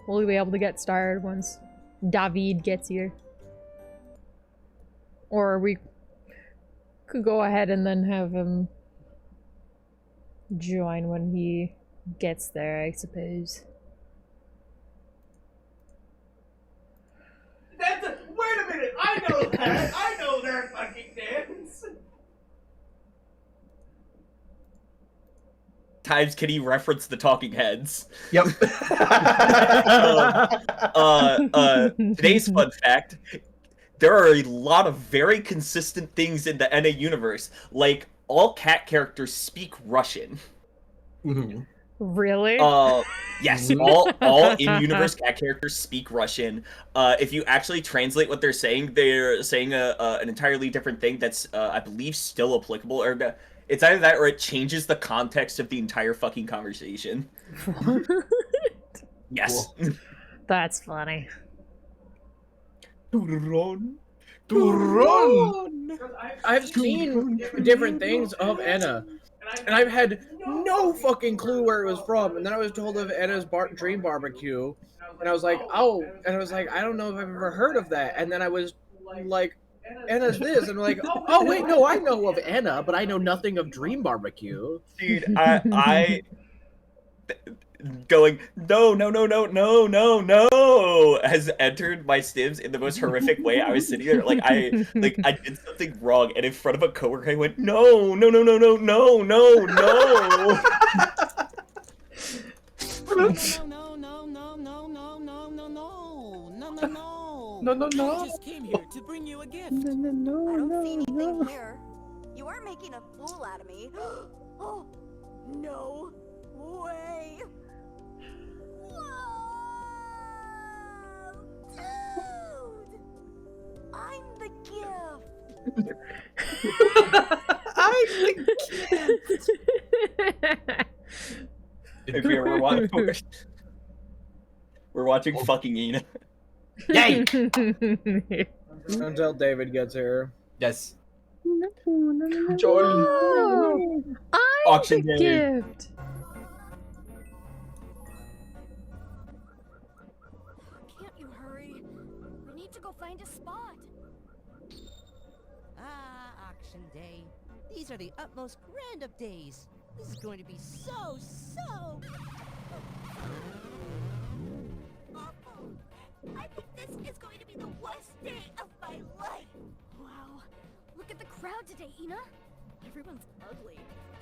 we'll be able to get started once David gets here. Or we could go ahead and then have him join when he gets there, I suppose. Wait a minute! I know that! I know their fucking dance! Times can he reference the Talking Heads? Yep. Today's fun fact, there are a lot of very consistent things in the NA universe. Like, all cat characters speak Russian. Mm-hmm. Really? Yes, all in-universe cat characters speak Russian. If you actually translate what they're saying an entirely different thing that's, I believe, still applicable, or it's either that or it changes the context of the entire fucking conversation. Yes. Cool. That's funny. To run. I've seen different things of Anna, and I've had no fucking clue where it was from. And then I was told of Anna's Dream Barbecue, and I was like, oh, and I was like, I don't know if I've ever heard of that. And then I was like, Anna's this, and I'm like, oh wait, no, I know of Anna, but I know nothing of Dream Barbecue. Dude, I going no has entered my stims in the most horrific way. I was sitting there like I did something wrong, and in front of a coworker I went no. No. I just came here to bring you a gift. I don't see anything here. You are making a fool out of me. Oh, no way. Whoa! Dude! I'm the gift. I'm the If we're watching fucking Ina. Yay! Until David gets here. Yes. Whoa! I'm Auction the day. gift. Can't you hurry? We need to go find a spot. Ah, auction day. These are the utmost grand of days. This is going to be so. I think this is going to be the worst day of my life. Wow. Look at the crowd today, Ina. Everyone's ugly.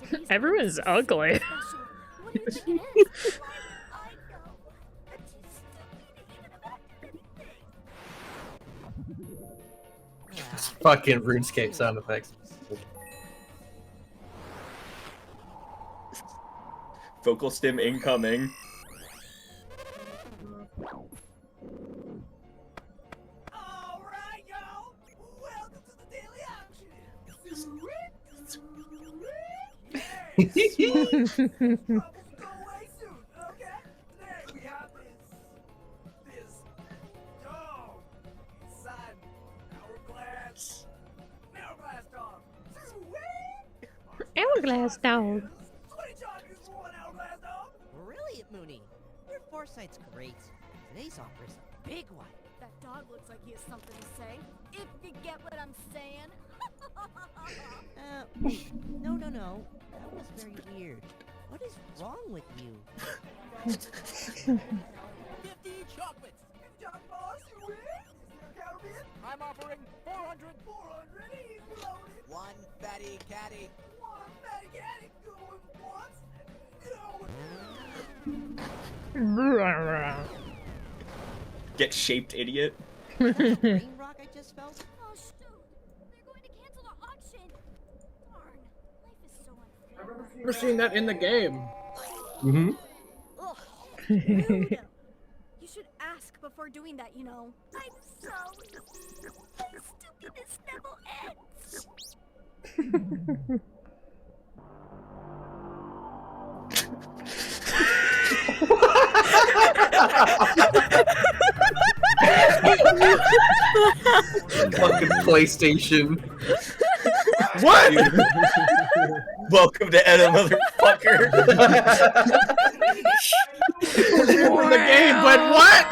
Today's Everyone's crowd is ugly. so special. What do you think it is? I know. I'm too stupid to even imagine anything. Fucking RuneScape sound effects. Vocal stim incoming. Alright, y'all! Welcome to the daily auction! Yes! Troubles go away soon, okay? Today we have this dog inside hourglass dog. Hourglass dog. 20 charges for one hourglass dog. Brilliant, Mooney. Your foresight's great. Today's offer is a big one. That dog looks like he has something to say. If you get what I'm saying. Wait. No. That was very weird. What is wrong with you? 50 chocolates. Good job, boss. You win. Is there a counterfeit? I'm offering 400. 400. He's loaded. One fatty catty. One fatty catty. Going once. Get shaped, idiot. Green rock I just felt? Oh, shoot. They're going to cancel the auction. Darn. Life is so unfair. Never seen that in the game. Mm-hmm. Ugh. Rude. You should ask before doing that, you know. I'm so... My stupidness never ends. Fucking PlayStation. What? Welcome to Edda, motherfucker. From the game, but what?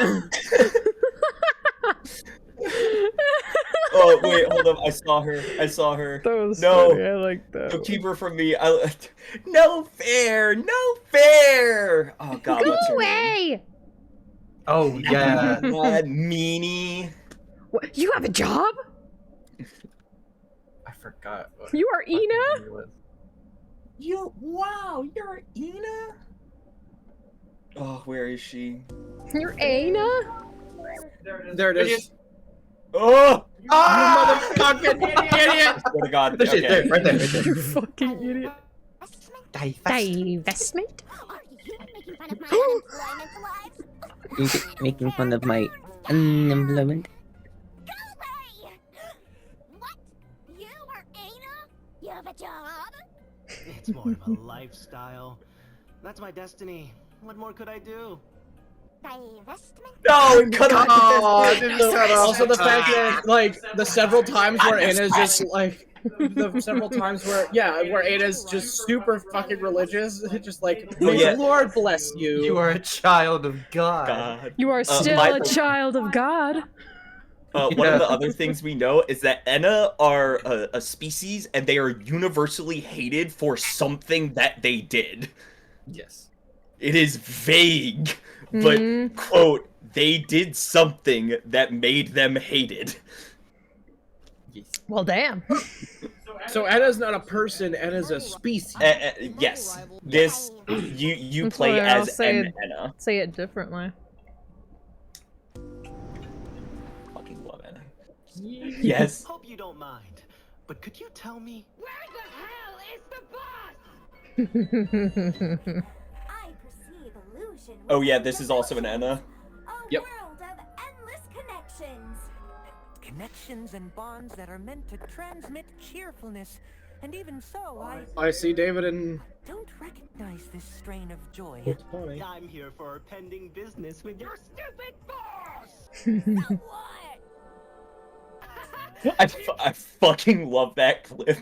Oh wait, hold up! I saw her. I saw her. That was No. funny. I like that. Don't keep her from me. No fair. No fair. Oh God. Go what's her name? away! Oh yeah. God, meanie. What? You have a job? I forgot. What You are fucking Ina? name it was. Wow, you're Ina? Oh, where is she? You're Aina? There it is. Oh! You motherfucking idiot! Swear to God. There she is, Okay. there, right there, right there. You fucking idiot. Divestment? Are you making fun of my unemployment lives? Making fun of my unemployment. Go away! What? You are Aina? You have a job? It's more of a lifestyle. That's my destiny. What more could I do? Divestment? No, cut off. Oh, didn't cut off. Also, the fact that, like, the several times where Ana's just, like, the several times where, yeah, where Ana's just super fucking religious, just like, Oh, may yeah. the Lord bless you. You are a child of God. God. You are still my- a child of God. One of the other things we know is that Enna are a species, and they are universally hated for something that they did. Yes. It is vague, but Mhm. quote, they did something that made them hated. Yes. Well, damn. So Ana's not a person, Ana's a species. Yes, this you That's play why I'll as say Enna. Say it differently. Fucking love Enna. Yes. Hope you don't mind. But could you tell me? Where the hell is the boss? I perceive illusion. Oh yeah, this is also an Enna. A Yep. world of endless connections. Connections and bonds that are meant to transmit cheerfulness. And even so, I see David and... don't recognize this strain of joy. It's funny. I'm here for pending business with your stupid boss! So what? I fucking love that clip.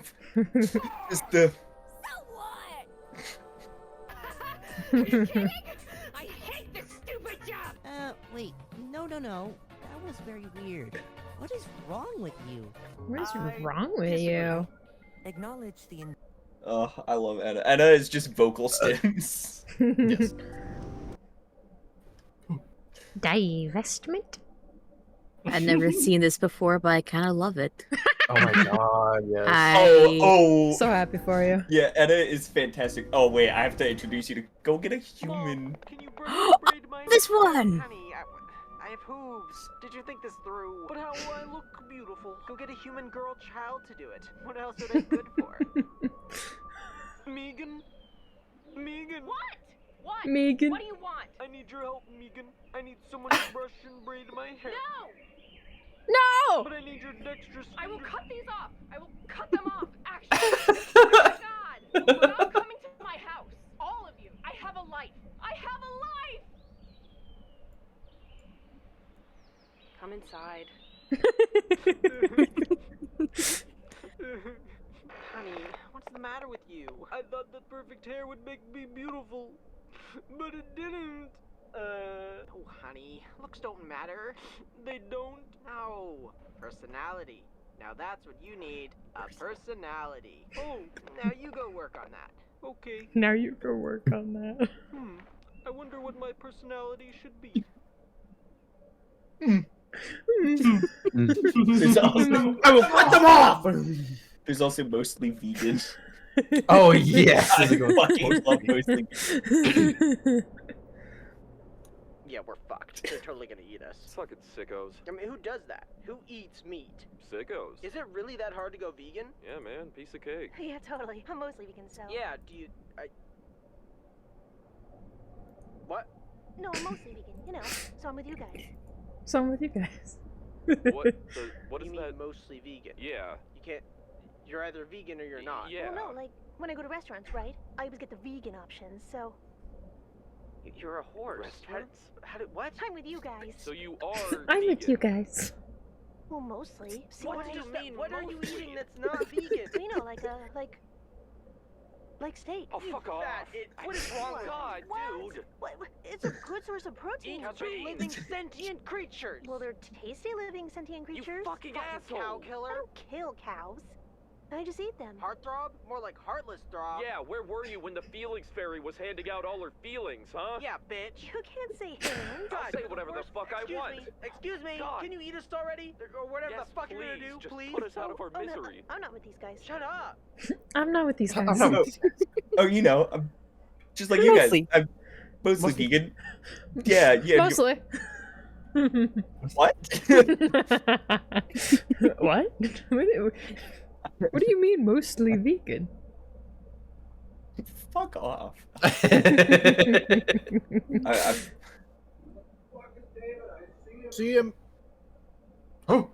Just the So what? Are you kidding? I hate this stupid job! Wait. No. That was very weird. What is wrong with you? What is I wrong with you? Acknowledge the oh, I love Enna. Enna is just vocal stems. Yes. Divestment? I've never seen this before, but I kind of love it. Oh my God. Yes. Oh, So happy for you. yeah, Enna is fantastic. Oh wait, I have to introduce you to go get a human. Can you braid my This one! Honey, I have hooves. Did you think this through? But how will I look beautiful? Go get a human girl child to do it. What else are they good for? Megan? Megan? What? What? Megan. What do you want? I need your help, Megan. I need someone to brush and braid my hair. No! No! But I need your dexterous... I will cut these off. I will cut them off. Actually, oh my God! Stop coming to my house, all of you. I have a life. I have a life. Come inside. Honey, what's the matter with you? I thought that perfect hair would make me beautiful, but it didn't. Oh, honey, looks don't matter. They don't. No, personality. Now that's what you need, a personality. Oh, now you go work on that. Okay. Now you go work on that. I wonder what my personality should be. There's also, I will cut them off! there's also mostly vegan. Oh yes. I fucking love mostly vegan. Yeah, we're fucked. They're totally gonna eat us. Fucking sickos. I mean, who does that? Who eats meat? Sickos. Is it really that hard to go vegan? Yeah, man, piece of cake. Yeah, totally. I'm mostly vegan, so. Yeah, do you... What? No, I'm mostly vegan, you know. So I'm with you guys. So I'm with you guys. What is you mean that? mostly vegan? Yeah. You can't... You're either vegan or you're not. Yeah. Well, no, like when I go to restaurants, right? I always get the vegan options. So You're a horse. Restaurants? How did... What? I'm with you guys. So you are. I'm with vegan. you guys. Well, mostly. See, What when do I you just mean? What are you eating that's not vegan? You know, like like steak. Oh, fuck off. What is wrong with God, What? dude. It's a good source of protein. Eat living beans. sentient creatures? Well, they're tasty living sentient creatures. fucking asshole. Cow I killer? don't kill cows. I just eat them. Heartthrob? More like heartless throb. Yeah, where were you when the Felix fairy was handing out all her feelings, huh? Yeah, bitch. You can't say hands. I'll say whatever the fuck I want. Excuse me. God. Can you eat us already? Or whatever Yes, the fuck you're gonna please. do, Just please. put us out of our Oh, no, misery. I'm not with these guys. Shut up. I'm not with these guys. Oh, you know, I'm just like Mostly. you guys. I'm mostly vegan. Yeah, yeah. Mostly. What? What? What do you mean mostly vegan? Fuck off. I See him. Oh.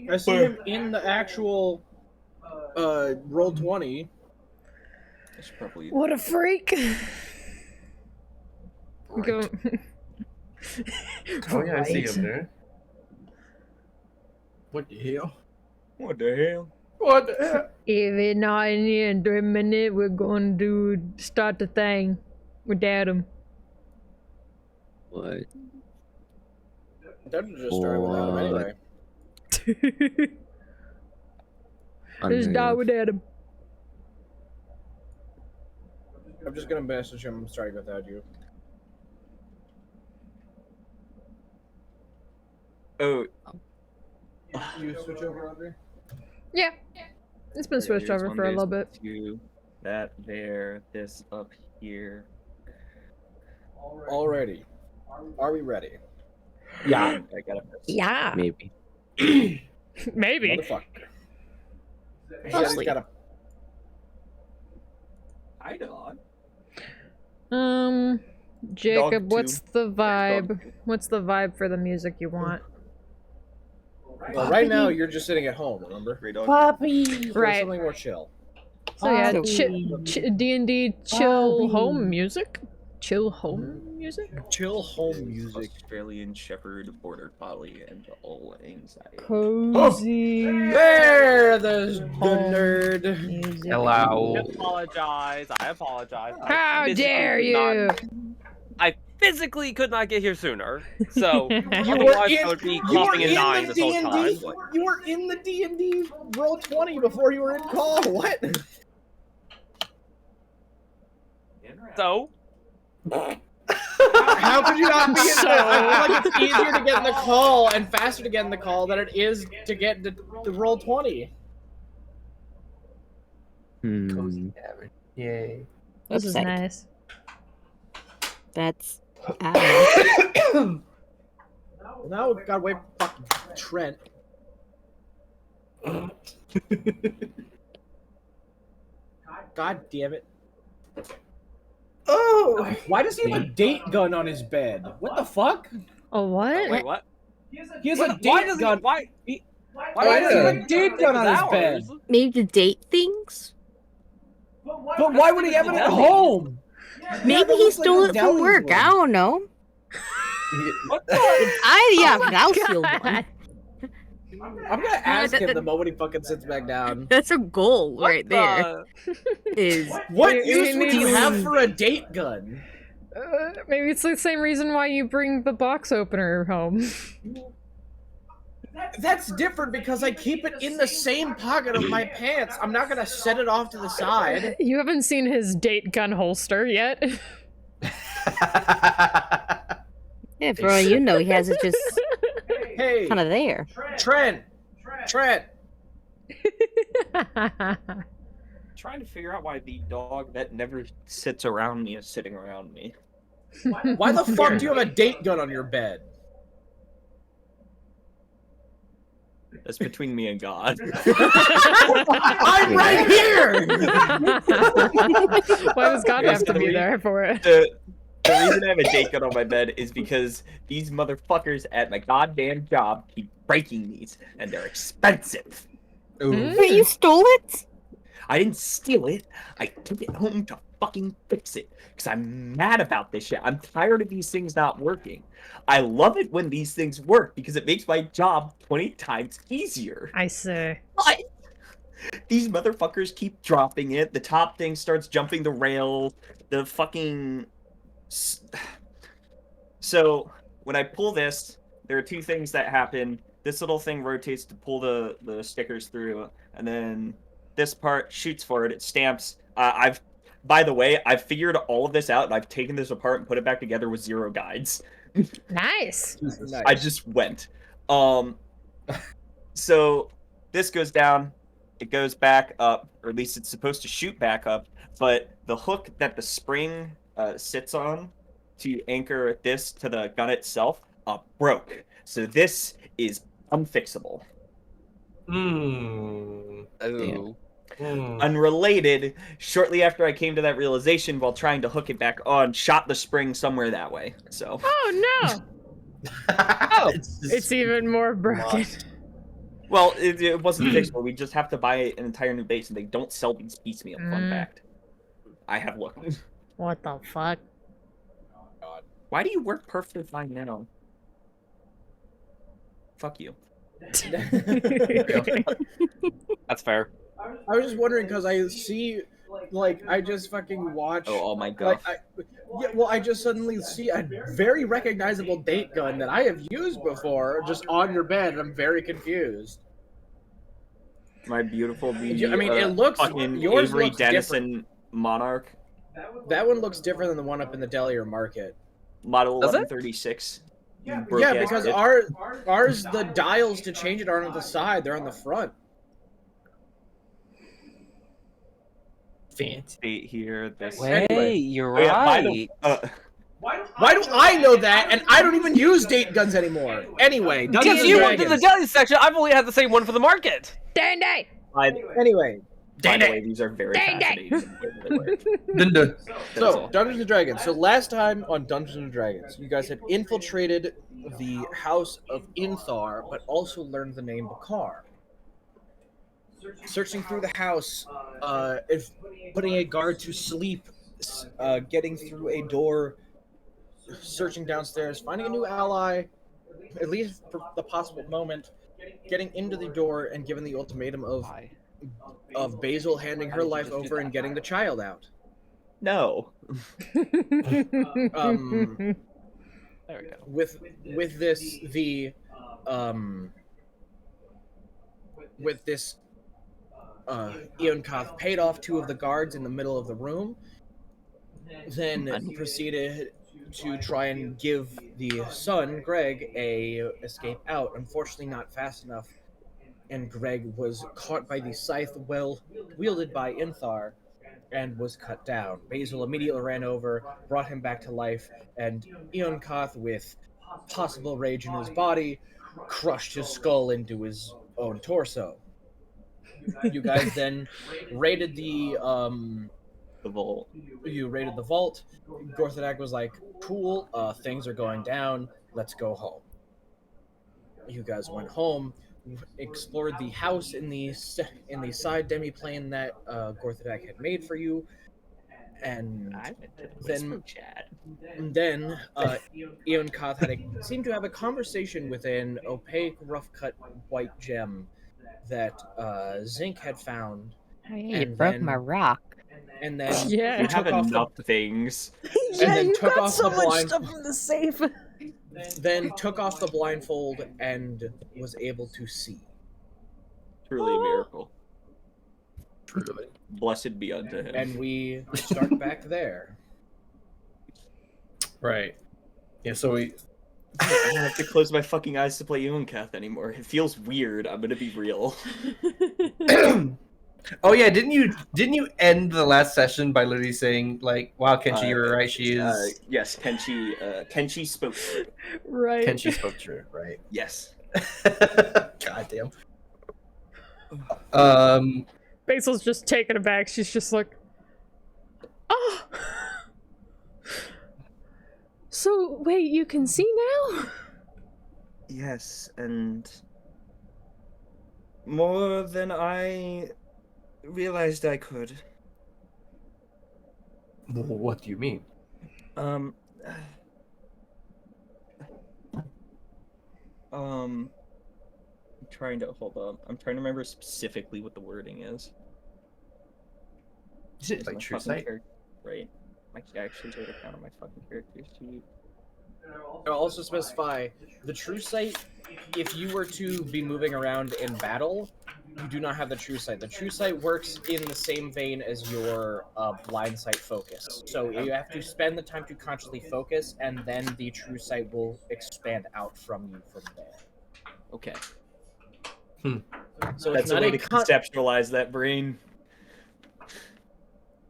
I see him in the actual roll 20. I should probably. What a freak! Go. Oh yeah, I see Right. him there. What the hell? What the hell? What the hell? If it's not in here in 3 minutes, we're going to start the thing with Adam. What? That just started without him anyway. Let's start with Adam. I'm just gonna message him. I'm starting without you. Oh. You switch over, Andre? Yeah. It's been switched There's over one for a base, little bit. two, that there, this up here. Already. Are we ready? Yeah. I got it. Yeah. Maybe. Maybe. Motherfucker. Mostly. Gotta... Hi, dog. Jacob, Dog what's two. the vibe? Dog. What's the vibe for the music you want? Well, right now you're just sitting at home, remember? Great dog. Puppy! Right. Something more chill. So yeah, Puppy. D&D chill Puppy. home music? Chill home music? Chill home music. Australian Shepherd, Border Collie, and all anxiety. Cozy There, the home nerd. music. Hello. I apologize. How I dare physically you! I physically could not get here sooner, so You otherwise I would be you were coughing and in dying the this whole D&D. time. You were in the D&D roll 20 before you were in call. What? So, How could you not be in So- the? I feel like it's easier to get in the call and faster to get in the call than it is to get the roll 20. Cozy cabin. Yay. This is Website. nice. That's Now we've got to wait for fucking Trent. God damn it. Oh! Why does he have a date gun on his bed? What the fuck? A what? wait, what? He has a Why date does gun. Why? Why does he have a date gun on his bed? maybe to date things. But why would he have it at home? Maybe that he looks like stole a it from deli work. one. I don't know. What the? Yeah, Oh my I'll steal God. one. I'm gonna ask him the moment he fucking sits back down. That's a goal What right there. Is What Maybe use he would you needs- have for a date gun? Maybe it's the same reason why you bring the box opener home. That's different because I keep it in the same pocket of my pants. I'm not gonna set it off to the side. You haven't seen his date gun holster yet. yeah, for all you know, he has it just Hey, kind of there. Trent. Trying to figure out why the dog that never sits around me is sitting around me. Why the fuck do you have a date gun on your bed? That's between me and God. I'm right here. Why does God have to be there for it? The reason I have a date gun on my bed is because these motherfuckers at my goddamn job keep breaking these, and they're expensive. But you stole it? I didn't steal it. I took it home to fucking fix it. Because I'm mad about this shit. I'm tired of these things not working. I love it when these things work because it makes my job 20 times easier. I see. But These motherfuckers keep dropping it. The top thing starts jumping the rail. The fucking... So, when I pull this, there are two things that happen. This little thing rotates to pull the stickers through, and then this part shoots forward. It stamps. By the way, I've figured all of this out, and I've taken this apart and put it back together with 0 guides. Nice. Nice. I just went. So this goes down, it goes back up, or at least it's supposed to shoot back up, but the hook that the spring sits on to anchor this to the gun itself broke. So this is unfixable. Oh. Unrelated, shortly after I came to that realization while trying to hook it back on, shot the spring somewhere that way. So. Oh no! Oh, It's even more broken. Well, it wasn't fixable. We just have to buy an entire new base, and they don't sell these piecemeal. Fun fact. I have looked. What the fuck? Why do you work perfectly fine now? Fuck you. That's fair. I was just wondering because I see, like, I just fucking watch. Oh my god. Like, I just suddenly see a very recognizable date gun that I have used before just on your bed, and I'm very confused. My beautiful it looks. fucking Yours Avery looks Dennison different. Monarch. That one looks different than the one up in the deli or market. Model Does it? 1136. Yeah, broke-ass because bitch. ours, the dials to change it aren't on the side; they're on the front. Fancy. Date here. This. Wait, you're Oh, yeah, by right. the- Why do I know that? And I don't even use date guns anymore. Anyway, Dungeons Because and you went to the Dragons. deli section, I've only had the same one for the market. Dang day! Anyway, By the way, these are very Dang, fascinating. So, Dungeons and Dragons. So last time on Dungeons and Dragons, you guys had infiltrated the house of Inthar, but also learned the name Bakar. Searching through the house, if putting a guard to sleep, getting through a door, searching downstairs, finding a new ally, at least for the possible moment, getting into the door and given the ultimatum of Basil handing her life over and getting the child out. No. There we go. With this Ian Koth paid off 2 of the guards in the middle of the room, then proceeded to try and give the son, Greg, a escape out. Unfortunately, not fast enough, and Greg was caught by the scythe wielded by Inthar and was cut down. Basil immediately ran over, brought him back to life, and Ian Koth, with possible rage in his body, crushed his skull into his own torso. You guys then raided the vault. You raided the vault. Gorthadak was like, "Cool, things are going down. Let's go home." You guys went home, explored the house in the side demiplane that Gorthadak had made for you, and then Ian Koth seemed to have a conversation with an opaque, rough-cut white gem that Zinc had found. Oh, yeah, you broke my rock. And then You have enough things. And then took off the blind. in the safe. Then took off the blindfold and was able to see. Truly a miracle. Truly. Blessed be unto him. And we start back there. Right. Yeah, so we... I don't have to close my fucking eyes to play Uinkath anymore. It feels weird. I'm gonna be real. Oh yeah, didn't you end the last session by literally saying like, "Wow, Kenshi, you were right. She is." Yes, Kenshi spoke true. Right. Kenshi spoke true, right? Yes. Goddamn. Basil's just taken aback. She's just like, oh. So wait, you can see now? Yes, and more than I realized I could. What do you mean? trying to hold up. I'm trying to remember specifically what the wording is. Is it like true sight? Right. I actually wrote it down on my fucking characters too. I'll also specify the true sight. If you were to be moving around in battle, you do not have the true sight. The true sight works in the same vein as your blind sight focus. So you have to spend the time to consciously focus, and then the true sight will expand out from you from there. Okay. So that's it's a not way a to conceptualize that brain.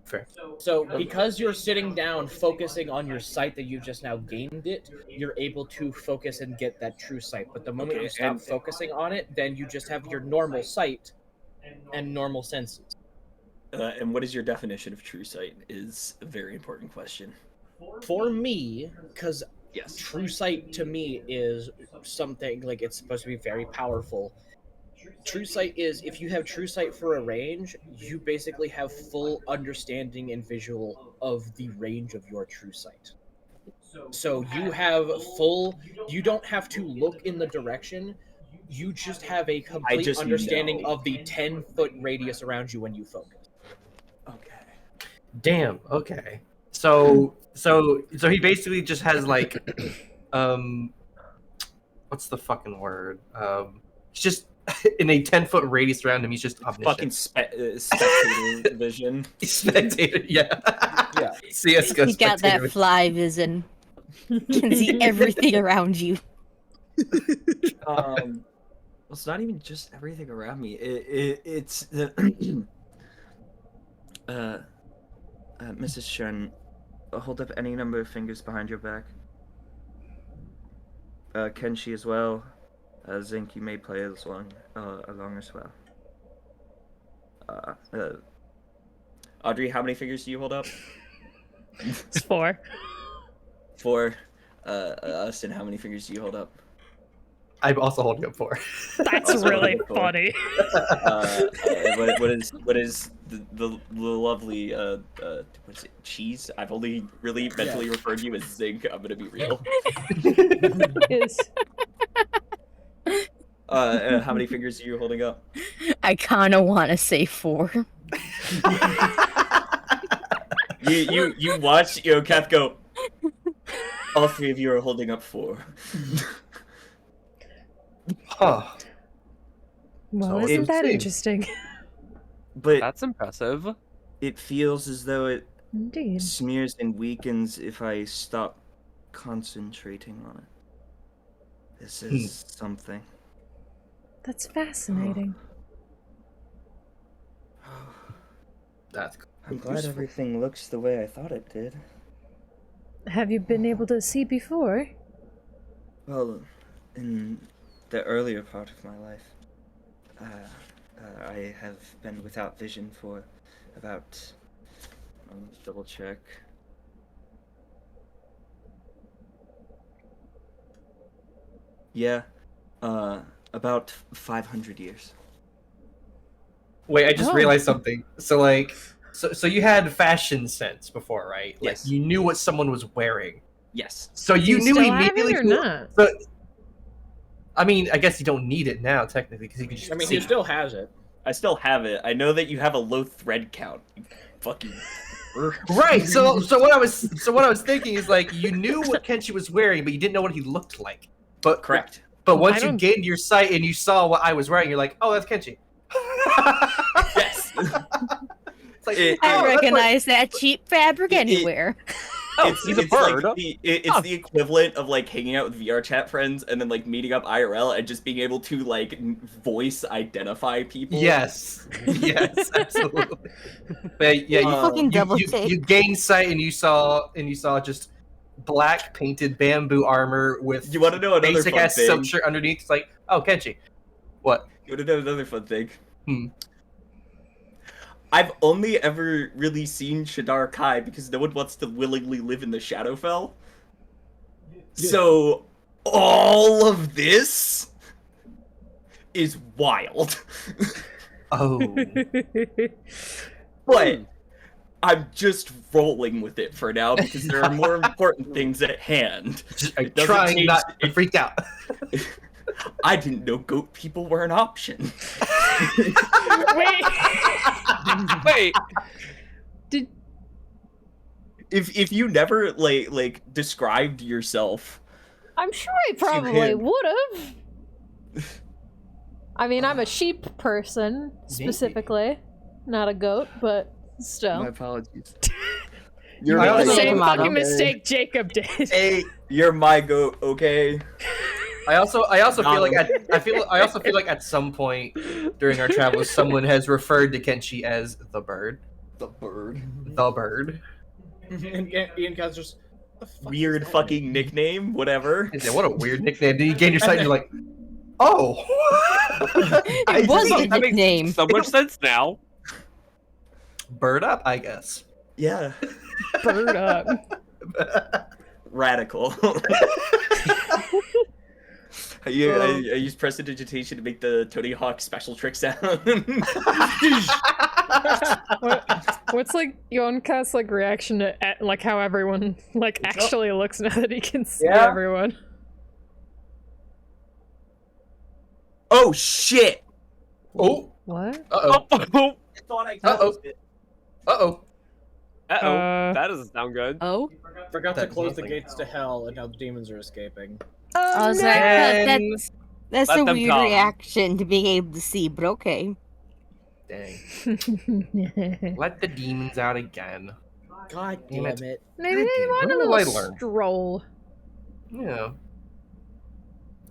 Fair. So because you're sitting down focusing on your sight that you've just now gained it, you're able to focus and get that true sight. But the moment you stop focusing on it, then you just have your normal sight and normal senses. And what is your definition of true sight is a very important question. For me, because yes, true sight to me is something like it's supposed to be very powerful. True sight is, if you have true sight for a range, you basically have full understanding and visual of the range of your true sight. So you have full, you don't have to look in the direction, you just have a complete understanding of the 10-foot radius around you when you focus. Okay. Damn, okay. So he basically just has like, what's the fucking word? He's just in a 10-foot radius around him. He's just omniscient. Fucking spectator vision. Spectator, yeah. Yeah. CS:GO. You got that vision. fly vision. You can see everything around you. Well, it's not even just everything around me. It's the Mrs. Shen, hold up any number of fingers behind your back. Kenshi as well. Zink, you may play along as well. Audrey, how many fingers do you hold up? It's 4. 4. Austin, how many fingers do you hold up? I'm also holding up 4. That's Also really holding up 4. funny. What is the lovely what is it, cheese? I've only really mentally referred to you as Zinc. I'm gonna be real. Yes. How many fingers are you holding up? I kind of want to say 4. You watch Kath go. All 3 of you are holding up 4. Huh. Well, So isn't that interesting. interesting? But That's impressive. it feels as though it Indeed. smears and weakens if I stop concentrating on it. This is something. That's fascinating. That's I'm glad everything looks the way I thought it did. Have you been able to see before? Well, in the earlier part of my life, I have been without vision for about, let's double check. Yeah, about 500 years. Wait, I just Oh. realized something. So you had fashion sense before, right? Like Yes. you knew what someone was wearing. Yes. So you Do knew still have immediately. it or not? So, I mean, I guess you don't need it now technically because you can just. I mean, see. he still has it. I still have it. I know that you have a low thread count. You fucking. Right. So what I was thinking is like you knew what Kenshi was wearing, but you didn't know what he looked like. But Correct. But once I you don't- gained your sight and you saw what I was wearing, you're like, oh, that's Kenshi. Yes. It's like, It- oh, I that's what- recognize that cheap fabric It- anywhere. he's a bird. Like it's the equivalent of like hanging out with VR chat friends and then like meeting up IRL and just being able to like voice identify people. Yes. Yes, absolutely. But yeah, fucking double take. you gained sight and you saw just black painted bamboo armor with You want to know another basic fun ass thing? silk shirt underneath. It's like, oh, Kenshi. What? You want to know another fun thing? Hmm. I've only ever really seen Shadar Kai because no one wants to willingly live in the Shadowfell. So all of this is wild. Oh. But I'm just rolling with it for now because there are more important things at hand. Just It doesn't trying change- not to freak out. I didn't know goat people were an option. Wait. Did if you never like described yourself, I'm sure I probably would have. I mean, I'm a sheep person specifically, not a goat, but still. My apologies. You're my the same goat. fucking mistake Jacob did. Hey, you're my goat, okay? I also feel like I also feel like at some point during our travels, someone has referred to Kenshi as the bird. The bird. The bird. And Ian Kath's just Weird fucking nickname, whatever. Yeah, what a weird nickname. Then you gain your sight and you're like, oh. It was a nickname. So much sense now. Bird up, I guess. Yeah. Bird up. Radical. I use prestidigitation to make the Tony Hawk special trick sound. What's like Yonkat's like reaction to like how everyone like actually looks now that he can see everyone? Oh shit! Oh. What? Uh-oh. Oh. Thought I Uh-oh. closed it. Uh-oh. That doesn't sound good. Oh? Forgot to close the gates to hell, and now the demons are escaping. I was like, that's Let a them weird come. reaction to being able to see, but okay. Dang. Let the demons out again. God damn it. Maybe they want a little stroll. Yeah.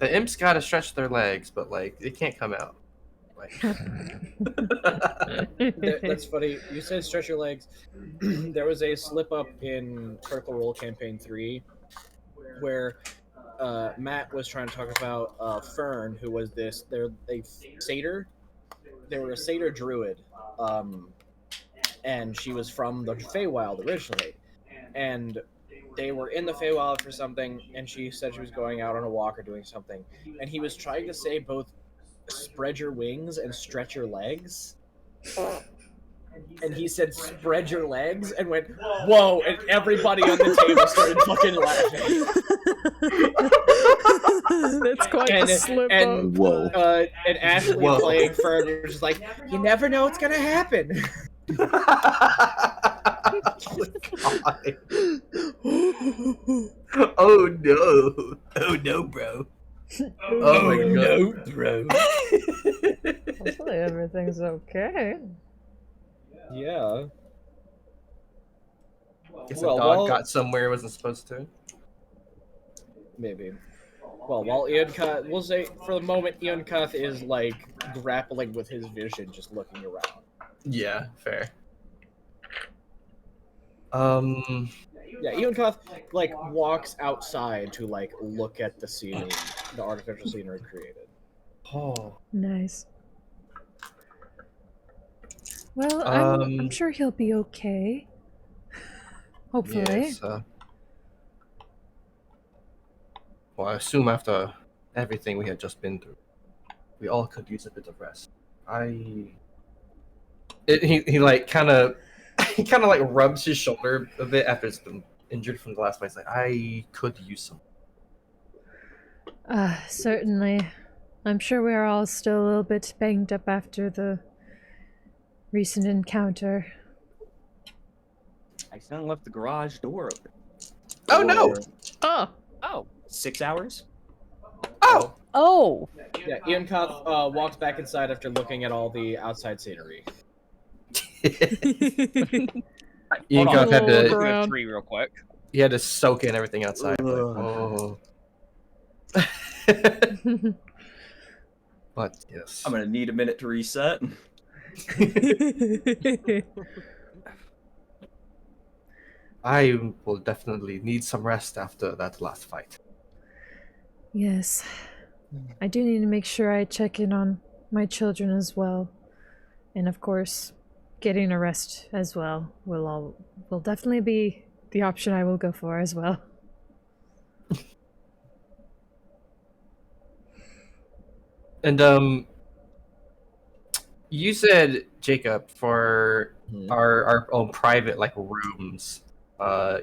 The imps gotta stretch their legs, but like they can't come out. Like... That's funny. You said stretch your legs. There was a slip up in Critical Role Campaign 3 where Matt was trying to talk about Fern, who was they're a satyr. They were a satyr druid, and she was from the Feywild originally. And they were in the Feywild for something, and she said she was going out on a walk or doing something. And he was trying to say both spread your wings and stretch your legs. And he said spread your legs and went, whoa, and everybody on the table started fucking laughing. That's quite a slip up. Whoa. And Ashley playing Fern was just like, you never know what's gonna happen. Oh no. Oh no, bro. Oh my god. no, bro. Hopefully everything's okay. Yeah. Guess a dog got somewhere it wasn't supposed to. Maybe. Well, while Ian Kath, we'll say for the moment, Ian Kath is like grappling with his vision, just looking around. Yeah, fair. Yeah, Ian Kath like walks outside to like look at the scenery, the artificial scenery created. Oh. Nice. Well, I'm sure he'll be okay. Hopefully. Yes, well, I assume after everything we had just been through, we all could use a bit of rest. He like kind of like rubs his shoulder a bit after it's been injured from the last fight. He's like, I could use some. Certainly. I'm sure we're all still a little bit banged up after the recent encounter. I accidentally left the garage door open. Oh no! Oh. 6 hours? Oh! Oh! Yeah, Ian Kath walks back inside after looking at all the outside scenery. Ian Kath had to tree real quick. He had to soak in everything outside. Like, oh. But yes. I'm gonna need a minute to reset. I will definitely need some rest after that last fight. Yes. I do need to make sure I check in on my children as well. And of course, getting a rest as well will definitely be the option I will go for as well. And you said, Jacob, for our own private like rooms,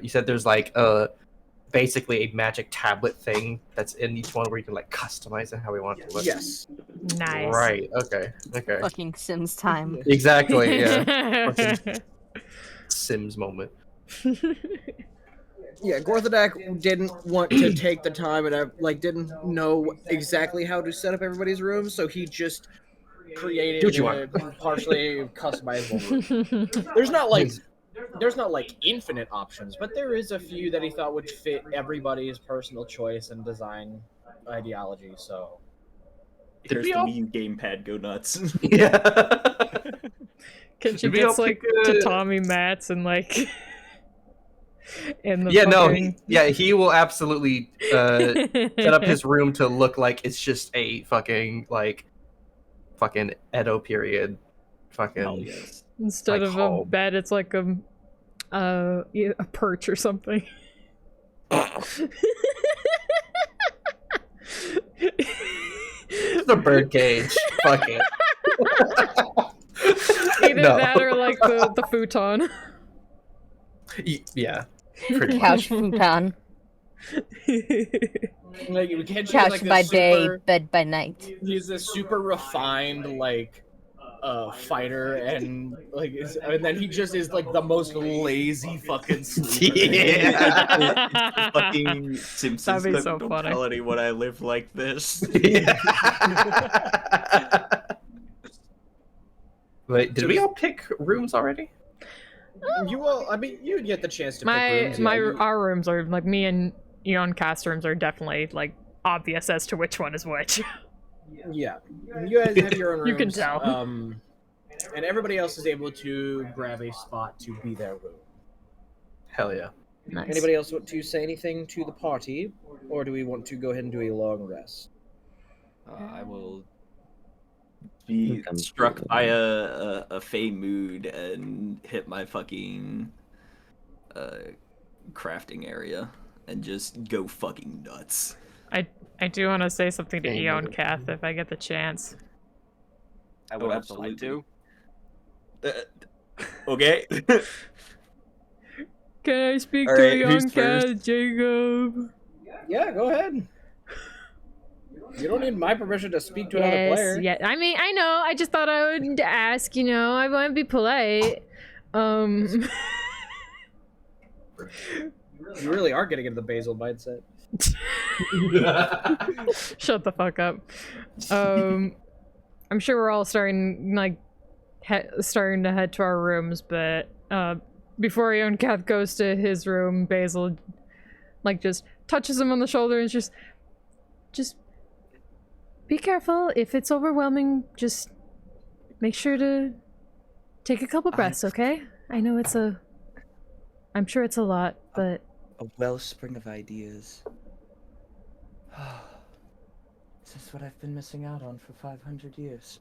you said there's like a basically a magic tablet thing that's in each one where you can like customize it how we want it to look. Yes. Nice. Right. Okay. Okay. Fucking Sims time. Exactly. Yeah. Fucking Sims moment. Yeah, Gorthadak didn't want to take the time and didn't know exactly how to set up everybody's rooms, so he just created Do what you a partially customizable room. There's not like infinite options, but there is a few that he thought would fit everybody's personal choice and design ideology. So There's the Wii U gamepad, go nuts. Yeah. Kenshi Did we all gets like pick tatami mats and like in the Yeah, no, fucking... he will absolutely set up his room to look like it's just a fucking Edo period fucking Instead like, of home. a bed, it's like a perch or something. It's a bird cage. Fuck it. Either No. that or like the futon. Yeah. Couch futon. like, Kenshi is, Couch like, this by day, super- bed by night. He's a super refined fighter, and and then he just is like the most lazy fucking sleeper. Yeah. Fucking Simpsons. That'd be Don't so funny. tell anyone I live like this. Wait, did we all pick rooms already? You would get the chance to pick rooms. Our rooms are like me and Eon Cast rooms are definitely like obvious as to which one is which. Yeah, you guys have your own rooms. You can tell. And everybody else is able to grab a spot to be their room. Hell yeah. Nice. Anybody else want to say anything to the party, or do we want to go ahead and do a long rest? I will be struck by a fey mood and hit my fucking crafting area and just go fucking nuts. I do want to say something to Eon Kath if I get the chance. I would also like to. Okay. Can I speak All to right, Eon who's Kath, first? Jacob? Yeah, go ahead. You don't need my permission to speak to another player. Yeah. I mean, I know. I just thought I would ask. You know, I want to be polite. You really are getting into the basil mindset. Shut the fuck up. I'm sure we're all starting starting to head to our rooms, but before Eon Kath goes to his room, Basil just touches him on the shoulder and just be careful. If it's overwhelming, just make sure to take a couple breaths, okay? I know I'm sure it's a lot, but A wellspring of ideas. Is this what I've been missing out on for 500 years?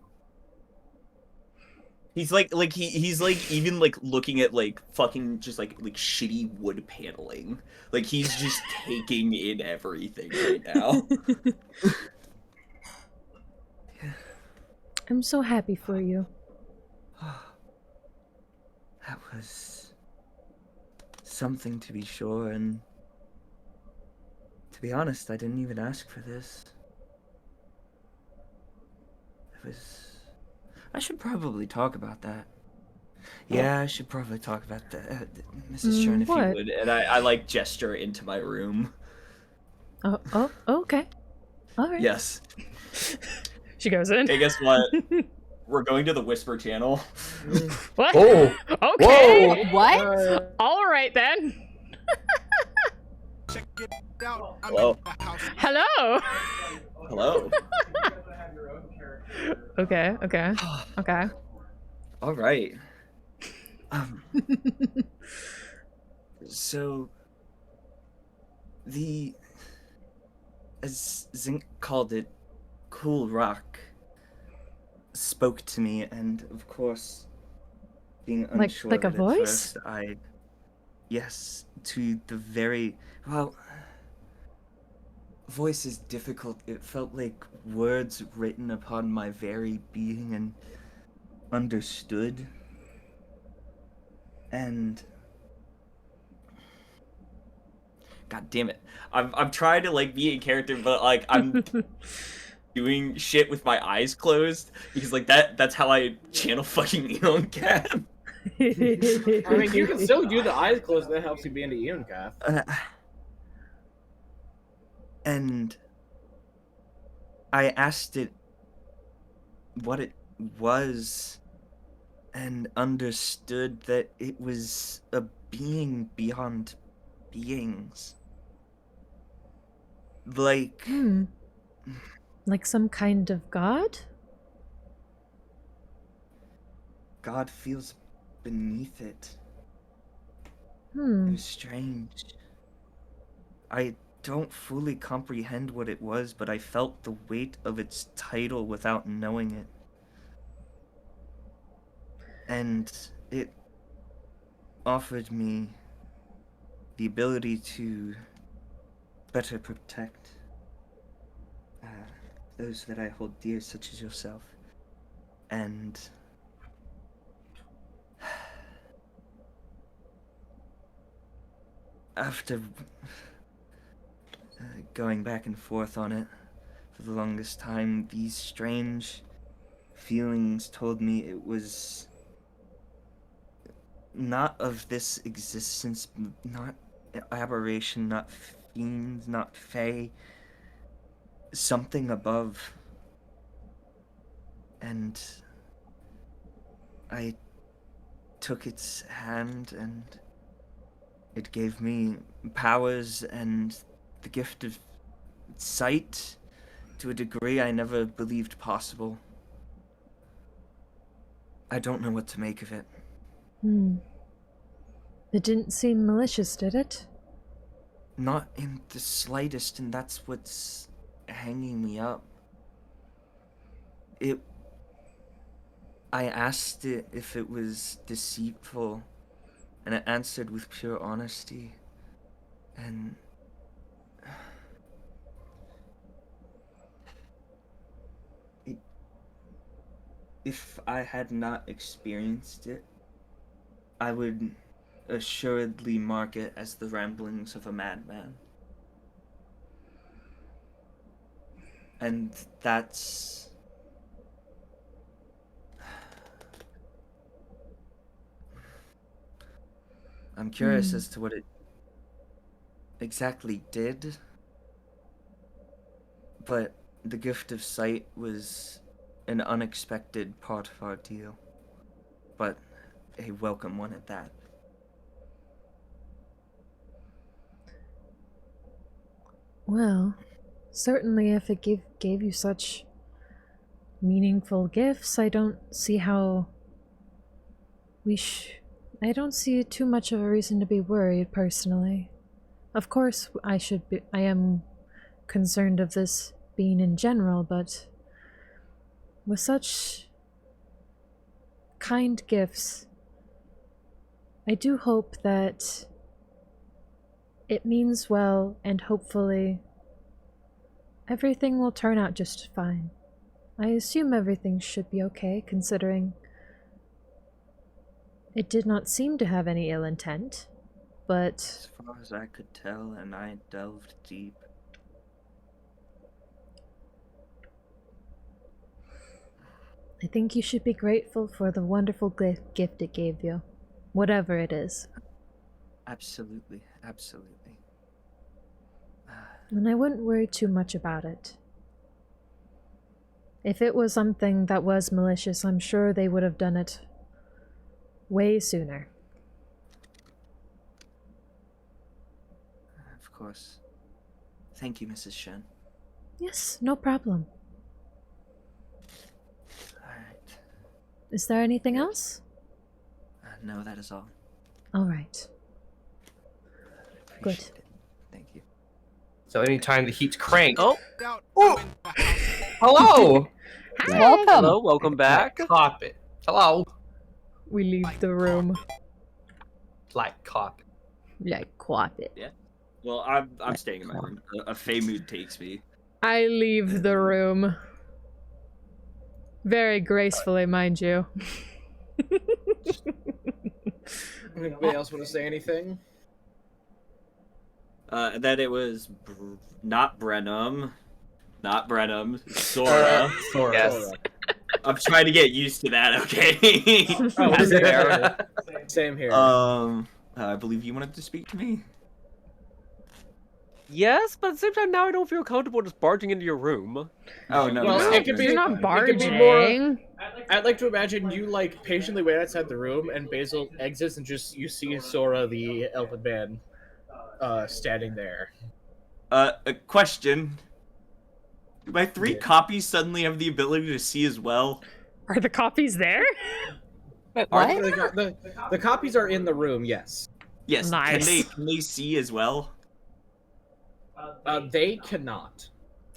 He's he's even looking at fucking just like shitty wood paneling. Like he's just taking in everything right now. I'm so happy for you. That was something, to be sure, and to be honest, I didn't even ask for this. I should probably talk about that. Yeah, I should probably talk about that, Mrs. Chern, if you what? would. And I gesture into my room. Oh, okay. All right. Yes. She goes in. Hey, guess what? We're going to the Whisper Channel. What? Oh. Okay. Whoa. What? All right then. Hello. Hello. Hello. Okay. All right. So, as Zink called it, Cool Rock spoke to me, and of course, being unsure like a of it voice? at first, yes, to the very, well, voice is difficult. It felt like words written upon my very being and understood. And God damn it. I'm trying to like be in character, but like I'm doing shit with my eyes closed because like that's how I channel fucking Eoncath. I mean, you can still do the eyes closed. That helps you be into Eoncath. And I asked it what it was and understood that it was a being beyond beings. Like... Like some kind of god? God feels beneath it. It was strange. I don't fully comprehend what it was, but I felt the weight of its title without knowing it. And it offered me the ability to better protect those that I hold dear, such as yourself. And after going back and forth on it for the longest time, these strange feelings told me it was not of this existence, not aberration, not fiends, not fae, something above. And I took its hand, and it gave me powers and the gift of sight to a degree I never believed possible. I don't know what to make of it. It didn't seem malicious, did it? Not in the slightest, and that's what's hanging me up. I asked it if it was deceitful, and it answered with pure honesty. And if I had not experienced it, I would assuredly mark it as the ramblings of a madman. And that's... I'm curious as to what it exactly did, but the gift of sight was an unexpected part of our deal, but a welcome one at that. Well, certainly if it gave you such meaningful gifts, I don't see how I don't see too much of a reason to be worried, personally. Of course, I am concerned of this being in general, but with such kind gifts, I do hope that it means well, and hopefully everything will turn out just fine. I assume everything should be okay, considering it did not seem to have any ill intent, but... As far as I could tell, and I delved deep. I think you should be grateful for the wonderful gift it gave you, whatever it is. Absolutely, absolutely. And I wouldn't worry too much about it. If it was something that was malicious, I'm sure they would have done it way sooner. Of course. Thank you, Mrs. Shen. Yes, no problem. Alright. Is there anything else? No, that is all. Alright. Good. It. Thank you. So anytime the heat's cranked... Oh! Hello! Welcome! Hello, welcome back. Carpet. Hello! We leave the room. Like carpet. Like carpet. Yeah. Well, I'm staying in my room. A Fey mood takes me. I leave the room. Very gracefully, mind you. Anybody else want to say anything? That it was not Brenham, Sora. Sora. Yes. I'm trying to get used to that. Okay. Oh, That's same fair. here. Same here. I believe you wanted to speak to me. Yes, but at the same time, now I don't feel comfortable just barging into your room. Oh no, Well, no. it could be. You're not it could barging. be more. I'd like to imagine you like patiently wait outside the room, and Basil exits, and just you see Sora the Elfin Man, standing there. A question. Do my 3 copies suddenly have the ability to see as well? Are the copies there? What? The copies are in the room. Yes. Yes. Nice. Can they see as well? They cannot.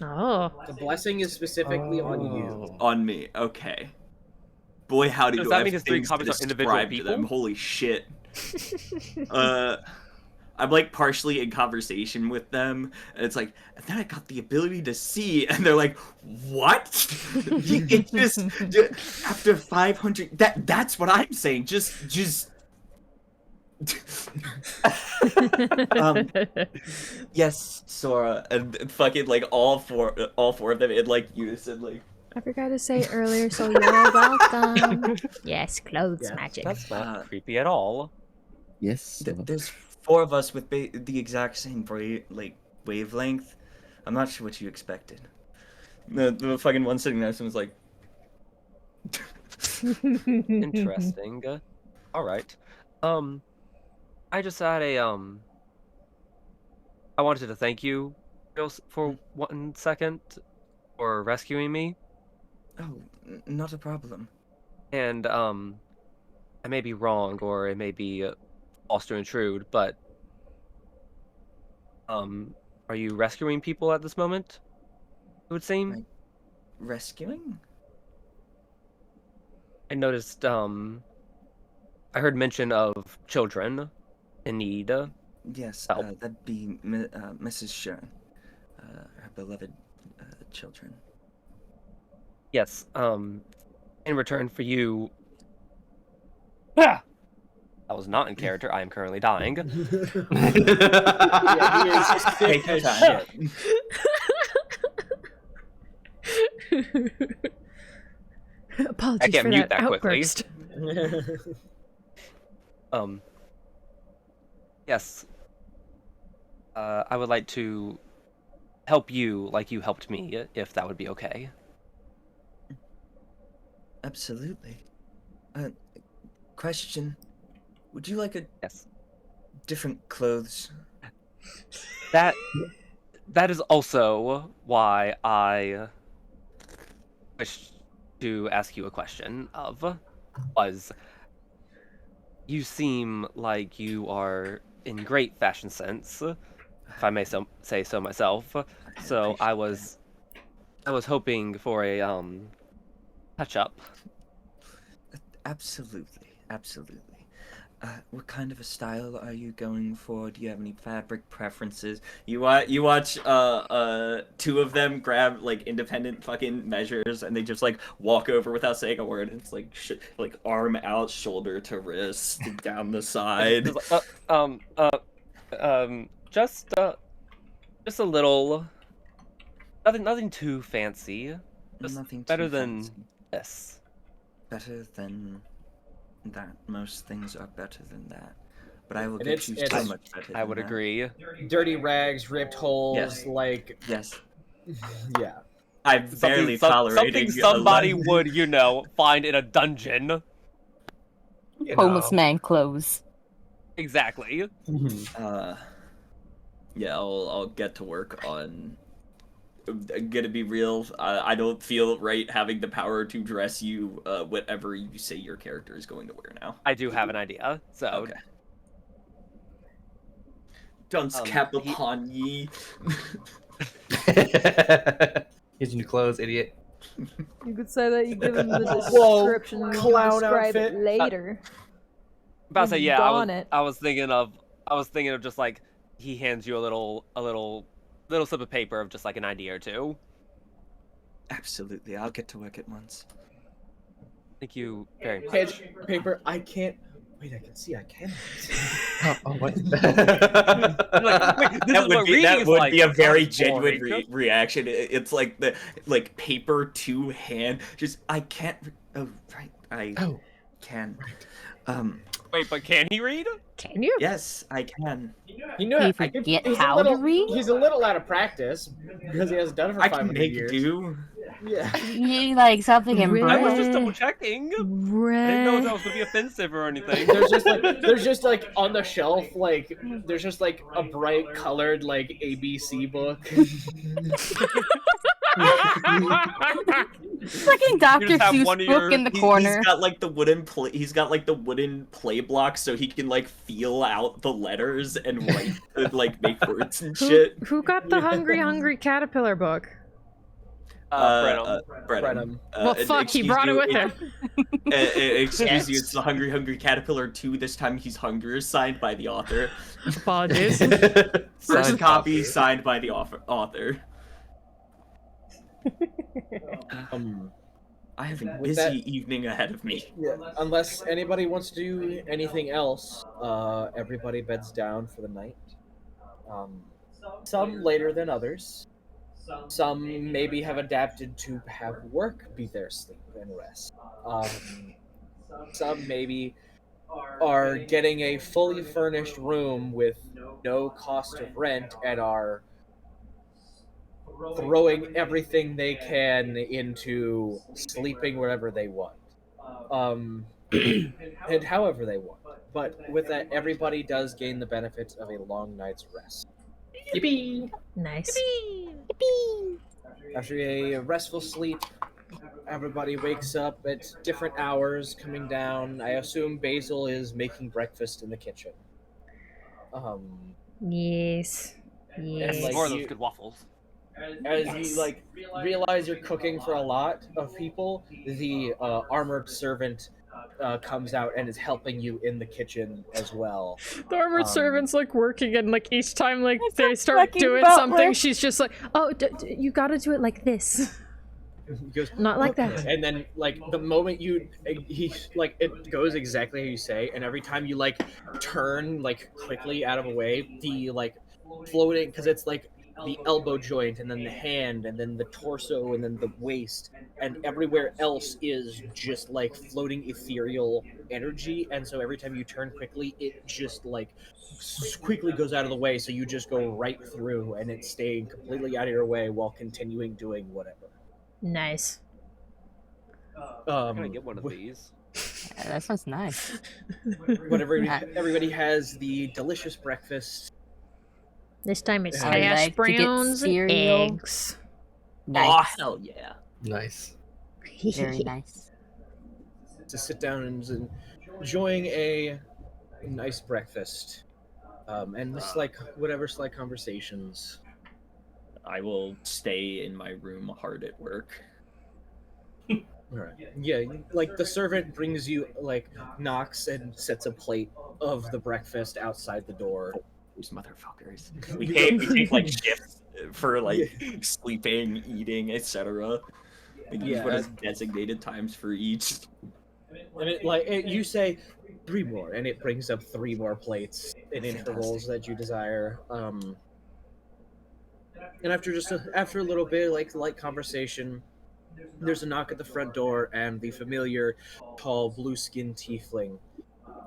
Oh. The blessing is specifically on you. On me. Okay. Boy, howdy Does do that I have mean his 3 things to copies are individual describe to them. people? Holy shit. I'm like partially in conversation with them, and it's like, and then I got the ability to see, and they're like, what? It just after 500. That's what I'm saying. Just. Yes, Sora, and fucking like all four of them in like unison, like. I forgot to say earlier, so you're welcome. Yes, clothes magic. That's not creepy at all. Yes. There's 4 of us with the exact same wavelength. I'm not sure what you expected. The fucking one sitting next to him was like. Interesting. All right. I just had a I wanted to thank you for 1 second for rescuing me. Oh, not a problem. And I may be wrong, or it may be false to intrude, but are you rescuing people at this moment? It would seem. Rescuing? I noticed. I heard mention of children in need. Yes, help. that'd be Mrs. Shern, her beloved children. Yes. In return for you. Ah! That was not in character. I am currently dying. Take your time. Apologies I can't for mute that that quickly. outburst. Yes. I would like to help you like you helped me, if that would be okay. Absolutely. Question. Would you like different clothes? That is also why I wish to ask you a question was you seem like you are in great fashion sense, if I may say so myself. So I was hoping for a touch up. Absolutely. What kind of a style are you going for? Do you have any fabric preferences? You watch 2 of them grab like independent fucking measures, and they just like walk over without saying a word. It's like like arm out, shoulder to wrist, down the side. Just a little. Nothing too fancy. Just Nothing better too than fancy. this. Better than that. Most things are better than that. But I will And get you it's- so much better. I than would that. agree. Dirty rags, ripped holes, Yes. like Yes. yeah. I'm barely tolerating something somebody would, find in a dungeon. Homeless man clothes. Exactly. Yeah, I'll get to work on. I'm gonna be real. I don't feel right having the power to dress you whatever you say your character is going to wear now. I do have an idea. So. Okay. Dunce cap upon ye. Here's new clothes, idiot. You could say that you give him the Whoa, description and you clown can describe outfit. it later. About to say, You've yeah, done it. I was thinking of just like he hands you a little slip of paper of just like an idea or two. Absolutely, I'll get to work at once. Thank you very much. Paper, I can't Wait, I can see. I can. Like, this That is would what be reading is like. a very I'm genuine boring. reaction. It's like the paper to hand. Just I can't. Oh right, I can. Wait, but can he read? Can you? Yes, I can. You know, Do you I can- forget he's how a little, to read? He's a little out of practice because he hasn't done it for I 500 can make years. do. Yeah. You need like something in I was bread. just double checking. I didn't know if that was gonna be offensive or anything. There's just like on the shelf, like there's just like a bright colored like ABC book. Fucking Dr. Seuss book in the corner. He's got like the wooden play blocks so he can like feel out the letters and write like make words and shit. Who got the Hungry Caterpillar book? Brenham. Well, fuck, he excuse brought it you, with him. Excuse you, it's the Hungry Caterpillar 2. This time he's hungrier, signed by the author. Apologies. First Signed copy signed by the author. I have a With busy evening ahead of me. Yeah, unless anybody wants to do anything else, everybody beds down for the night. Some later than others. Some maybe have adapted to have work be their sleep and rest. Some maybe are getting a fully furnished room with no cost of rent and are throwing everything they can into sleeping wherever they want. And however they want. But with that, everybody does gain the benefits of a long night's rest. Yippee! Nice. After a restful sleep, everybody wakes up at different hours, coming down. I assume Basil is making breakfast in the kitchen. Yes. Yes. like, More of those you- good waffles. As you like realize you're cooking for a lot of people, the armored servant comes out and is helping you in the kitchen as well. The armored servant's like working, and like each time like It's they a start fucking doing butler. something, she's just like, "Oh, you gotta do it like this, He goes, not like "Okay." that." And then like the moment he like it goes exactly how you say, and every time you like turn like quickly out of a way, the like floating, because it's like the elbow joint and then the hand and then the torso and then the waist and everywhere else is just like floating ethereal energy, and so every time you turn quickly it just like quickly goes out of the way, so you just go right through and it's staying completely out of your way while continuing doing whatever. Nice. I'm gonna get one of these. Yeah, that sounds nice. Whatever, everybody has the delicious breakfast. This time it's I hash like to get browns and cereal. eggs. Nice. Oh hell yeah! Nice. Very nice. To sit down and enjoying a nice breakfast, and just like whatever slight conversations. I will stay in my room hard at work. All right. Yeah, like the servant brings you like knocks and sets a plate of the breakfast outside the door. These motherfuckers. We take like shifts for like sleeping, eating, etc. Like Yeah. what is designated times for each. And you say 3 more, and it brings up 3 more plates in intervals that you desire. And after after a little bit like light conversation, there's a knock at the front door, and the familiar, tall, blue-skinned tiefling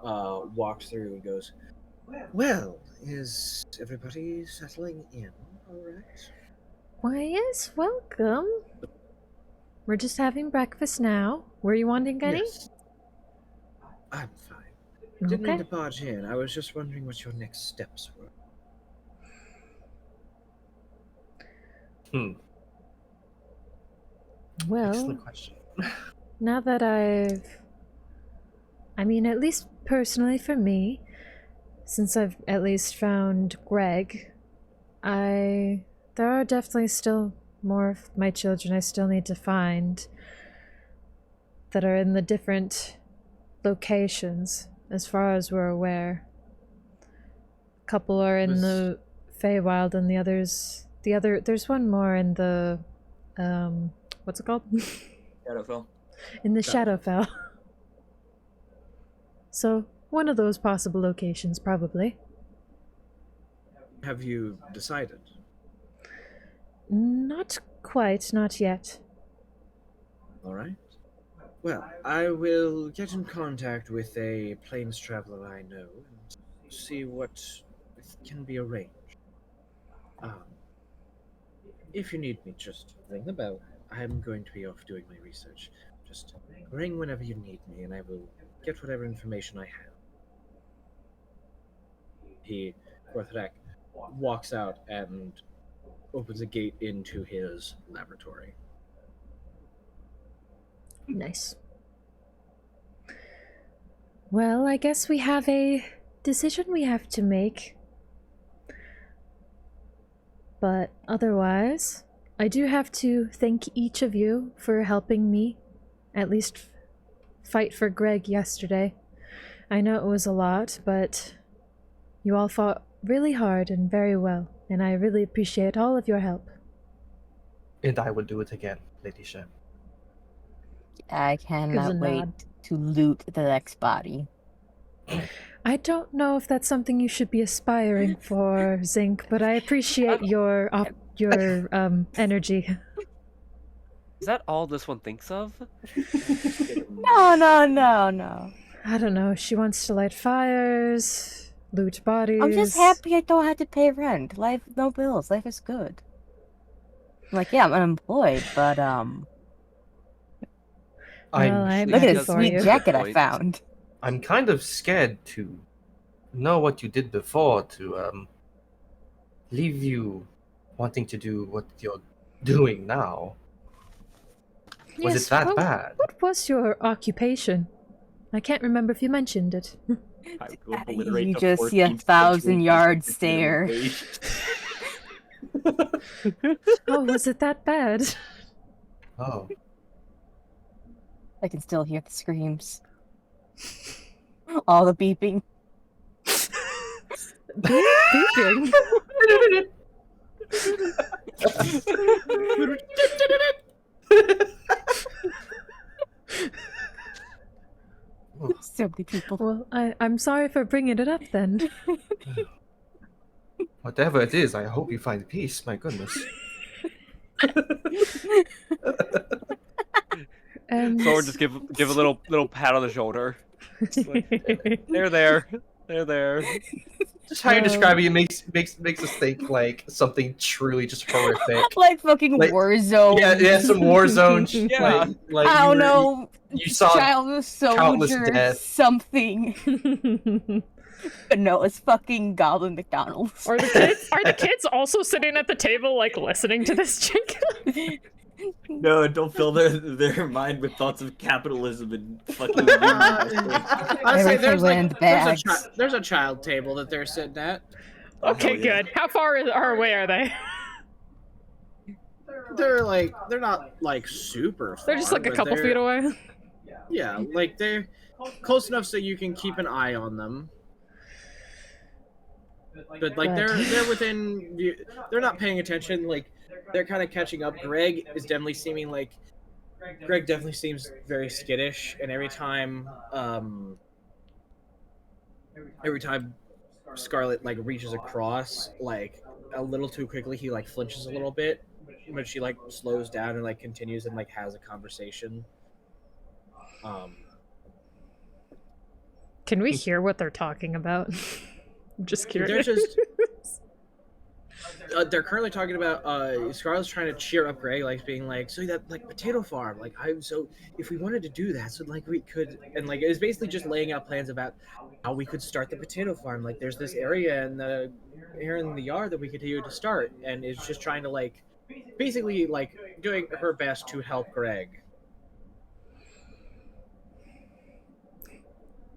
walks through and goes, "Well, is everybody settling in all right?" Why, yes, welcome. We're just having breakfast now. Were you wanting any? Yes. I'm fine. Didn't mean Okay. to barge in. I was just wondering what your next steps were. Well, Excellent question. now that I mean, at least personally for me, since I've at least found Greg, there are definitely still more of my children I still need to find that are in the different locations, as far as we're aware. A couple are in the Feywild, and there's one more in the, what's it called? Shadowfell. In the Shadowfell. So, One of those possible locations, probably. Have you decided? Not quite, not yet. All right. Well, I will get in contact with a planes traveler I know and see what can be arranged. If you need me, just ring the bell. I'm going to be off doing my research. Just ring whenever you need me, and I will get whatever information I have. Korthrak, walks out and opens a gate into his laboratory. Nice. Well, I guess we have a decision we have to make. But otherwise, I do have to thank each of you for helping me, at least fight for Greg yesterday. I know it was a lot, but you all fought really hard and very well, and I really appreciate all of your help. And I will do it again, Lady Shem. I cannot wait nod. to loot the next body. I don't know if that's something you should be aspiring for, Zinc, but I appreciate your energy. Is that all this one thinks of? No. I don't know. She wants to light fires, loot bodies. I'm just happy I don't have to pay rent. Life, no bills. Life is good. Like, yeah, I'm unemployed, but Well, I'm look at happy this for sweet you. jacket I found. I'm kind of scared to know what you did before to leave you wanting to do what you're doing now. Was Yes, it that well, bad? What was your occupation? I can't remember if you mentioned it. You just see 1,000-yard stare. Oh, was it that bad? Oh. I can still hear the screams. All the beeping. Beeping? So many people. Well, I'm sorry for bringing it up then. Whatever it is, I hope you find peace. My goodness. Thor just give a little pat on the shoulder. Just like, they're there. Just how you describe it makes us think like something truly just horrific. Like fucking Warzone. Yeah, some Warzone. Yeah. Like I don't know. You saw Child countless soldier death. something. But no, it's fucking Goblin McDonald's. Are the kids also sitting at the table like listening to this chick? No, don't fill their mind with thoughts of capitalism and fucking. I'd say there's a child table that they're sitting at. Okay, good. How far away are they? They're not like super far. They're just like a but couple they're- feet away. Yeah, like they're close enough so you can keep an eye on them. But like Good. they're within they're not paying attention, like they're kind of catching up. Greg definitely seems very skittish, and every time Scarlet like reaches across like a little too quickly, he like flinches a little bit, but she like slows down and like continues and like has a conversation. Can we hear what they're talking about? I'm just curious. They're just they're currently talking about Scarlett's trying to cheer up Greg, like being like, so that like potato farm, like so if we wanted to do that, so like we could, and like it was basically just laying out plans about how we could start the potato farm. Like there's this area here in the yard that we could do to start, and it's just trying to like basically like doing her best to help Greg.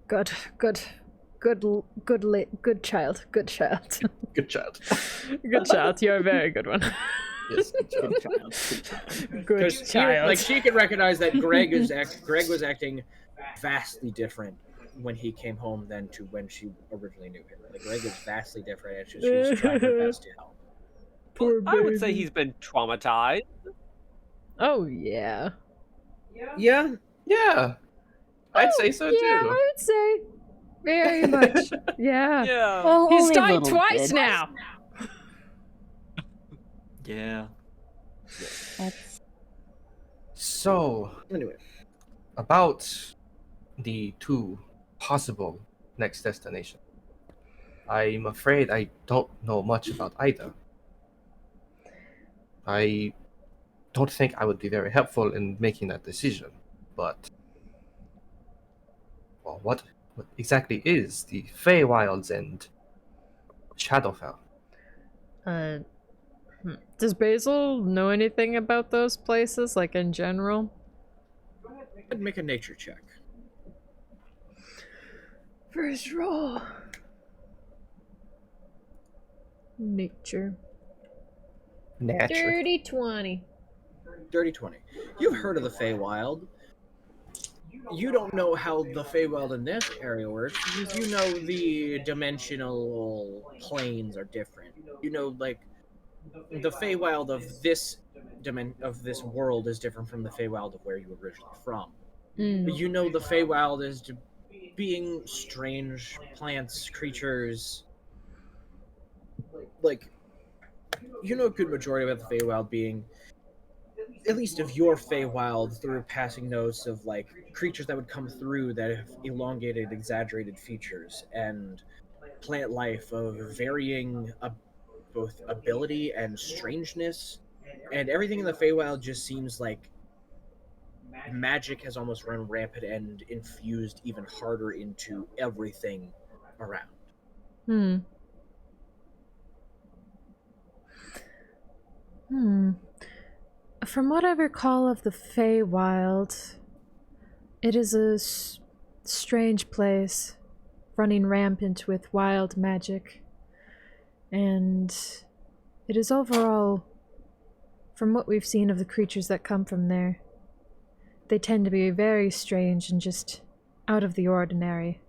Good child. Good child. Good child. Good child. You're a very good one. Yes, Good child. Good Because child. like she could recognize that Greg was acting vastly different when he came home than to when she originally knew him. Like Greg is vastly different, and she was trying her best to help. Poor I would say baby. he's been traumatized. Oh yeah. Yeah. Yeah. I'd say so Yeah, too. I would say. Very much. Yeah. Yeah. Well, He's only a died little twice bit. now. Yeah. That's... So, Anyway, about the two possible next destinations. I'm afraid I don't know much about either. I don't think I would be very helpful in making that decision, but well, what exactly is the Feywilds and Shadowfell? Does Basil know anything about those places, like in general? I'd make a nature check. First roll. Nature. Nature. Dirty 20. Dirty 20. You've heard of the Feywild. You don't know how the Feywild in this area works because you know the dimensional planes are different. You know, like the Feywild of this world is different from the Feywild of where you were originally from. You know the Feywild is being strange plants, creatures. Like, you know a good majority about the Feywild being, at least of your Feywild, through passing notes of like creatures that would come through that have elongated, exaggerated features, and plant life of varying both ability and strangeness, and everything in the Feywild just seems like magic has almost run rampant and infused even harder into everything around. From what I recall of the Feywild, it is a strange place, running rampant with wild magic. And it is overall, from what we've seen of the creatures that come from there, they tend to be very strange and just out of the ordinary.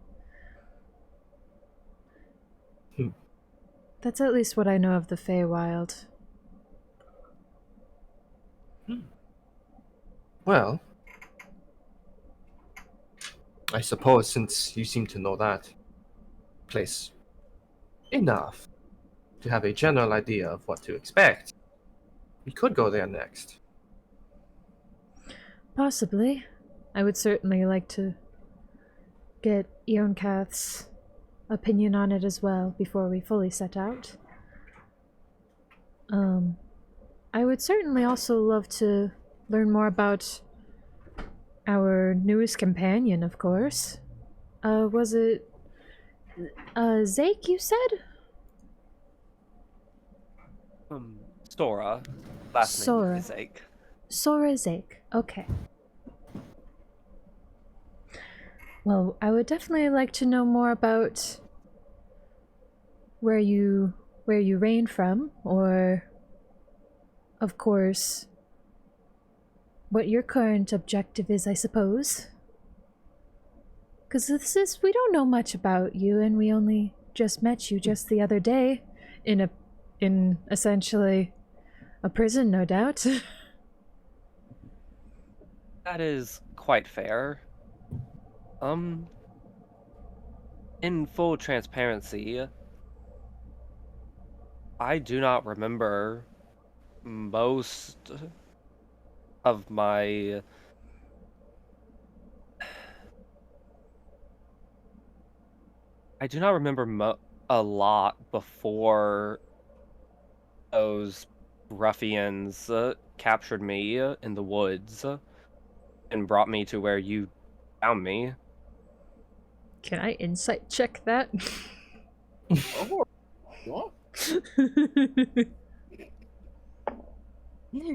That's at least what I know of the Feywild. Well, I suppose since you seem to know that place enough to have a general idea of what to expect, we could go there next. Possibly. I would certainly like to get Eoncath's opinion on it as well before we fully set out. I would certainly also love to learn more about our newest companion, of course. Was it Zake, you said? Sora. Last Sora. name is Zake. Sora Zake. Okay. Well, I would definitely like to know more about where you reign from, or of course what your current objective is, I suppose. Because we don't know much about you, and we only just met you just the other day in essentially a prison, no doubt. That is quite fair. In full transparency, I do not remember most of my a lot before those ruffians captured me in the woods and brought me to where you found me. Can I insight check that? Oh, what?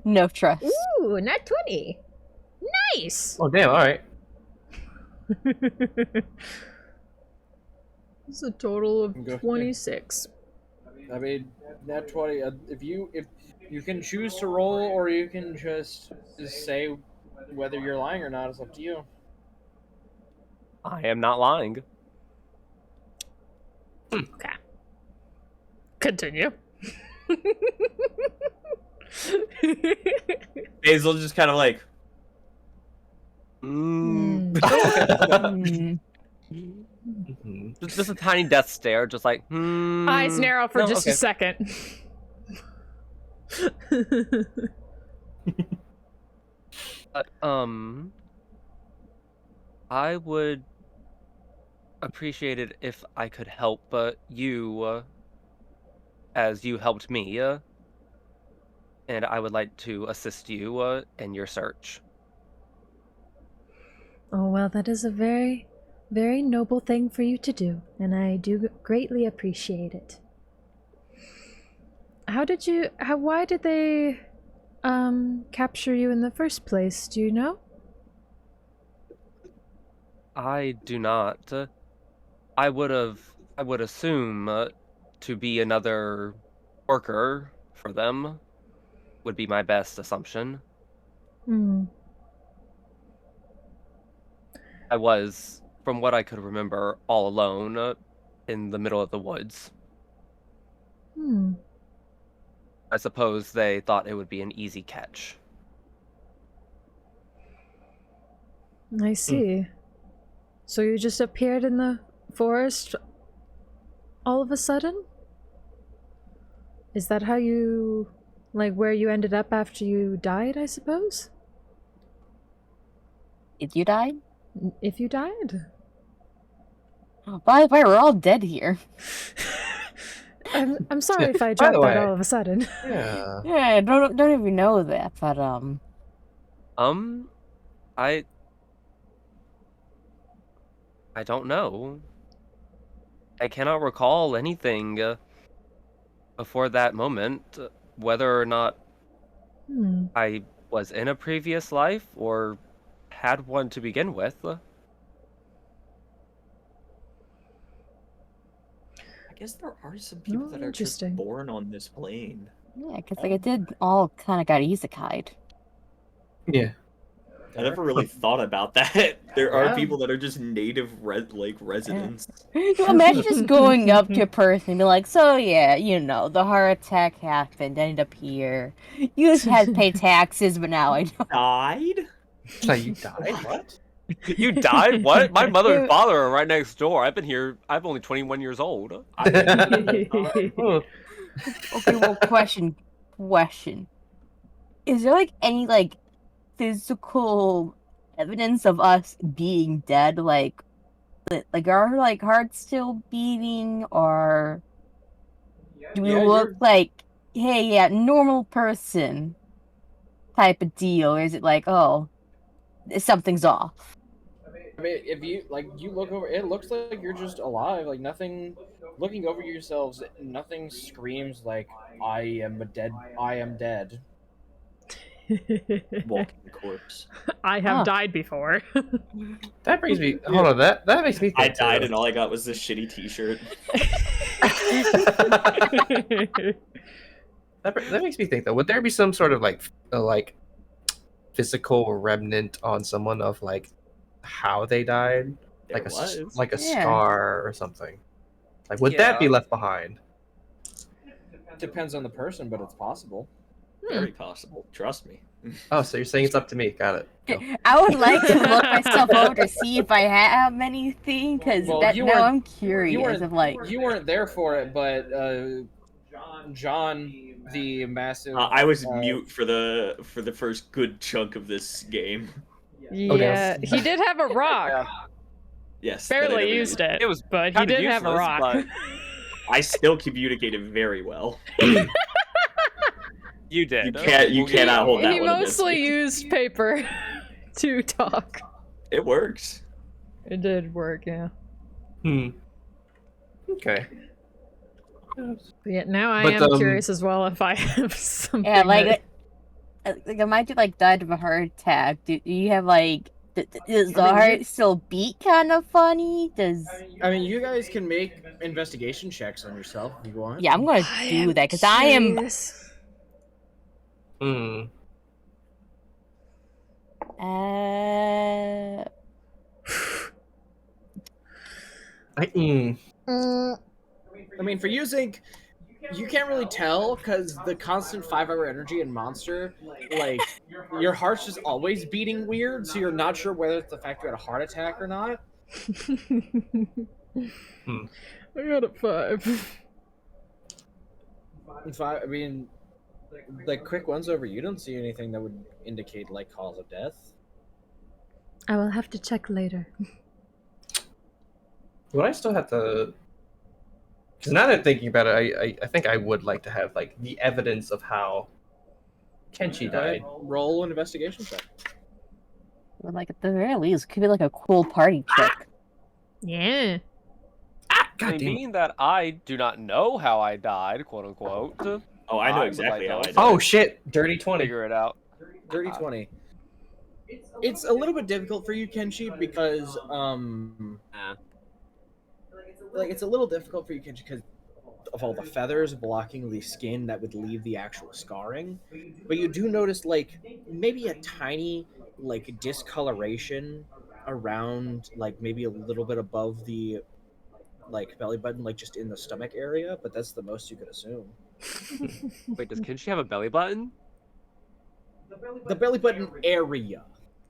No trust. Ooh, not 20. Nice! Oh, damn, alright. It's a total of Go ahead. 26. I mean, that 20. If you can choose to roll, or you can just say whether you're lying or not. It's up to you. I am not lying. Okay. Continue. Basil just kind of like, Just a tiny death stare, just like, Eyes narrow for no, just okay. a second. I would appreciate it if I could help you as you helped me, and I would like to assist you in your search. Oh, well, that is a very, very noble thing for you to do, and I do greatly appreciate it. Why did they, capture you in the first place? Do you know? I do not. I would assume to be another worker for them would be my best assumption. Hmm. I was, from what I could remember, all alone in the middle of the woods. Hmm. I suppose they thought it would be an easy catch. I see. So you just appeared in the forest all of a sudden? Is that how you... like, where you ended up after you died, I suppose? If you died? If you died? Why, we're all dead here. I'm sorry if I By dropped the that way. all of a sudden. Yeah. Yeah, I don't even know that, but I don't know. I cannot recall anything before that moment, whether or not I was in a previous life or had one to begin with. I guess there are some people that are just interesting. born on this plane. yeah, because like it did all kind of got isekai'd. Yeah. I never really thought about that. There are Yeah. people that are just native residents. Imagine just going up to a person and be like, so yeah, you know, the heart attack happened, ended up here. You just had to pay taxes, but now I don't. Died? Like, you died? What? You died? What? My mother and father are right next door. I've been here. I'm only 21 years old. Okay, well, question. Is there like any like physical evidence of us being dead? Like are like hearts still beating, or do we Yeah, look you're- like, hey, yeah, normal person type of deal? Or is it like, oh, something's off? I mean, if you you look over, it looks like you're just alive. Like nothing. Looking over yourselves, nothing screams like I am dead. Walking corpse. I have died before. That brings me. Hold on. That makes me. Think I died too. and all I got was this shitty T-shirt. That makes me think though. Would there be some sort of like physical remnant on someone of like how they died, There like a was. like a Yeah. scar or something? Like, would that be Yeah. left behind? Depends on the person, but it's possible. Very possible. Trust me. Oh, so you're saying it's up to me? Got it. Go. I would like to look myself over to see if I have anything, because Well, that you now weren't- I'm curious of like. You weren't there for it, but John, the massive. I was mute for the first good chunk of this game. Yeah, he did have a rock. Yes. that I Barely never used it. It was but he kinda did have a useless, rock. but I still communicated very well. you did. You cannot hold that He one against mostly me. used paper to talk. It works. It did work, yeah. Okay. But yeah, now I But, am curious as well if I have something. Yeah, that- like I might have like died of a heart attack. Do you have like? Does the heart still beat kind of funny? Does I mean, you guys can make investigation checks on yourself if you want. yeah, I'm gonna do that because I am. curious. I mean, for you, Zinc, you can't really tell because the constant 5-hour energy in Monster, like, your heart's just always beating weird, so you're not sure whether it's the fact you had a heart attack or not. I got a 5. 5. I mean, like quick ones over. You don't see anything that would indicate like cause of death. I will have to check later. Would I still have to? Because now that I'm thinking about it, I think I would like to have like the evidence of how Kenshi died. Roll an investigation check. Or like at the very least, it could be like a cool party trick. Yeah. I mean that I do not know how I died, quote unquote. Oh, I know would exactly like how I to died. Oh shit! Dirty 20. Figure it out. Dirty 20. It's a little bit difficult for you, Kenshi, because like it's a little difficult for you, Kenshi, because of all the feathers blocking the skin that would leave the actual scarring. But you do notice like maybe a tiny like discoloration around like maybe a little bit above the like belly button, like just in the stomach area, but that's the most you could assume. Wait, does Kenshi have a belly button? The belly button area.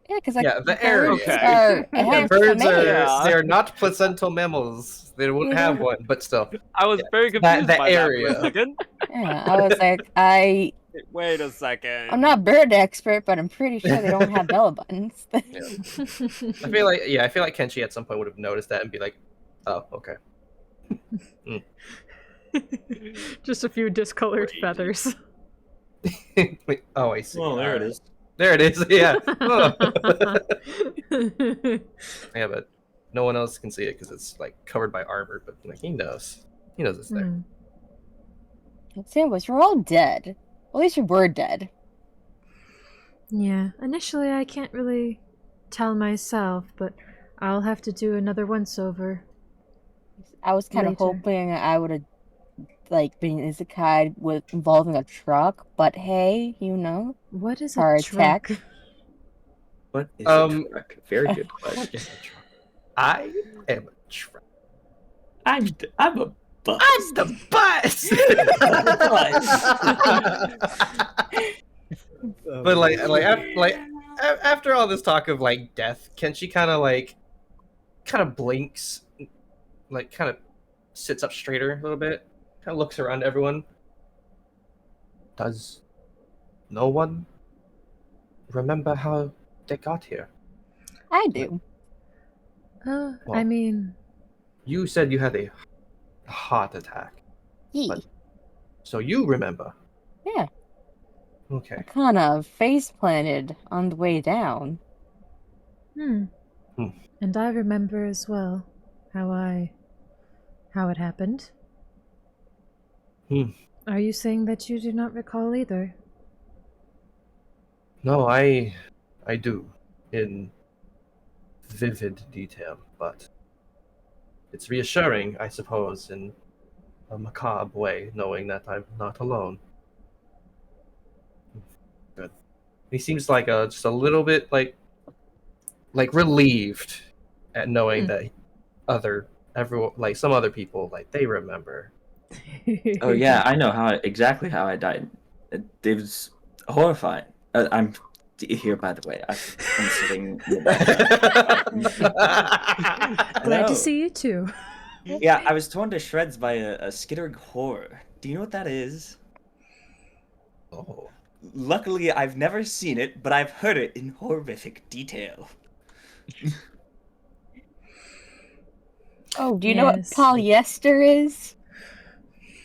Yeah, because like Yeah, the birds area. are Yeah, birds are Yeah. they're not placental mammals. They wouldn't have one, but still. I was very confused the by area. that for a second. Yeah, I was like, Wait a second. I'm not a bird expert, but I'm pretty sure they don't have belly buttons. I feel like Kenshi at some point would have noticed that and be like, oh, okay. Just a few discolored feathers. Wait, oh, I see. Oh, there it is. There it is. Yeah. Oh. Yeah, but no one else can see it because it's like covered by armor. But like, he knows. He knows it's there. Sandwich, we're all dead. At least we were dead. Yeah, initially I can't really tell myself, but I'll have to do another once-over. I was kind of Later. hoping I would have like been isekai with involving a truck, but hey, you know, What is car a truck? attack. What is a truck? Very good question. I am a truck. I'm a bus. I'm the bus. But after all this talk of like death, Kenshi kind of blinks, like kind of sits up straighter a little bit, kind of looks around everyone. Does no one remember how they got here? I do. I Well, mean, You said you had a heart attack, Yee. so you remember. Yeah. Okay. Kind of face planted on the way down. and I remember as well how it happened. Are you saying that you do not recall either? No, I do, in vivid detail, but it's reassuring, I suppose, in a macabre way, knowing that I'm not alone. Good. He seems like just a little bit like relieved at knowing that some other people, like, they remember. Oh yeah, I know exactly how I died. It was horrifying. I'm here, by the way. I'm sitting in the back. Glad to see you too. Yeah, I was torn to shreds by a skittering horror. Do you know what that is? Oh. Luckily, I've never seen it, but I've heard it in horrific detail. Oh, do you know what polyester is?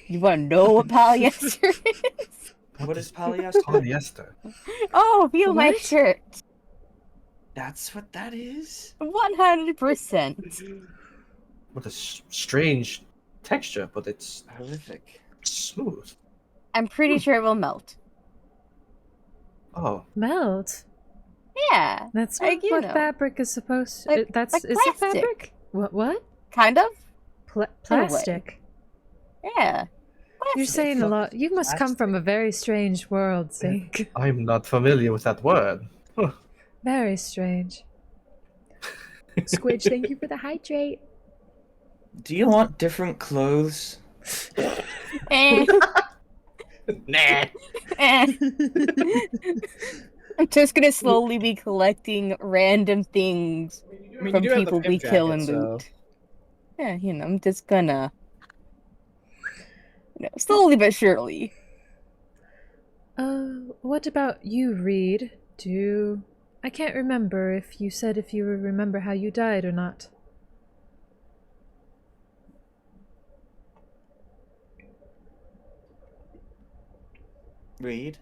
You want to know what polyester is? What is polyester? Polyester. Oh, feel my What? shirt. That's what that is? 100%. With a strange texture, but it's horrific. Smooth. I'm pretty sure it will melt. Oh. Melt? Yeah. That's not like, you what know. fabric is supposed to... Like- That's... like is it plastic. fabric? What? Kind of? Plastic? Yeah. You're saying a lot. You must come from a very strange world, Zeke. I'm not familiar with that word. Huh. Very strange. Squidge, thank you for the hydrate. Do you want different clothes? Eh. Nah. Eh. I'm just gonna slowly be collecting random things I mean, from you do have the people we pimp kill jacket, and so- loot. Yeah, I'm just gonna, slowly but surely. What about you, Reed? I can't remember if you said if you remember how you died or not. Reed?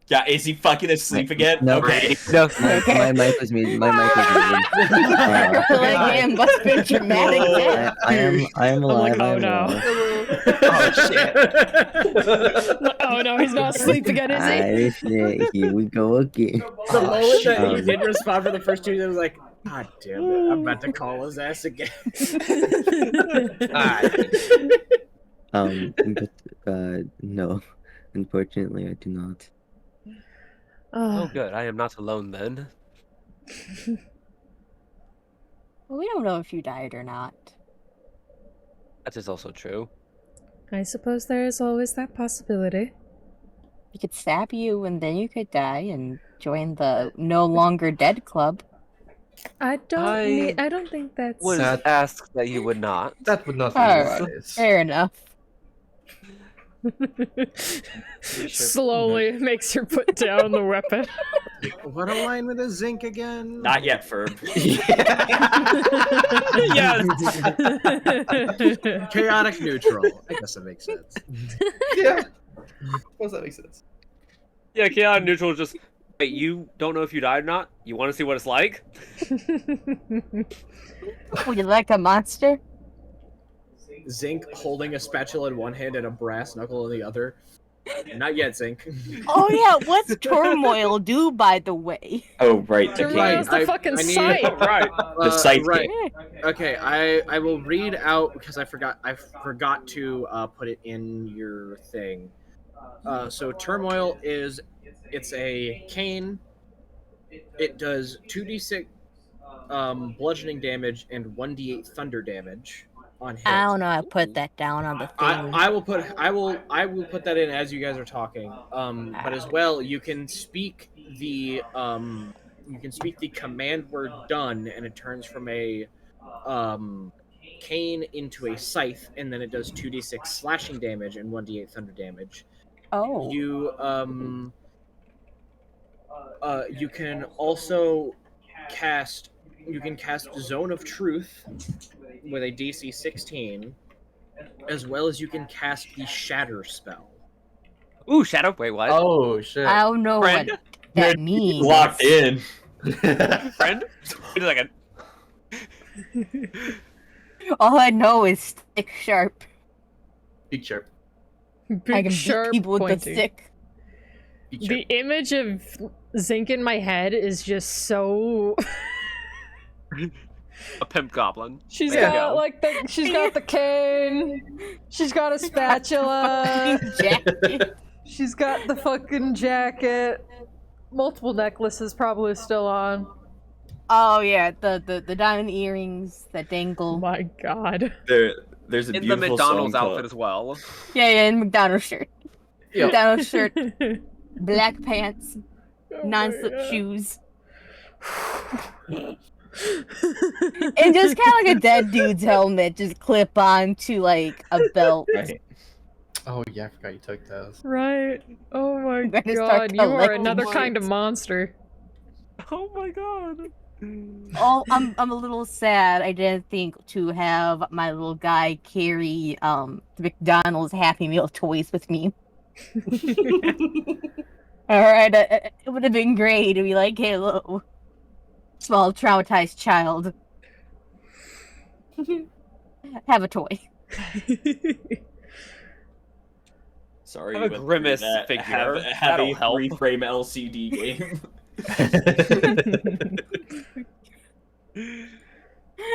Yeah, is he fucking asleep again? No, Okay. no, my mic was muted. My mic was muted. Man, must be dramatic. I am alive. I'm like, oh I am no. alive. Oh shit. Oh no, he's not asleep again, is he? Aye, shit, here we go again. The moment that you shit. did respond for the first two, it was like, God damn it, I'm about to call his ass again. But no, unfortunately, I do not. Oh, good. I am not alone then. Well, we don't know if you died or not. That is also true. I suppose there is always that possibility. We could stab you and then you could die and join the No Longer Dead Club. I don't think that's... Was asked that you would not. That would not be Alright, wise. fair enough. Slowly makes her put down the weapon. What alignment is Zinc again? Not yet, Ferb. Yes. Chaotic neutral. I guess that makes sense. Yeah. Of course that makes sense. Yeah, chaotic neutral is just. Wait, you don't know if you died or not? You want to see what it's like? Would you like a monster? Zinc holding a spatula in one hand and a brass knuckle in the other. Not yet, Zinc. Oh yeah, what's Turmoil do, by the way? Oh, right. The Turmoil's game. the fucking scythe. Right. The scythe right. game. Okay, I will read out because I forgot to put it in your thing. So Turmoil it's a cane. It does 2d6 bludgeoning damage and 1d8 thunder damage on hit. I don't know. I put that down on the thing. I will put that in as you guys are talking. But as well, you can speak the command word done, and it turns from a cane into a scythe, and then it does 2d6 slashing damage and 1d8 thunder damage. Oh. You can also cast Zone of Truth with a DC 16, as well as you can cast the Shatter spell. Ooh, Shadow. Wait, what? Oh shit. I don't know Friend? what that means. Locked in. Friend? Wait a second. All I know is stick sharp. Big sharp. I can sharp beat people with the pointy. stick. The image of Zinc in my head is just so... A pimp goblin. She's There you got go. she's got the cane. She's got a spatula. Jacket. She's got the fucking jacket. Multiple necklaces probably still on. Oh yeah, the diamond earrings that dangle. My God. There's a In the beautiful McDonald's song outfit as well. Yeah, and McDonald's shirt. Yeah. McDonald's shirt, black pants, Oh non-slip my God. shoes. And just kind of like a dead dude's helmet, just clip on to like a belt. Right. Oh yeah, I forgot you took those. Right. Oh my Better start God. You are collecting another shit. kind of monster. Oh my god. Oh, I'm a little sad. I didn't think to have my little guy carry the McDonald's Happy Meal toys with me. All right, it would have been great to be like, "Hey, hello, small traumatized child, have a toy." Sorry, Have a you went through grimace that. figure. Have That'll a help. 3-frame LCD game.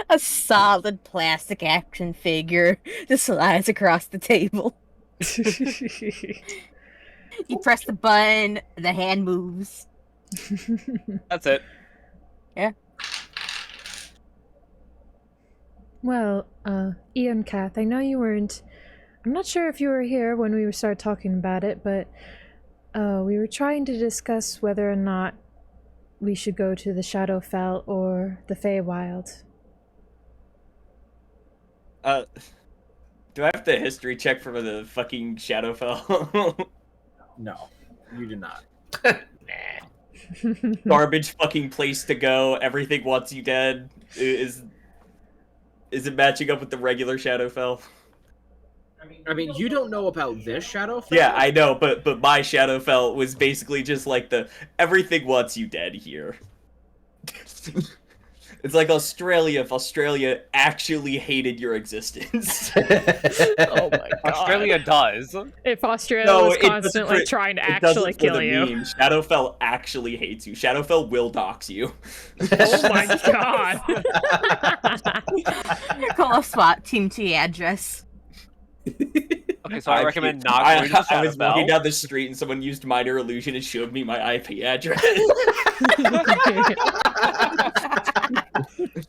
A solid plastic action figure just slides across the table. You press the button, the hand moves. That's it. Yeah. Well, Ian Kath, I know you weren't... I'm not sure if you were here when we started talking about it, but we were trying to discuss whether or not we should go to the Shadowfell or the Feywild. Do I have to history check for the fucking Shadowfell? No, you do not. Garbage fucking place to go. Everything wants you dead. Is it matching up with the regular Shadowfell? I mean, you don't know about this Shadowfell? Yeah, I know, but my Shadowfell was basically just like the everything wants you dead here. It's like Australia if Australia actually hated your existence. Oh my god. Australia does. If Australia No, was it doesn't constantly for- trying to it doesn't actually for kill the you. meme. Shadowfell actually hates you. Shadowfell will dox you. Oh my god. Call a SWAT team to the address. Okay, so I recommend not I, going to I was walking Shadowfell. down the street and someone used minor illusion and showed me my IP address.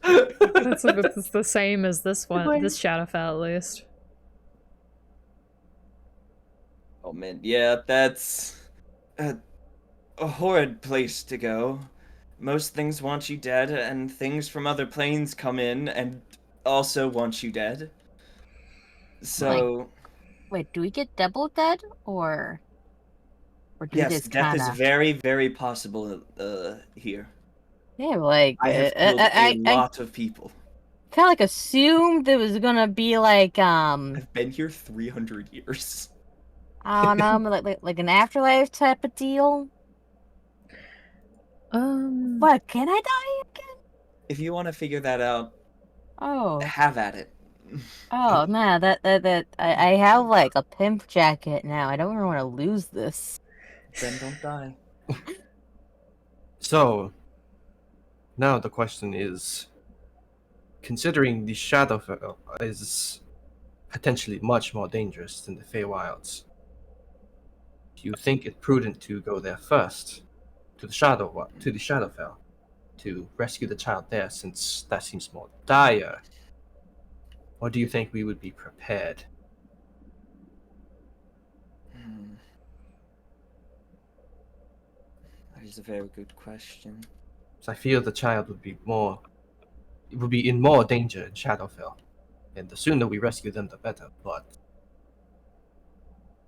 It's the same as this one, this Shadowfell at least. Oh man, yeah, that's a horrid place to go. Most things want you dead, and things from other planes come in and also want you dead. So, Wait, do we get double dead or do we yes, just death kinda... is very, very possible here. Yeah, like I have killed a lot of people. kind of like assumed it was gonna be like I've been here 300 years. I don't know, like an afterlife type of deal. What, can I die again? If you want to figure that out, Oh, have at it. oh man, that I have like a pimp jacket now. I don't really want to lose this. Then don't die. So, now the question is, considering the Shadowfell is potentially much more dangerous than the Feywilds, do you think it prudent to go there first, to the Shadowfell, to rescue the child there, since that seems more dire? Or do you think we would be prepared? That is a very good question. So I feel the child would be in more danger in Shadowfell, and the sooner we rescue them, the better. But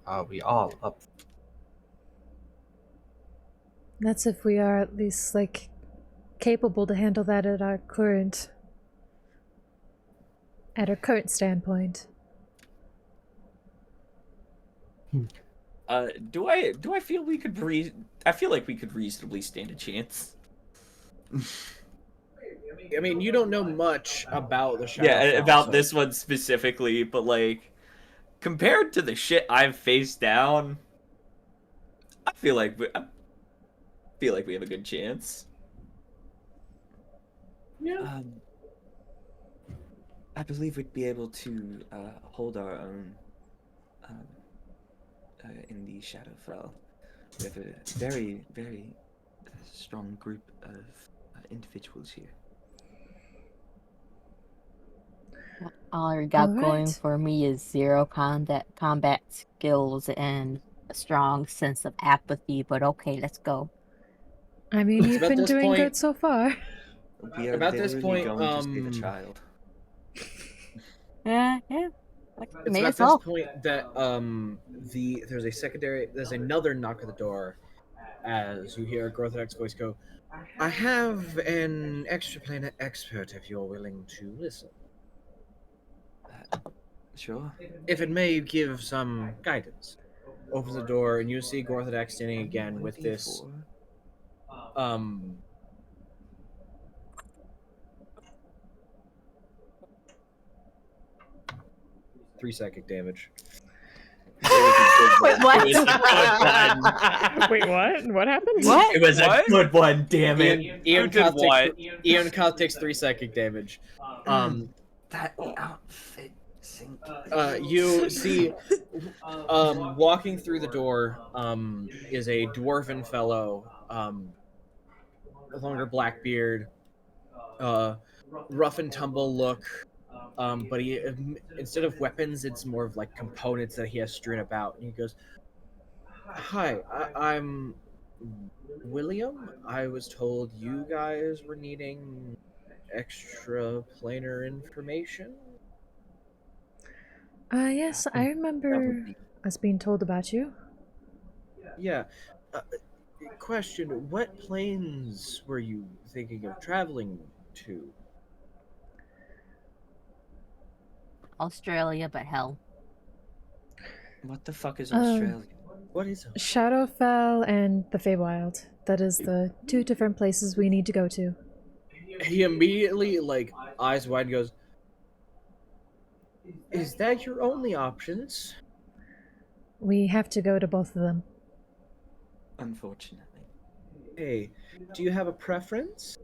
are we all up? That's if we are at least like capable to handle that at our current standpoint. Do I feel we could I feel like we could reasonably stand a chance. I mean, you don't know much about the Shadowfell. Yeah, about so- this one specifically, but like compared to the shit I've faced down, I feel like we have a good chance. Yeah. I believe we'd be able to hold our own in the Shadowfell. We have a very, very strong group of individuals here. All I got All going right. for me is zero combat skills and a strong sense of apathy. But okay, let's go. I mean, you've About been this doing point- good so far. We are About this literally point, going to save a child. Yeah. Like, It's may at as this well. point that there's another knock at the door as you hear Grothax voice go, I have an extraplanar expert if you're willing to listen. Sure. If it may give some guidance. Opens the door and you see Gorthadak standing again with this 3 psychic damage. Wait, what? Wait, what? What happened? What? It was a good one, damn it. Ian did what? Kyle takes 3 psychic damage. That outfit. You see, walking through the door, is a dwarven fellow, longer black beard, rough and tumble look, but he, instead of weapons, it's more of like components that he has strewn about. And he goes, "Hi, I'm William. I was told you guys were needing extra planar information." Yes, I remember us being told about you. Yeah. Question: what planes were you thinking of traveling to? Australia, but hell. What the fuck is Um, Australia? What is Shadowfell and the Feywild. That is the two different places we need to go to. He immediately, like, eyes wide, goes, "Is that your only options?" We have to go to both of them. Unfortunately. Hey, do you have a preference?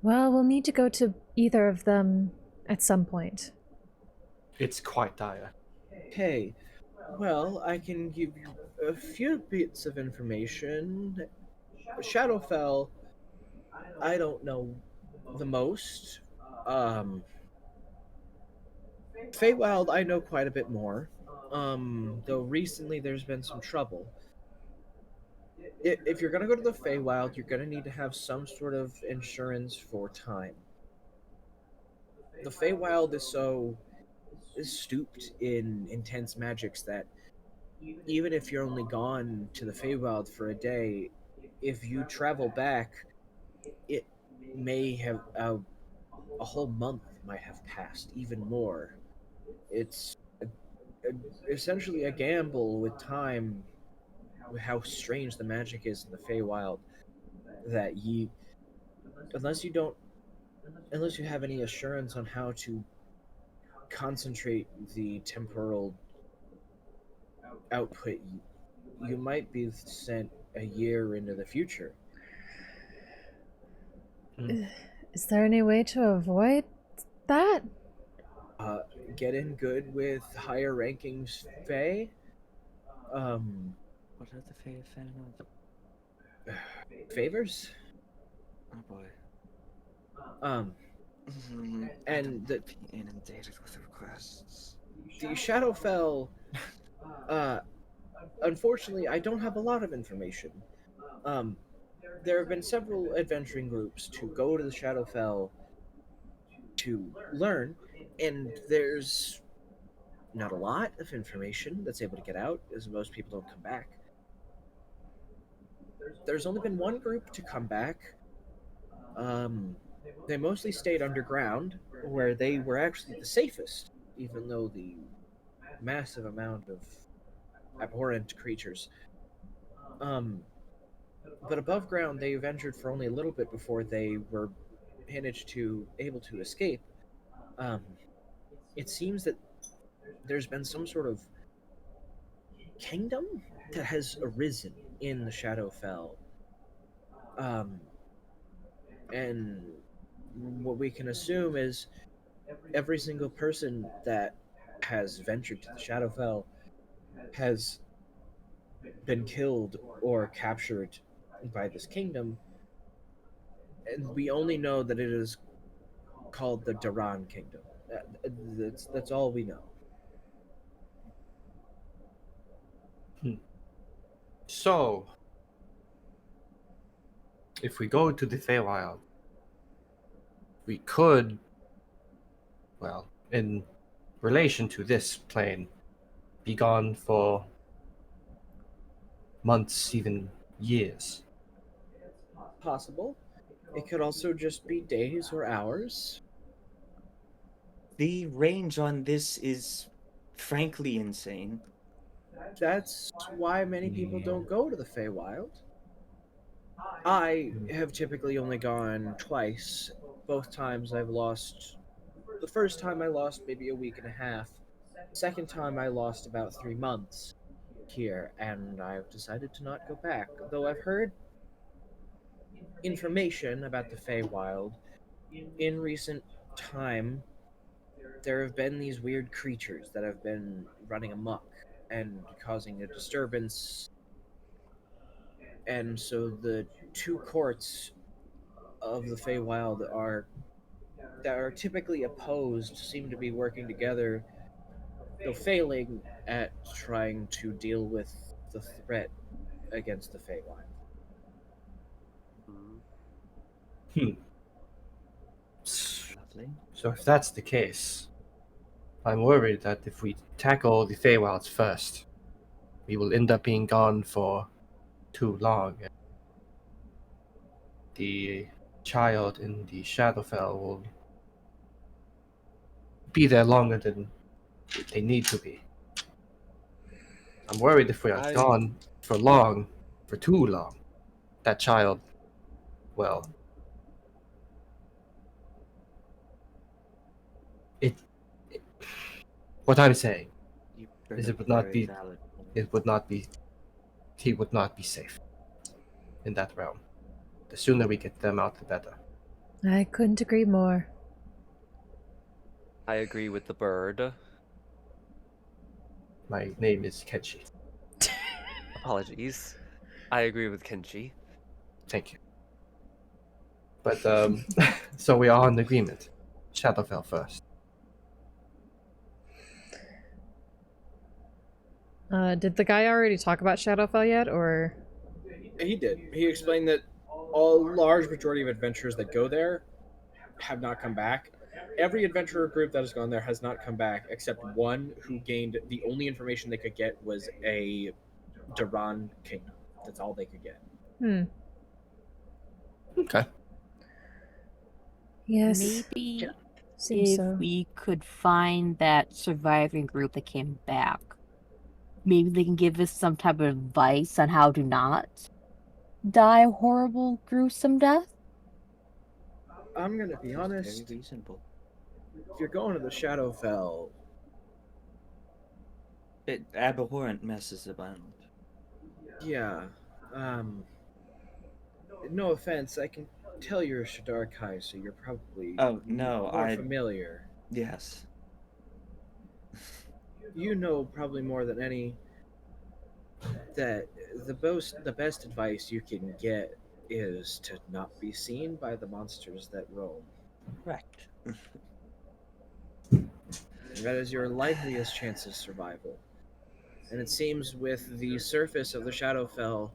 Well, we'll need to go to either of them at some point. It's quite dire. Hey, well, I can give you a few bits of information. Shadowfell, I don't know the most. Feywild, I know quite a bit more. Though recently there's been some trouble. If you're gonna go to the Feywild, you're gonna need to have some sort of insurance for time. The Feywild is stooped in intense magics that even if you're only gone to the Feywild for a day, if you travel back, it may have a whole month might have passed, even more. It's essentially a gamble with time, with how strange the magic is in the Feywild. That unless you have any assurance on how to concentrate the temporal output, you might be sent a year into the future. Is there any way to avoid that? Get in good with higher rankings Fey. What are the Fey a fan of? Favors? Oh boy. And the inundated with requests. The Shadowfell. Unfortunately, I don't have a lot of information. There have been several adventuring groups to go to the Shadowfell to learn, and there's not a lot of information that's able to get out, as most people don't come back. There's only been one group to come back. They mostly stayed underground, where they were actually the safest, even though the massive amount of abhorrent creatures. But above ground, they ventured for only a little bit before they were able to escape. It seems that there's been some sort of kingdom that has arisen in the Shadowfell. And what we can assume is every single person that has ventured to the Shadowfell has been killed or captured by this kingdom, and we only know that it is called the Duran Kingdom. That's all we know. So, if we go to the Feywild, we could, well, in relation to this plane, be gone for months, even years. Possible. It could also just be days or hours. The range on this is frankly insane. That's why many people don't go to the Feywild. I have typically only gone twice. Both times I've lost. The first time I lost maybe a week and a half. Second time I lost about 3 months here, and I've decided to not go back. Though I've heard information about the Feywild. In recent time, there have been these weird creatures that have been running amok and causing a disturbance. And so the two courts of the Feywild that are typically opposed seem to be working together, though failing at trying to deal with the threat against the Feywild. So if that's the case, I'm worried that if we tackle the Feywilds first, we will end up being gone for too long. The child in the Shadowfell will be there longer than they need to be. I'm worried if we are gone for too long, that child, well, what I'm saying is he would not be safe in that realm. The sooner we get them out, the better. I couldn't agree more. I agree with the bird. My name is Kenshi. Apologies. I agree with Kenshi. Thank you. But, so we are in agreement. Shadowfell first. Did the guy already talk about Shadowfell yet, or? He did. He explained that a large majority of adventurers that go there have not come back. Every adventurer group that has gone there has not come back, except one who gained the only information they could get was a Duran kingdom. That's all they could get. Okay. Yes. Maybe Seems if so. we could find that surviving group that came back, maybe they can give us some type of advice on how to not die a horrible, gruesome death. I'm gonna be honest. Very reasonable. If you're going to the Shadowfell, Abhorrent messes abound. yeah. No offense, I can tell you're a Shadarkai, so you're probably more familiar. Yes. You know probably more than any that the best advice you can get is to not be seen by the monsters that roam. Correct. That is your likeliest chance of survival. And it seems with the surface of the Shadowfell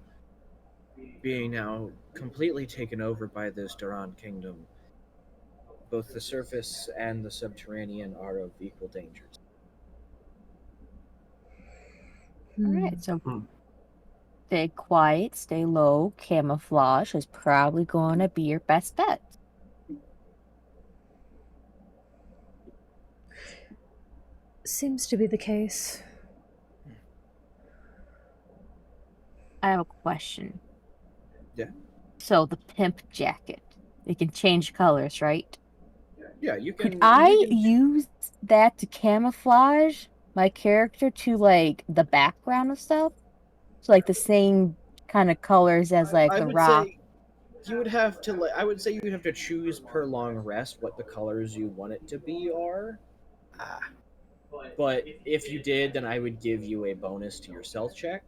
being now completely taken over by this Duran kingdom, both the surface and the subterranean are of equal dangers. Alright, so stay quiet, stay low, camouflage is probably going to be your best bet. Seems to be the case. I have a question. Yeah. So the pimp jacket, it can change colors, right? Yeah, you can. Could I use that to camouflage my character to like the background of stuff? So like the same kind of colors as like I the would rock. say you would have to. I would say you would have to choose per long rest what the colors you want it to be are. But if you did, then I would give you a bonus to your stealth check.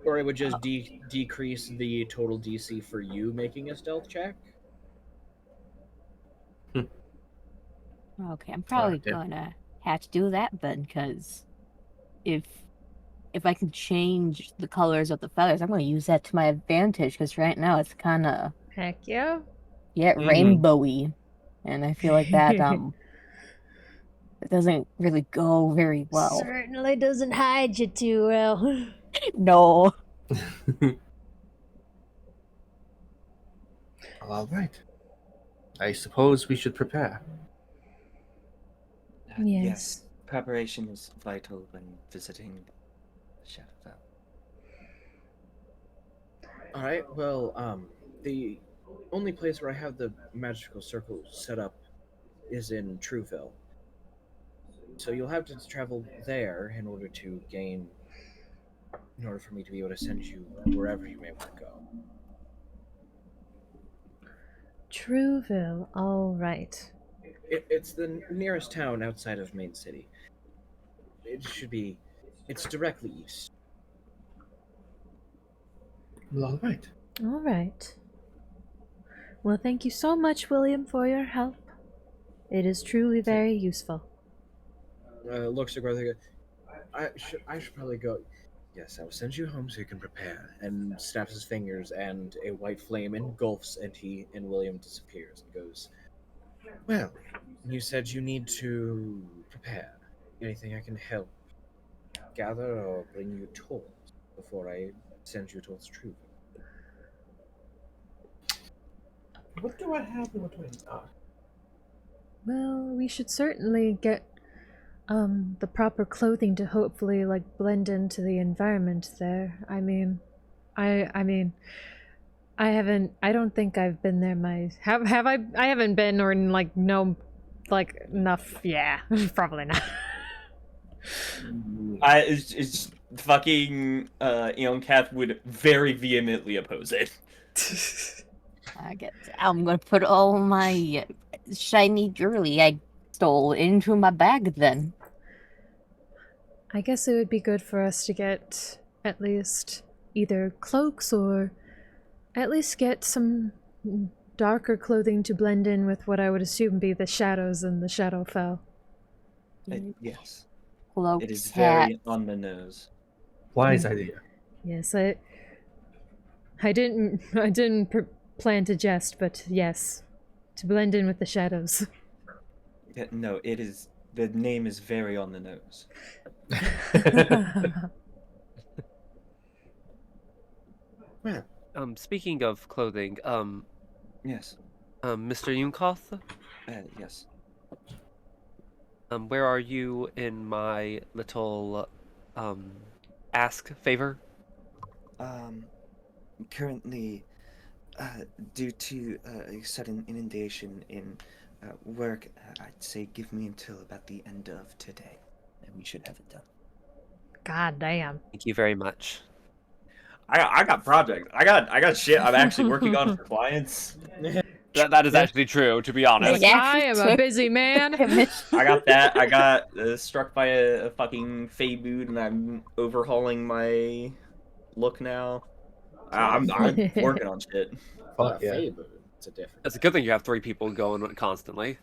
Or it would just decrease the total DC for you making a stealth check. Okay, I'm probably gonna have to do that then, because if I can change the colors of the feathers, I'm gonna use that to my advantage. Because right now it's kind of Heck yeah. rainbowy, and I feel like that it doesn't really go very well. Certainly doesn't hide you too well. No. All right. I suppose we should prepare. Yes. Preparation is vital when visiting Shadowfell. All right. Well, the only place where I have the magical circle set up is in Trueville. So you'll have to travel there in order for me to be able to send you wherever you may want to go. Trueville, all right. It's the nearest town outside of Main City. It's directly east. Well, all right. All right. Well, thank you so much, William, for your help. It is truly very useful. Looks to Grother. I should probably go. Yes, I will send you home so you can prepare. And snaps his fingers, and a white flame engulfs, and William disappears and goes. Well, You said you need to prepare. Anything I can help gather or bring you towards before I send you towards True. What do I have and what do I not? Well, we should certainly get the proper clothing to hopefully like blend into the environment there. I mean, I don't think I've been there have I haven't been or like no like enough. Yeah, probably not. It's fucking Eoncath would very vehemently oppose it. I'm gonna put all my shiny jewelry I stole into my bag then. I guess it would be good for us to get at least either cloaks or at least get some darker clothing to blend in with what I would assume be the shadows in the Shadowfell. Yes. Cloaks, It is very on the nose. Wise idea. Yes, I didn't plan to jest, but yes, to blend in with the shadows. Yeah, no, it is. The name is very on the nose. Speaking of clothing, Yes. Mr. Yunkoth? Yes. Where are you in my little, ask favor? Currently, due to a sudden inundation in work, I'd say give me until about the end of today, and we should have it done. God damn. Thank you very much. I got projects. I got shit I'm actually working on for clients. That is actually true, to be honest. I am a busy man. I got that. I got struck by a fucking Feyboot, and I'm overhauling my look now. I'm working on shit. Fuck yeah. It's a different. It's a good thing you have 3 people going constantly.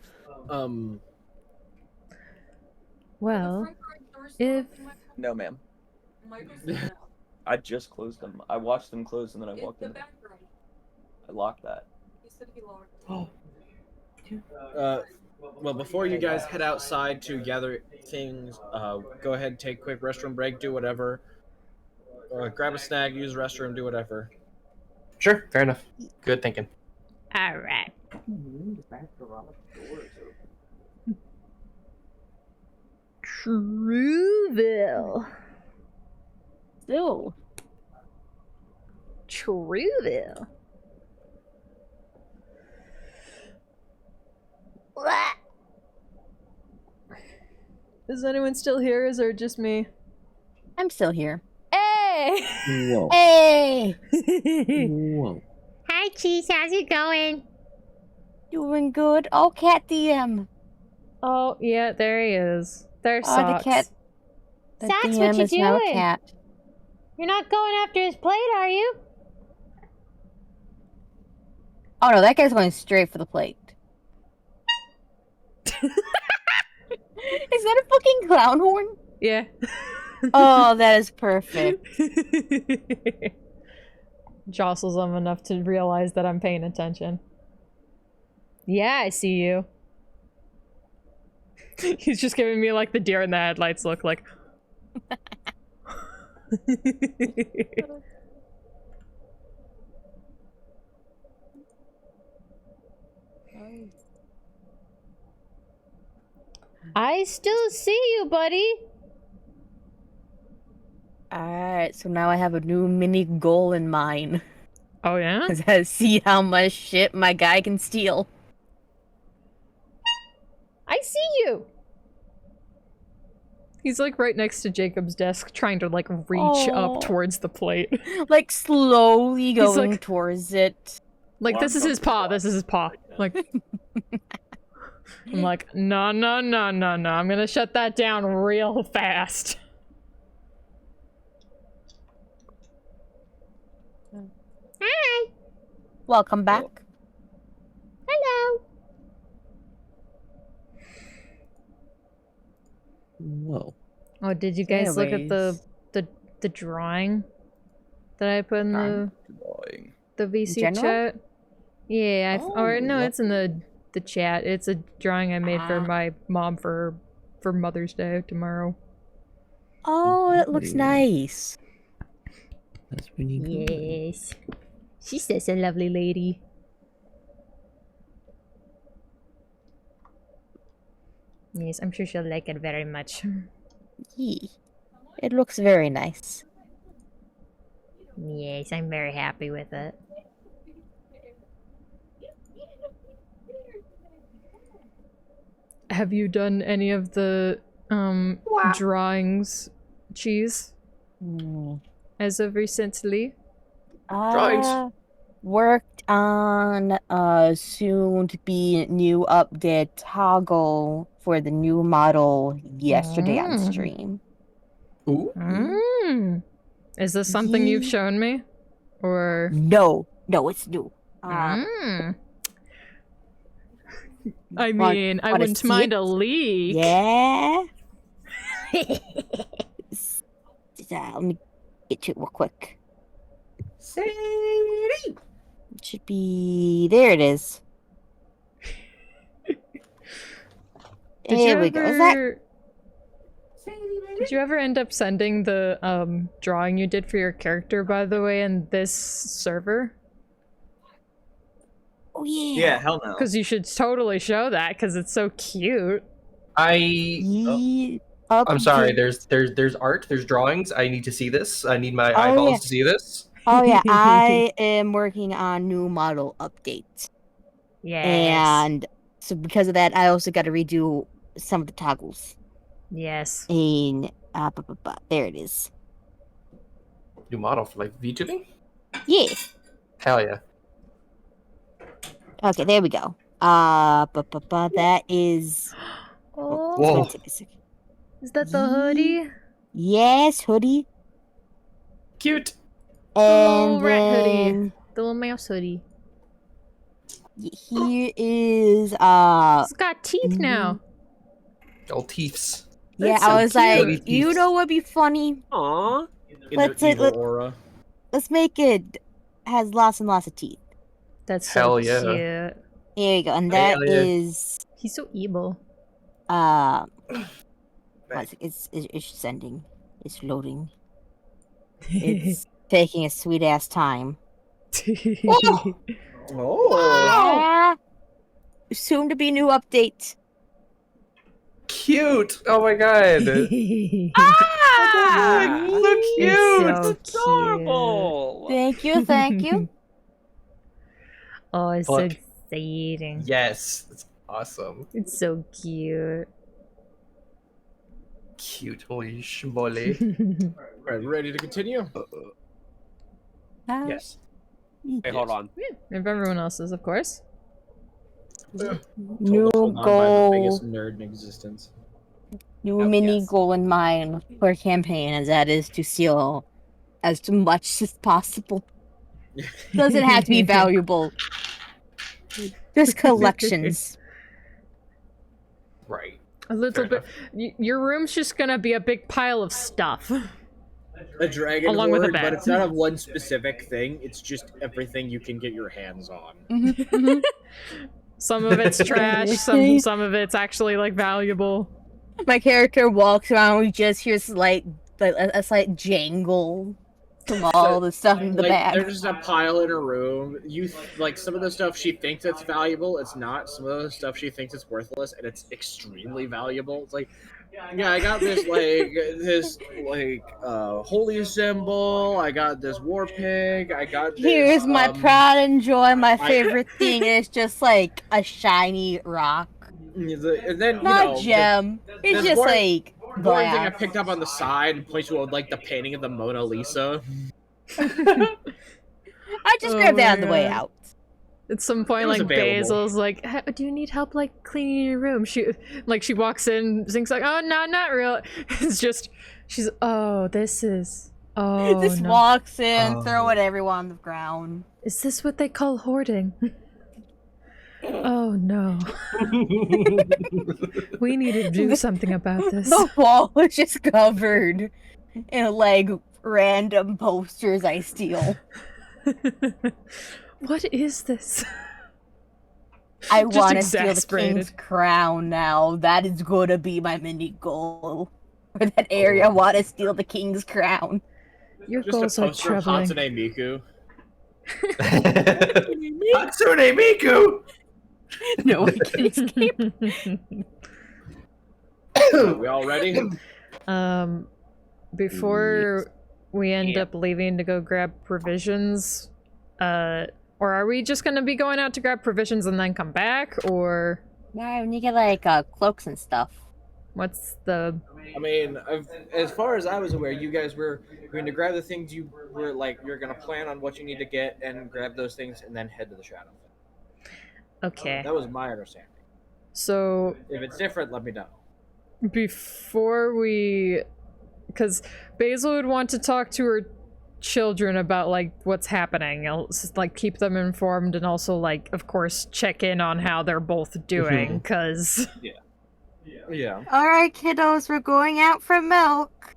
Well, if No, ma'am. I just closed them. I watched them close, and then I walked in. I locked that. Well, before you guys head outside to gather things, go ahead, take a quick restroom break, do whatever. Grab a snack, use the restroom, do whatever. Sure, fair enough. Good thinking. All right. Trueville. Still. Trueville. Is anyone still here? Is it just me? I'm still here. Hey! Whoa. Hey! Whoa. Hi, Cheese. How's it going? Doing good. Oh, Cat DM. Oh, yeah, there he is. There's Oh, Socks. the cat. The Socks, DM what you is now a doing? cat. You're not going after his plate, are you? Oh no, that guy's going straight for the plate. Is that a fucking clown horn? Yeah. Oh, that is perfect. Jostles him enough to realize that I'm paying attention. Yeah, I see you. He's just giving me like the deer in the headlights look like. I still see you, buddy. Alright, so now I have a new mini goal in mind. Oh yeah? Because I see how much shit my guy can steal. I see you. He's like right next to Jacob's desk, trying to like reach Oh. up towards the plate. Like slowly He's going like- towards it. Like this is his paw. This is his paw. Like I'm like, no, no, no, no, no. I'm gonna shut that down real fast. Hi. Welcome back. Hello. Whoa. Oh, did you guys look at the drawing that I put in the VC General? chat? Yeah, or no, yeah. it's in the the chat. It's a drawing I made for my mom for Mother's Day tomorrow. Oh, it looks nice. That's pretty cool. Yes. She's such a lovely lady. Yes, I'm sure she'll like it very much. Yeah. It looks very nice. Yes, I'm very happy with it. Have you done any of the drawings, Cheese? As of recently? Drawings. Worked on soon to be new update toggle for the new model yesterday on stream. Ooh. Is this something you've shown me? Or no, it's new. I mean, I wouldn't mind a leak. Yeah. Let me get to it real quick. It should be there. It is. There we go. Is that? Did you ever end up sending the drawing you did for your character, by the way, in this server? Oh yeah. Yeah, hell no. Because you should totally show that, because it's so cute. I'm sorry. There's art. There's drawings. I need to see this. I need my eyeballs to see this. Oh yeah, I am working on new model updates. Yes. And so because of that, I also got to redo some of the toggles. Yes. And there it is. New model for like VTubing? Yeah. Hell yeah. Okay, there we go. That is. Oh. Whoa. Is that the hoodie? Yes, hoodie. Cute. The little And rat hoodie. then The little mouse hoodie. here is It's got teeth now. Old teeths. Yeah, That's I so was cute. like, you know what'd be funny? Aww. Let's make it has lots and lots of teeth. That's so Hell yeah. cute. Here you go, and that Hell yeah. is He's so evil. it's sending. It's loading. It's taking a sweet ass time. Yeah. Soon to be new update. Cute. Oh my god. Ah! So cute. It's so Adorable. Thank you, thank you. Oh, it's so Fuck. exciting. Yes. It's awesome. It's so cute. Cute. Holy shmole. Alright, ready to continue? Yes. Hey, hold on. If everyone else is, of course. New Told by the goal. biggest nerd in existence. New mini goal in mind for campaign, as that is to steal as much as possible. Doesn't have to be valuable. Just collections. Right. A little bit. Your room's just gonna be a big pile of stuff. A dragon Along with a horde, but bed. it's not of one specific thing. It's just everything you can get your hands on. Some of it's trash. Some of it's actually like valuable. My character walks around, we just hear a slight jangle from all the stuff in the Like, bag. there's just a pile in her room. Like some of the stuff she thinks it's valuable, it's not. Some of the stuff she thinks it's worthless, and it's extremely valuable. It's like, yeah, I got this holy symbol. I got this war pig. I got this. Here's my pride and joy. My favorite thing is just like a shiny rock. And then Not gem. It's there's just one- like one thing I glass. picked up on the side and placed with like the painting of the Mona Lisa. I just grabbed that on the way God. out. At some point, It was like available. Basil's like, "Do you need help like cleaning your room?" She walks in, Zink's like, "Oh no, not real." It's just this is Just no. walks in, throw it everyone on the ground. Is this what they call hoarding? Oh no. We need to do something about this. The wall was just covered in like random posters I steal. What is this? I Just want to steal the exasperated. king's crown now. That is gonna be my mini goal. For that area, I want to steal the king's crown. Your Just goals a are poster of troubling. Hatsune Miku. Hatsune Miku! No one can escape. We all ready? Before we end up leaving to go grab provisions, or are we just gonna be going out to grab provisions and then come back, or No, we need to get like cloaks and stuff. what's the? I mean, as far as I was aware, you guys were going to grab the things you were like, you're going to plan on what you need to get and grab those things and then head to the Shadow. Okay. That was my understanding. So If it's different, let me know. before we, because Basil would want to talk to her children about like what's happening. I'll just, like keep them informed and also like of course check in on how they're both doing because Yeah. All right, kiddos, we're going out for milk.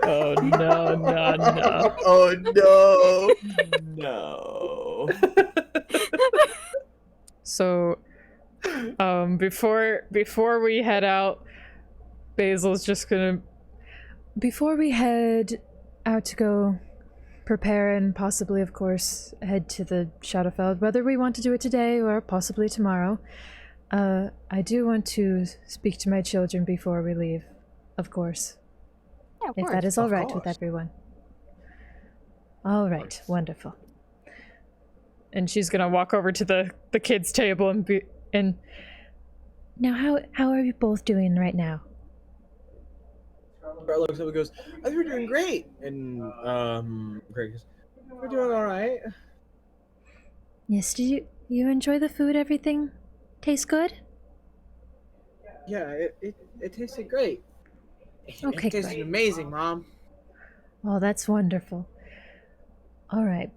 Oh no no. Oh no. So before we head out, Basil's just gonna, before we head out to go prepare and possibly of course head to the Shadowfell, whether we want to do it today or possibly tomorrow, I do want to speak to my children before we leave, of course. Yeah, of If course. that is all right with everyone. All right, wonderful. And she's gonna walk over to the kids' table and now how are you both doing right now? Bart looks up and goes, I think we're doing great. And Greg goes, we're doing all right. Yes, did you enjoy the food? Everything taste good? Yeah, it tasted great. Okay, It tasted great. amazing, Mom. Oh, that's wonderful. All right,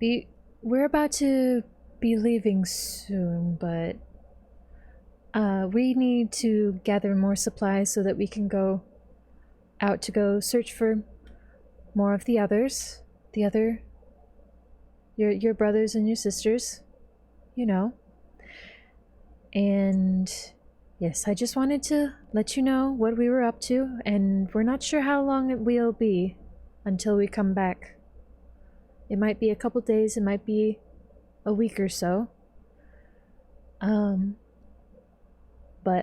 we're about to be leaving soon, but we need to gather more supplies so that we can go out to go search for more of the others, your brothers and your sisters, you know. And yes, I just wanted to let you know what we were up to, and we're not sure how long it will be until we come back. It might be a couple days, it might be a week or so. But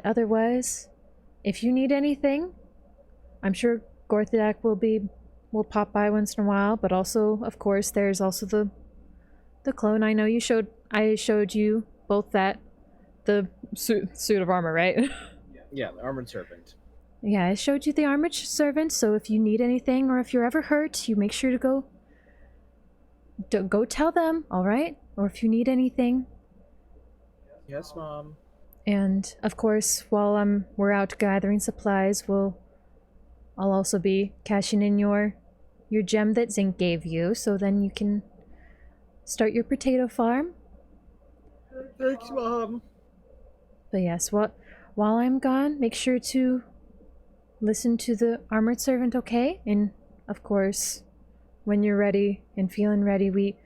otherwise, if you need anything, I'm sure Gorthiak will pop by once in a while, but also, of course, there's also the clone. I know I showed you both the suit of armor, right? Yeah, the Armored Serpent. Yeah, I showed you the armored servant, so if you need anything or if you're ever hurt, you make sure to go tell them, all right? Or if you need anything. Yes, Mom. And of course, while we're out gathering supplies, I'll also be cashing in your gem that Zinc gave you, so then you can start your potato farm. Thanks, Mom. But yes, while I'm gone, make sure to listen to the armored servant, okay? And of course, when you're ready and feeling ready,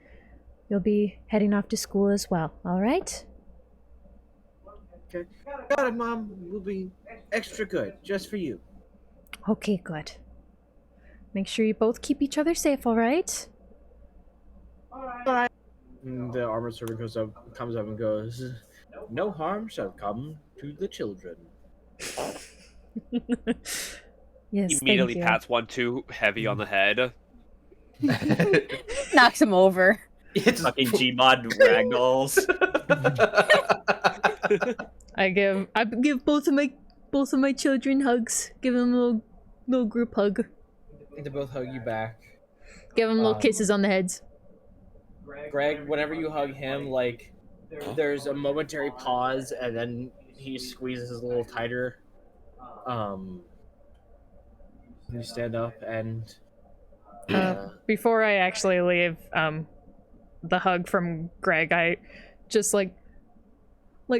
you'll be heading off to school as well, all right? Okay. Got it, Mom. We'll be extra good, just for you. Okay, good. Make sure you both keep each other safe, all right? Alright. The Armored Servant comes up and goes, no harm shall come to the children. Yes, Immediately thank you. pats one too heavy on the head. Knocks him over. Fucking Gmod ragdolls. I give both of my children hugs. Give them a little group hug. They both hug you back. Give them little kisses on the heads. Greg, whenever you hug him, like, there's a momentary pause, and then he squeezes a little tighter. You stand up, and Before I actually leave, the hug from Greg, I just like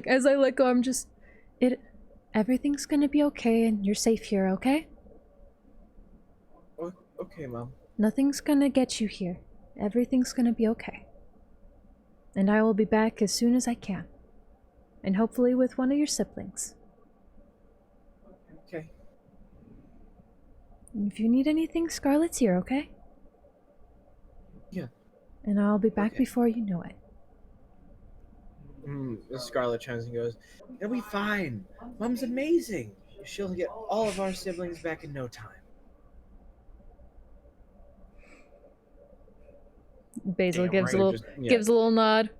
as I let go, I'm just everything's gonna be okay, and you're safe here, okay? okay, Mom. Nothing's gonna get you here. Everything's gonna be okay. And I will be back as soon as I can. And hopefully with one of your siblings. Okay. And if you need anything, Scarlet's here, okay? Yeah. And I'll be back Okay. before you know it. Scarlet chimes and goes, "It'll be fine. Mom's amazing. She'll get all of our siblings back in no time." Basil Damn, gives right, a little just- yeah. gives a little nod.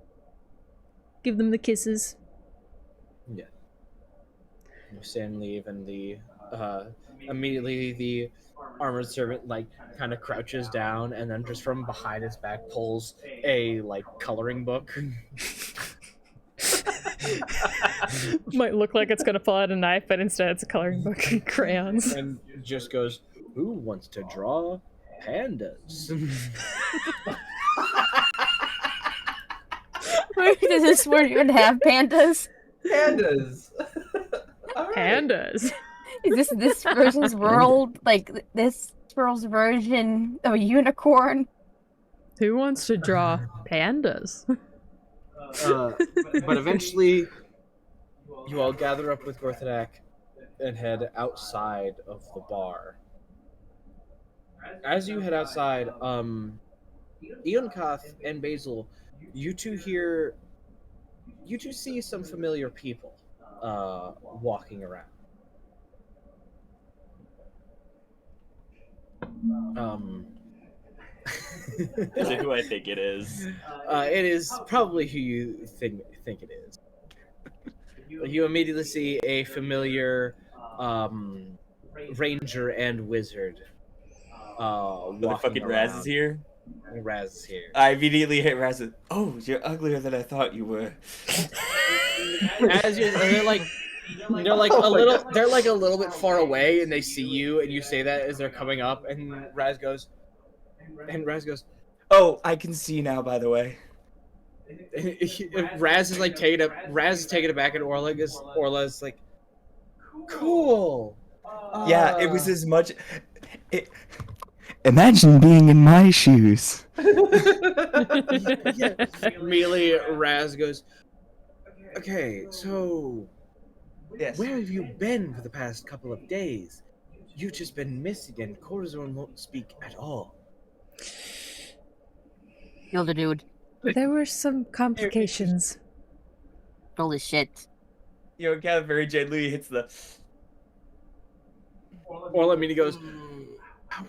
Give them the kisses. Yeah. Stand leave, and the immediately the armored servant like kind of crouches down, and then just from behind his back pulls a like coloring book. Might look like it's gonna pull out a knife, but instead it's a coloring book and crayons. And just goes, "Who wants to draw pandas?" Does this where you're gonna have pandas? Pandas. Pandas. Is this person's world like this world's version of a unicorn? Who wants to draw pandas? But eventually, you all gather up with Gorthadak and head outside of the bar. As you head outside, Eonkoth and Basil, you two see some familiar people walking around. Is it who I think it is? It is probably who you think it is. You immediately see a familiar ranger and wizard. The fucking Raz is here. Raz is here. I immediately hit Raz with, "Oh, you're uglier than I thought you were." As you, they're like a little, they're like a little bit far away, and they see you, and you say that as they're coming up, and Raz goes, "Oh, I can see now, by the way." Raz is like taking it back, and Orla's like, "Cool." Yeah, it was as much. Imagine being in my shoes. Yeah. Immediately, Raz goes, "Okay, so Yes. where have you been for the past couple of days? You've just been missing, and Corazon won't speak at all." Killed a dude. There were some complications. Holy shit. You know, kind of very gently hits the. Orla immediately goes,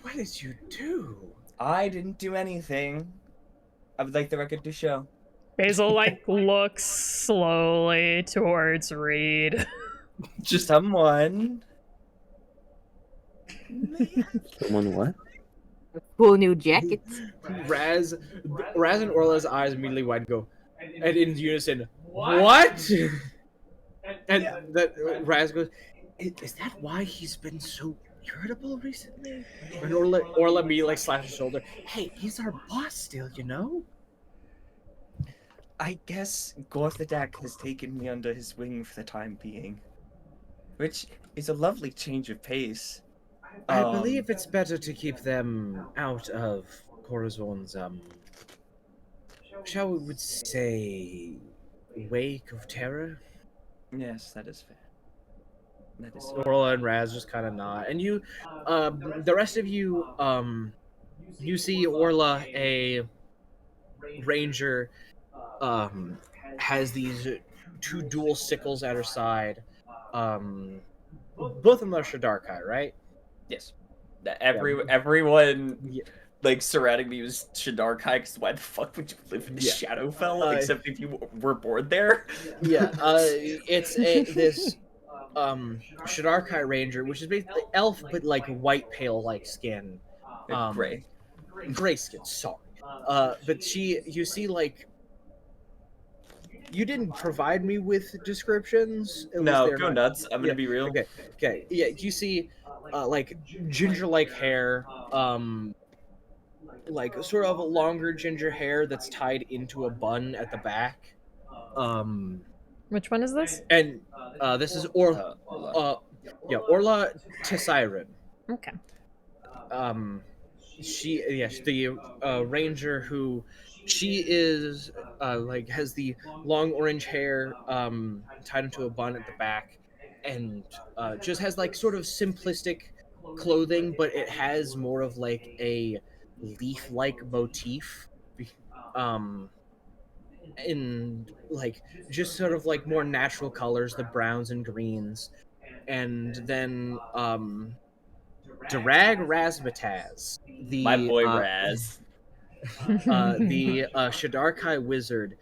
"What did you do?" I didn't do anything. I would like the record to show. Basil like looks slowly towards Reed. Just someone. Someone what? Cool new jacket. Raz and Orla's eyes immediately wide and go, and in unison, "What?" And that Raz goes, "Is that why he's been so irritable recently?" And Orla immediately like slaps his shoulder. "Hey, he's our boss still, you know." I guess Gorthadak has taken me under his wing for the time being, which is a lovely change of pace. I believe it's better to keep them out of Corazon's, shall we would say, wake of terror. Yes, that is fair. That is Orla and Raz just kind of nod, and you, the rest of you, you see Orla, a ranger, has these two dual sickles at her side. Both of them are Shadarkai, right? Yes. Everyone like surrounding me was Shadarkai, because why the fuck would you live in Shadowfell except if you were born there? Yeah, it's this Shadarkai ranger, which is basically elf but like white pale like skin. Gray skin, sorry. But you see like, you didn't provide me with descriptions. No, go nuts. I'm gonna be real. Okay. Yeah, you see like ginger-like hair, like sort of a longer ginger hair that's tied into a bun at the back. Which one is this? And this is Orla Tessiren. Okay. the ranger who she is like has the long orange hair tied into a bun at the back, and just has like sort of simplistic clothing, but it has more of like a leaf-like motif, in like just sort of like more natural colors, the browns and greens, and then Durag Razmataz, the My boy Raz. the Shadarkai wizard,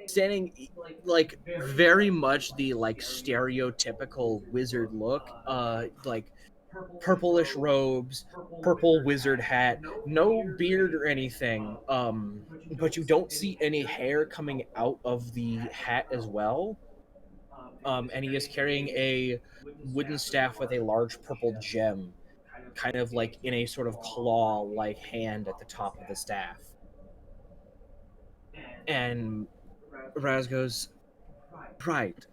standing like very much the like stereotypical wizard look, like purplish robes, purple wizard hat, no beard or anything, but you don't see any hair coming out of the hat as well. And he is carrying a wooden staff with a large purple gem, kind of like in a sort of claw-like hand at the top of the staff. And Raz goes, "Right,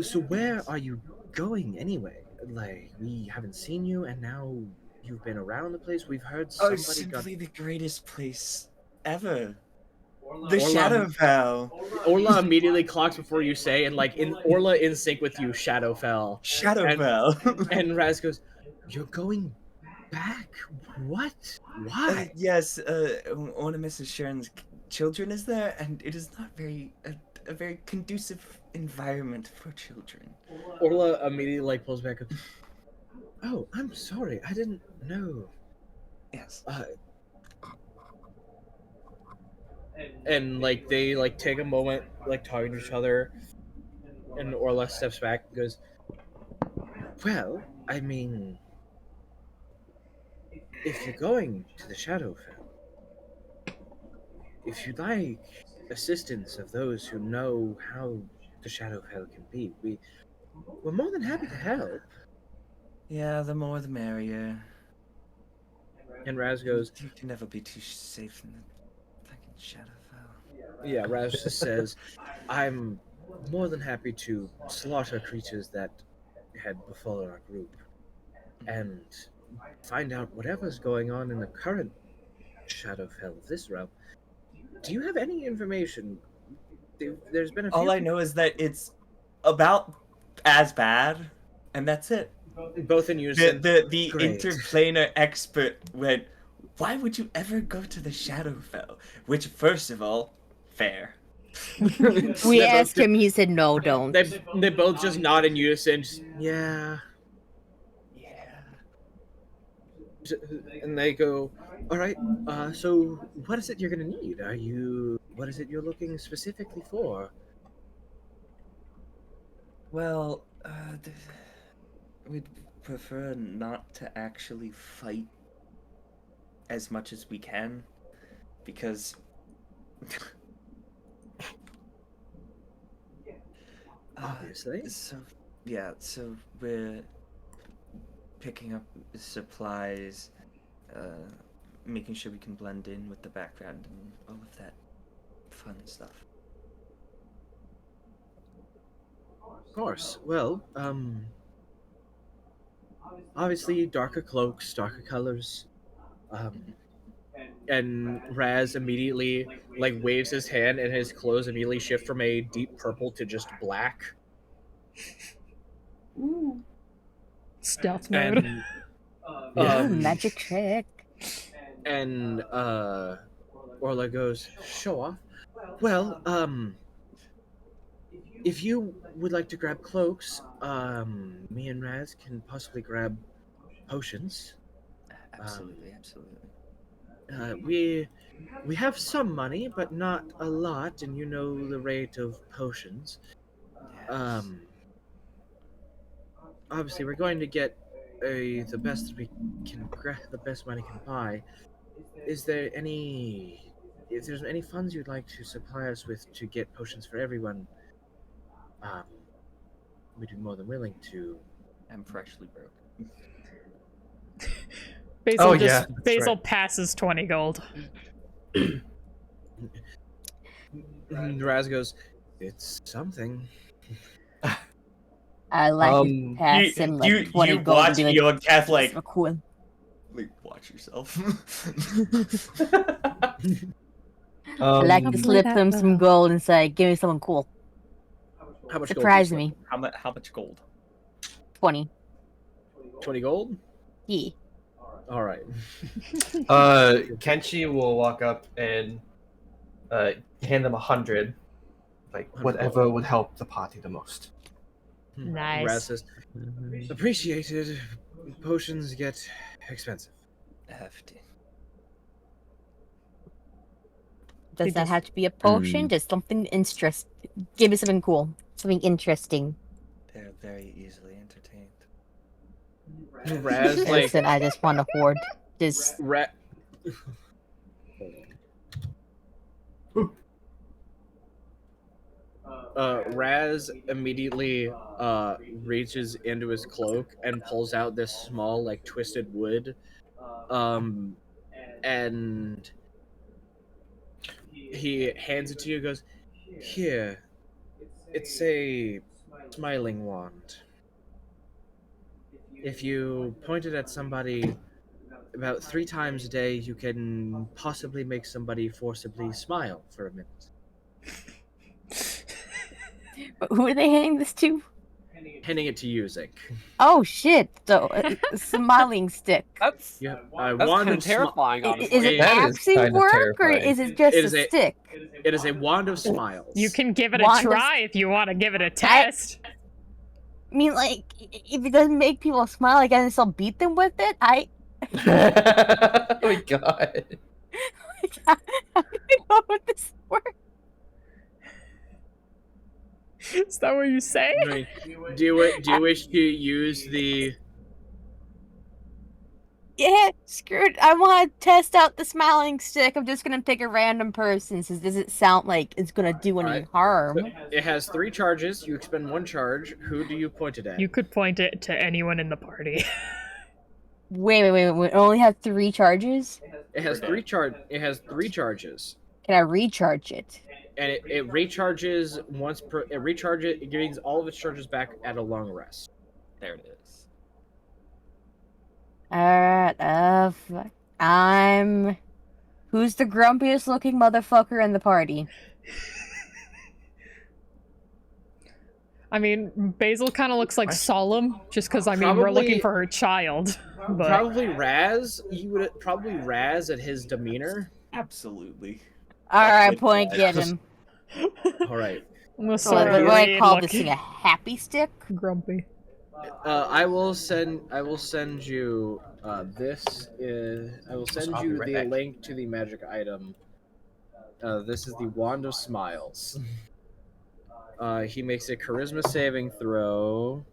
so where are you going anyway? Like, we haven't seen you, and now you've been around the place. We've heard Oh, somebody simply got..." the greatest place ever. The Shadowfell. Orla immediately clocks before you say, and like Orla in sync with you, Shadowfell. Shadowfell. And Raz goes, "You're going back? What? Why?" Yes, one of Mrs. Sharon's children is there, and it is not a very conducive environment for children. Orla immediately like pulls back. "Oh, I'm sorry. I didn't know." Yes. And like they like take a moment like talking to each other, and Orla steps back and goes, "Well, I mean, if you're going to the Shadowfell, if you'd like assistance of those who know how the Shadowfell can be, we're more than happy to help." Yeah, the more the merrier. And Raz goes, "You can never be too safe in the fucking Shadowfell." Yeah, Raz just says, "I'm more than happy to slaughter creatures that had befallen our group and find out whatever's going on in the current Shadowfell of this realm. Do you have any information? There's been a few..." All I know is that it's about as bad, and that's it. Both in unison. The Great. interplanar expert went, "Why would you ever go to the Shadowfell?" Which, first of all, fair. We asked him, he said, "No, don't." They both just nod in unison. Just, yeah. And they go, "All right. So what is it you're gonna need? What is it you're looking specifically for?" Well, we'd prefer not to actually fight as much as we can, because obviously. So we're picking up supplies, making sure we can blend in with the background and all of that fun stuff. Of course. Well, obviously darker cloaks, darker colors. And Raz immediately like waves his hand, and his clothes immediately shift from a deep purple to just black. Ooh. Stealth mode. And, magic trick. And Orla goes, "Show off. Well, if you would like to grab cloaks, me and Raz can possibly grab potions." Absolutely, absolutely. We have some money, but not a lot, and you know the rate of potions. Yes. Obviously, we're going to get the best we can, the best money can buy. If there's any funds you'd like to supply us with to get potions for everyone, we'd be more than willing to. I'm freshly broke. Basil passes 20 gold. And Raz goes, "It's something." I like his pass him like 20 you gold. watch and be like, Young Kath like "That's cool." Like, watch yourself. I like to Play slip that them some well. gold and say, "Give me something cool." How much Surprise gold? me. How much gold? 20. 20 gold? Yeah. All right. Kenshi will walk up and hand them 100. Like, 100 whatever gold. would help the party the most. Nice. Raz says, appreciated. Potions get expensive. Hefty. Does that have to be a potion? Just something interesting. Give me something cool. Something interesting. They're very easily entertained. Raz, like, Listen, I just want to hoard. Just Raz immediately reaches into his cloak and pulls out this small, like, twisted wood, and he hands it to you and goes, "Here, it's a smiling wand. If you point it at somebody about 3 times a day, you can possibly make somebody forcibly smile for a minute." who are they handing this to? Handing it to you, Zink. Oh shit! So, smiling stick. That's Yeah, that's wand kind of of terrifying, honestly. Is it actually work, or is it just It a is a- stick? It is a wand of smiles. You can give it a Wand of- try if you want to give it a test. I mean, like, if it doesn't make people smile, I guess I'll beat them with it. Oh my god. How would this work? Is that what you say? I mean, do you wish to use the? Yeah, screw it. I want to test out the smiling stick. I'm just gonna pick a random person. Since does it sound like it's gonna do any Alright. harm? It has 3 charges. You expend 1 charge. Who do you point it at? You could point it to anyone in the party. Wait. It only have 3 charges. It has 3 It has 3 charges, Can I recharge it? and it recharges once per. It recharges. It gains all of its charges back at a long rest. There it is. Alright. Fuck. Who's the grumpiest looking motherfucker in the party? I mean, Basil kind of looks like solemn, just because, I mean, we're looking Probably- for her child. But Probably Raz. You would probably Raz at his demeanor. Absolutely. Alright, point get him. All right. I'm So what do I call this thing? A happy stick? Grumpy. I will send you this is I will send I'll be you right the back. link to the magic item. This is the Wand of Smiles. He makes a charisma saving throw.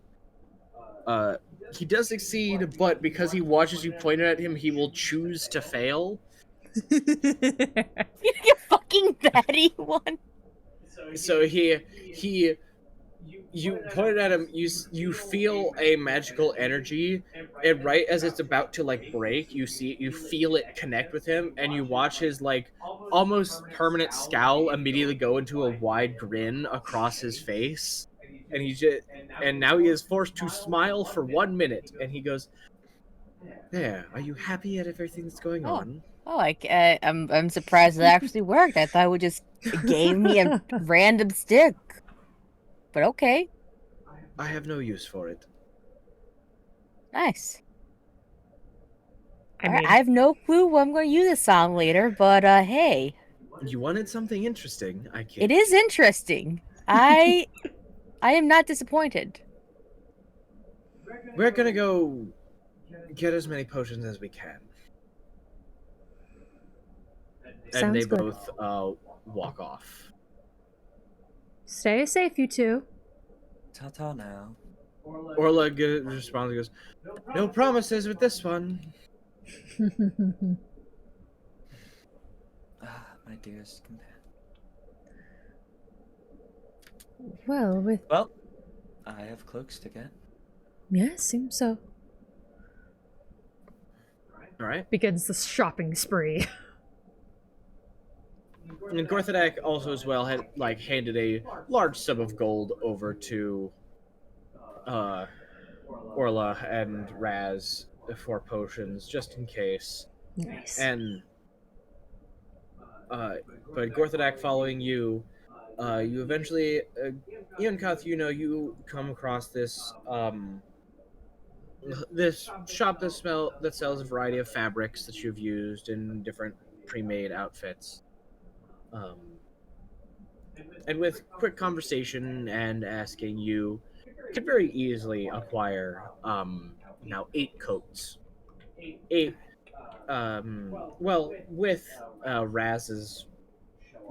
He does succeed, but because he watches you point it at him, he will choose to fail. You fucking batty one. So you point it at him. You feel a magical energy, and right as it's about to like break, you feel it connect with him, and you watch his like almost permanent scowl immediately go into a wide grin across his face, and now he is forced to smile for 1 minute, and he goes, "There, are you happy at everything that's going on?" Oh, I'm surprised it actually worked. I thought it would just gave me a random stick. But okay, I have no use for it. nice. I Alright, mean, I have no clue what I'm going to use this on later, but hey, You wanted something interesting. I can't. it is interesting. I am not disappointed. We're gonna go get as many potions as we can. And Sounds they good. both walk off. stay safe, you two. Ta-ta now. Orla responds and goes, "No promises with this one." Ah, my dearest companion. Well, I have cloaks to get. yeah, seems so. All right. Begins the shopping spree. And Gorthadak also as well had handed a large sum of gold over to Orla and Raz 4 potions just in case. Nice. And but Gorthadak following you, you eventually, Iankath, you come across this this shop that sells a variety of fabrics that you've used in different pre-made outfits. And with quick conversation and asking, you could very easily acquire now 8 coats. 8 well, with Raz's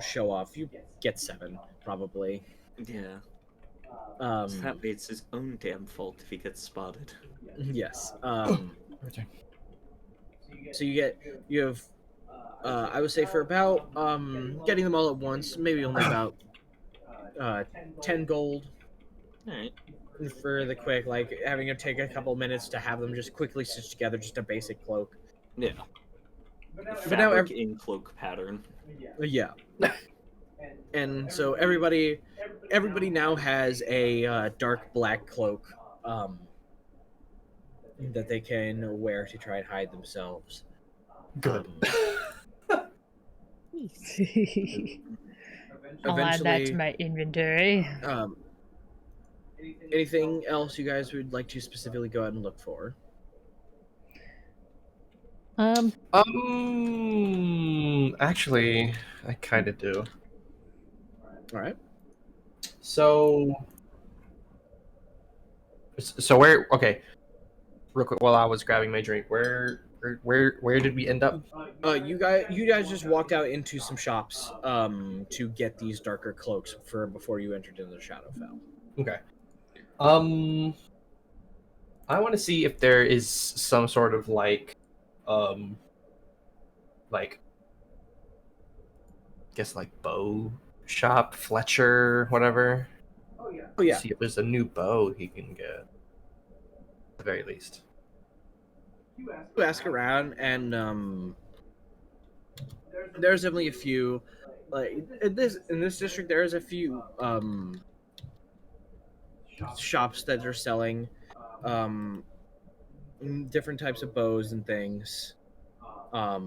show off, you get 7 probably. Yeah. That it's his own damn fault if he gets spotted. Yes. So you have I would say for about getting them all at once, maybe only about 10 gold. Alright. For the quick, like having to take a couple minutes to have them just quickly stitch together, just a basic cloak. Yeah. But now in cloak pattern. Yeah. And so everybody now has a dark black cloak that they can wear to try and hide themselves. Good. I'll add that to my inventory. Anything else you guys would like to specifically go ahead and look for? Actually, I kind of do. All right. So where? Okay. Real quick, while I was grabbing my drink, where did we end up? You guys just walked out into some shops to get these darker cloaks for before you entered into the Shadowfell. Okay. I want to see if there is some sort of like bow shop, Fletcher, whatever. Oh yeah. See if there's a new bow he can get. At the very least. You ask around, and there's definitely a few. Like in this district, there's a few shops that are selling different types of bows and things. Are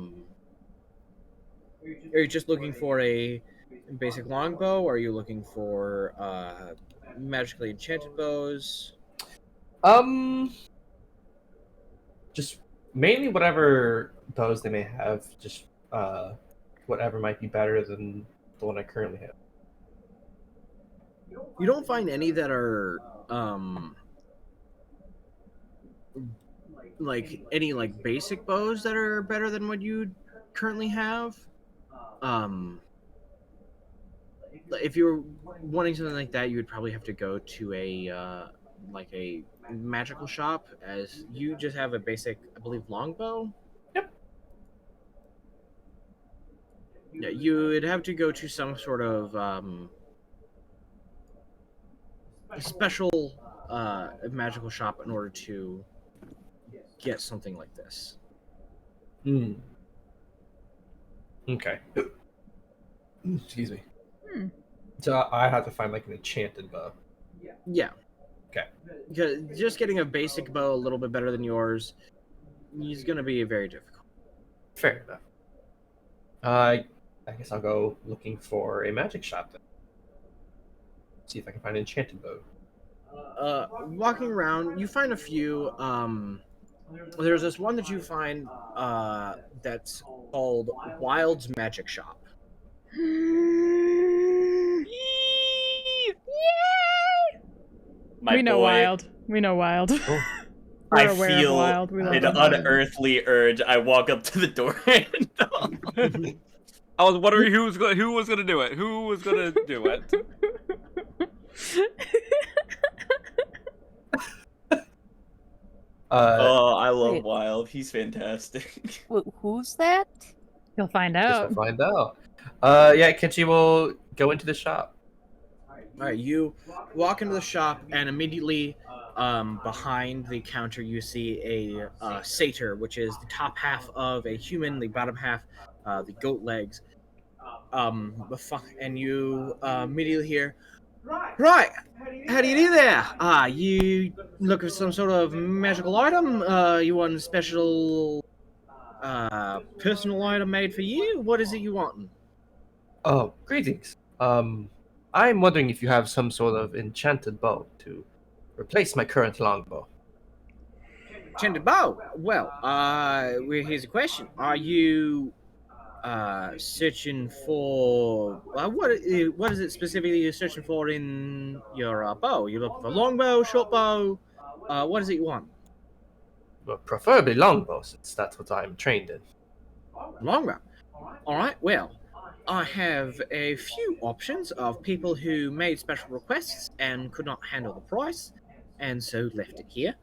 you just looking for a basic longbow, or are you looking for magically enchanted bows? Just mainly whatever bows they may have, just whatever might be better than the one I currently have. You don't find any that are like any like basic bows that are better than what you currently have. If you were wanting something like that, you would probably have to go to a like a magical shop, as you just have a basic, I believe, longbow. Yep. Yeah, you would have to go to some sort of special magical shop in order to get something like this. Okay. Excuse me. So I have to find like an enchanted bow. Yeah. Okay. Because just getting a basic bow a little bit better than yours is going to be very difficult. Fair enough. I guess I'll go looking for a magic shop then. See if I can find an enchanted bow. Walking around, you find a few. There's this one that you find that's called Wild's Magic Shop. My we know boy. Wild. We know Wild. I We're aware of feel Wild. We love an them. unearthly urge. I walk up to the door and I was wondering who was gonna do it. Who was gonna do it? I love Wait. Wild. He's fantastic. Who's that? You'll find Guess out. we'll find out. Yeah, Kenshi will go into the shop. All right, you walk into the shop, and immediately behind the counter you see a satyr, which is the top half of a human, the bottom half, the goat legs. And you immediately hear, Right. How do you do there? You looking for some sort of magical item? You want a special personal item made for you? What is it you want? Oh, greetings. I'm wondering if you have some sort of enchanted bow to replace my current longbow. Enchanted bow? Well, here's a question. Are you searching for what is it specifically you're searching for in your bow? You looking for longbow, short bow? What is it you want? Well, preferably longbow, since that's what I'm trained in. Longbow. All right. Well, I have a few options of people who made special requests and could not handle the price, and so left it here.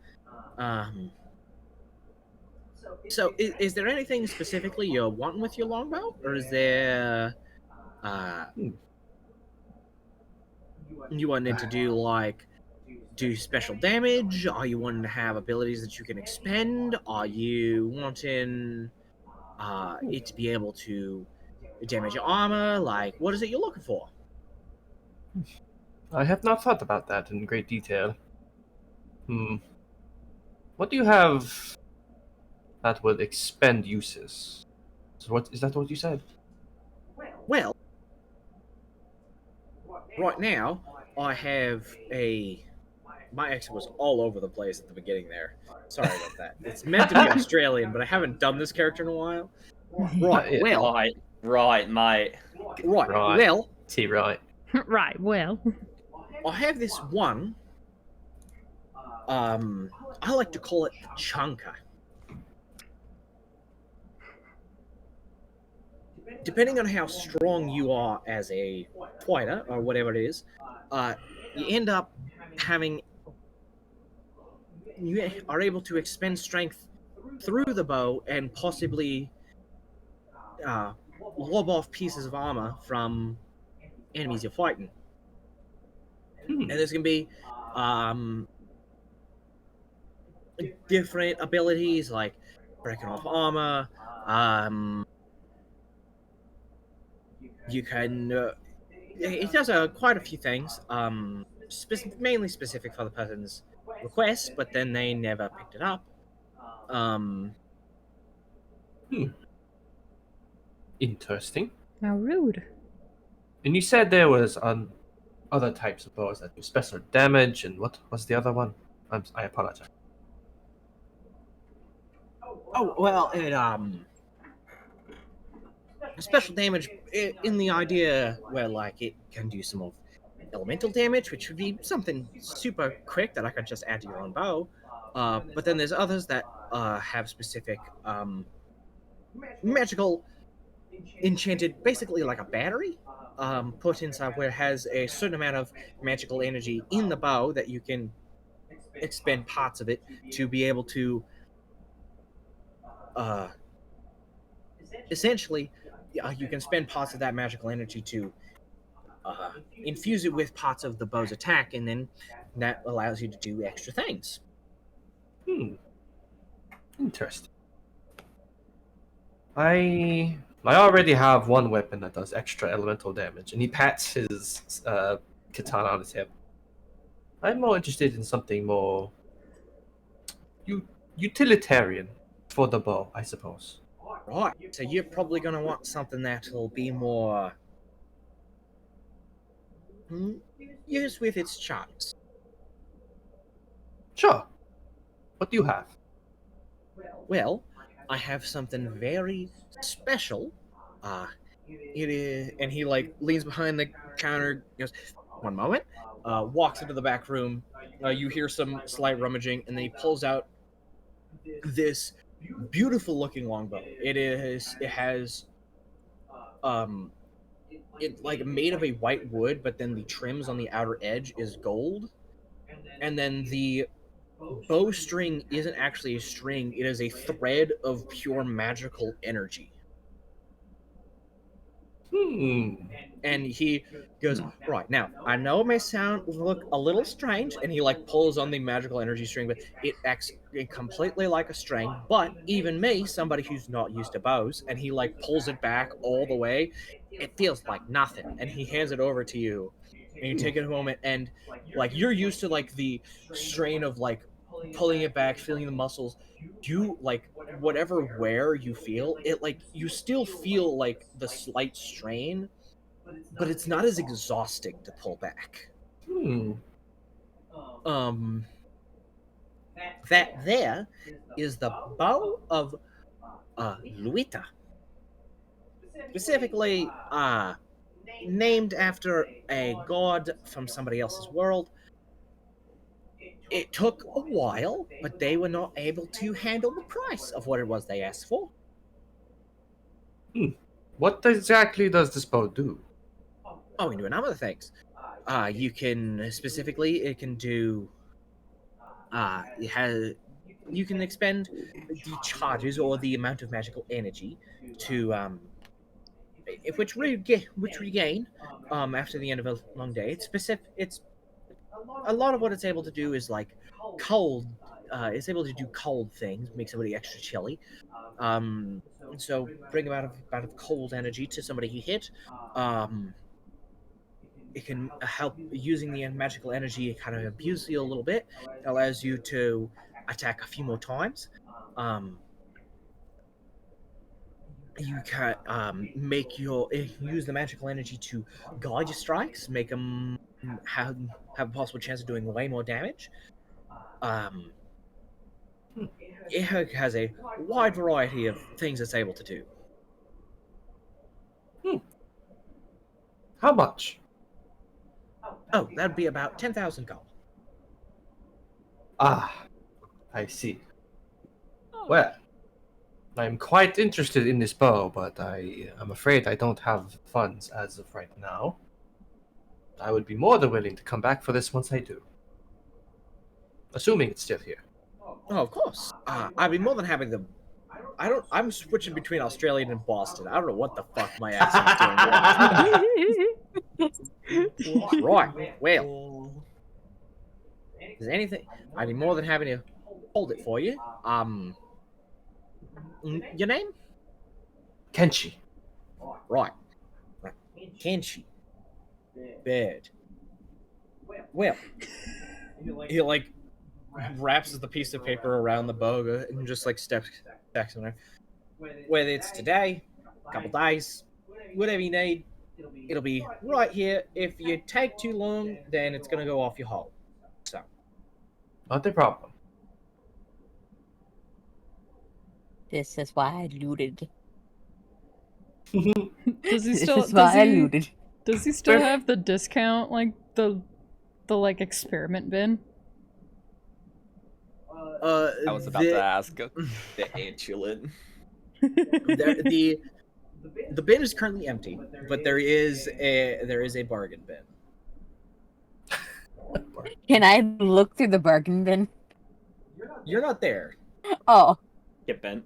So, is there anything specifically you're wanting with your longbow, or is there, you wanting to do special damage? Are you wanting to have abilities that you can expend? Are you wanting it to be able to damage your armor? Like, what is it you're looking for? I have not thought about that in great detail. What do you have that would expend uses? So is that what you said? Well, right now, I have my accent was all over the place at the beginning there. Sorry about that. It's meant to be Australian, but I haven't done this character in a while. Right, well. Right, mate. Right, well. Right. Right, well. I have this one. I like to call it the Chunker. Depending on how strong you are as a fighter, or whatever it is, you end up you are able to expend strength through the bow and possibly lob off pieces of armor from enemies you're fighting. And there's going to be different abilities like breaking off armor. You can it does quite a few things, mainly specific for the person's request, but then they never picked it up. Interesting. How rude. And you said there was other types of bows that do special damage, and what was the other one? I apologize. Oh, well, special damage in the idea where, like, it can do some of elemental damage, which would be something super quick that I could just add to your own bow. But then there's others that have specific magical enchanted, basically like a battery, put inside where it has a certain amount of magical energy in the bow that you can expend parts of it to be able to essentially you can spend parts of that magical energy to infuse it with parts of the bow's attack, and then that allows you to do extra things. Interesting. I already have one weapon that does extra elemental damage, and he pats his katana on his hip. I'm more interested in something more utilitarian for the bow, I suppose. Right, so you're probably going to want something that'll be more used with its charms. Sure. What do you have? Well, I have something very special. It is, and he like leans behind the counter, goes, "One moment." Walks into the back room. You hear some slight rummaging, and then he pulls out this beautiful looking longbow. It has it like made of a white wood, but then the trims on the outer edge is gold, and then the bowstring isn't actually a string, it is a thread of pure magical energy. And he goes, "Right, now, I know it may look a little strange," and he like pulls on the magical energy string, but it acts completely like a string. But even me, somebody who's not used to bows, and he like pulls it back all the way, it feels like nothing. And he hands it over to you, and you take it a moment, and like you're used to like the strain of like pulling it back, feeling the muscles. You like whatever wear you feel, it like you still feel like the slight strain, but it's not as exhausting to pull back. That there is the bow of Luita. Specifically, named after a god from somebody else's world. It took a while, but they were not able to handle the price of what it was they asked for. What exactly does this bow do? Oh, we can do a number of things. You can specifically, it can do. You can expend the charges or the amount of magical energy to which regain after the end of a long day. It's specific. It's a lot of what it's able to do is like cold. It's able to do cold things, make somebody extra chilly. So bring about a cold energy to somebody you hit. It can help using the magical energy. It kind of abuse you a little bit. It allows you to attack a few more times. You can use the magical energy to guide your strikes, make them have a possible chance of doing way more damage. It has a wide variety of things it's able to do. How much? Oh, that'd be about 10,000 gold. Ah, I see. Well, I'm quite interested in this bow, but I'm afraid I don't have funds as of right now. I would be more than willing to come back for this once I do. Assuming it's still here. Oh, of course. I'd be more than happy to. I'm switching between Australian and Boston. I don't know what the fuck my accent's doing. Right. Well, is there anything? I'd be more than happy to hold it for you. Your name? Kenshi. Right. Kenshi. Bad. Well, he like wraps the piece of paper around the boga and just like steps in there. Whether it's today, a couple days, whatever you need, it'll be right here. If you take too long, then it's gonna go off your hull. So, not a problem. This is why I looted. Does he This still? is why I Does he, looted. does he still have the discount, like the like experiment bin? I was about to ask. The antulate. The bin is currently empty, but there is a bargain bin. Can I look through the bargain bin? You're not there. Oh. Get bent.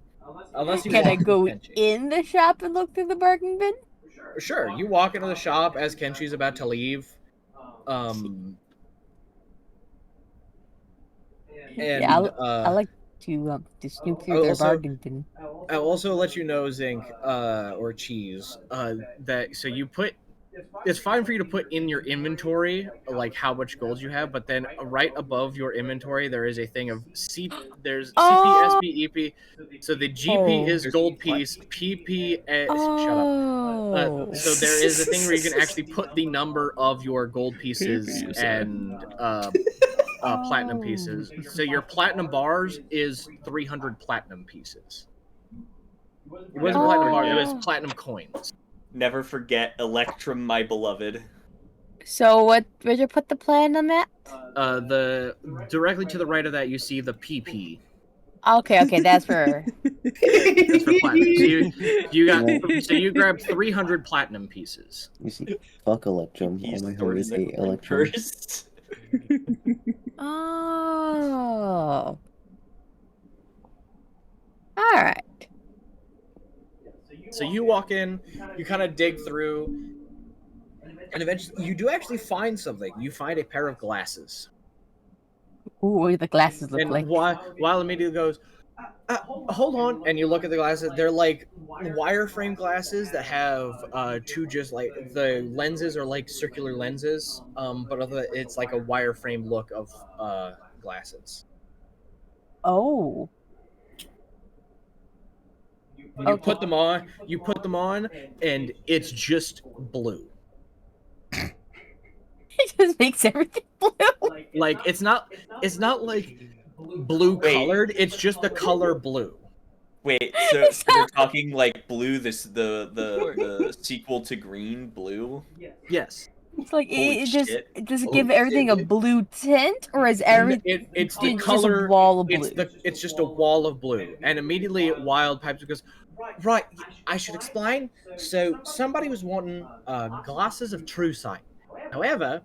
Unless you Can I walk go with Kenshi. in the shop and look through the bargain bin? Sure, you walk into the shop as Kenshi's about to leave. And Yeah, I like to snoop through their bargain bin. I'll also let you know, Zinc, or Cheese, that so you put. It's fine for you to put in your inventory like how much gold you have, but then right above your inventory there is a thing of there's CP, SP, EP. So the GP is gold piece, PP shut up. So there is a thing where you can actually put the number of your gold pieces and platinum pieces. So your platinum bars is 300 platinum pieces. It wasn't platinum bars, it was platinum coins. Never forget Electrum, my beloved. So where'd you put the plan on that? The directly to the right of that you see the PP. Okay, that's for. That's for platinum. So you grabbed 300 platinum pieces. You see, fuck Electrum. All my homies hate Electrum. Oh. All right. So you walk in, you kind of dig through, and eventually you do actually find something. You find a pair of glasses. Ooh, what do the glasses look And like? while immediately goes, Hold on, and you look at the glasses. They're like wireframe glasses that have two just like the lenses are like circular lenses, but it's like a wireframe look of glasses. Oh. You put them on. You put them on, and it's just blue. It just makes everything blue. Like it's not like blue colored. It's just the color blue. Wait, so we're talking like blue, the sequel to Green, blue? Yes. It's like Holy it just give everything a blue tint, or is everything? It's the just color. a wall of blue. It's just a wall of blue, and immediately Wild pipes goes, right. I should explain. So somebody was wanting glasses of true sight. However,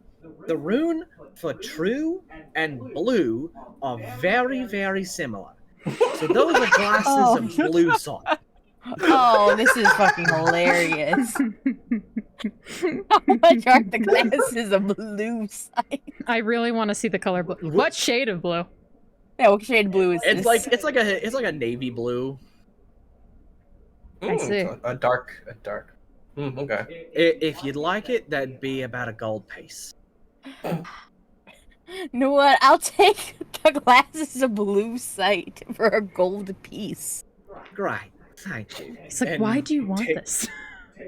the rune for true and blue are very, very similar. So those are glasses of blue sight. Oh, this is fucking hilarious. How much are the glasses of blue sight? I really want to see the color blue. What shade of blue? Yeah, what shade of blue is It's this? it's like a navy blue. I see. A dark. Okay. If you'd like it, that'd be about a gold piece. You know what? I'll take the glasses of blue sight for a gold piece. Great, thank you. It's like, why do you want this?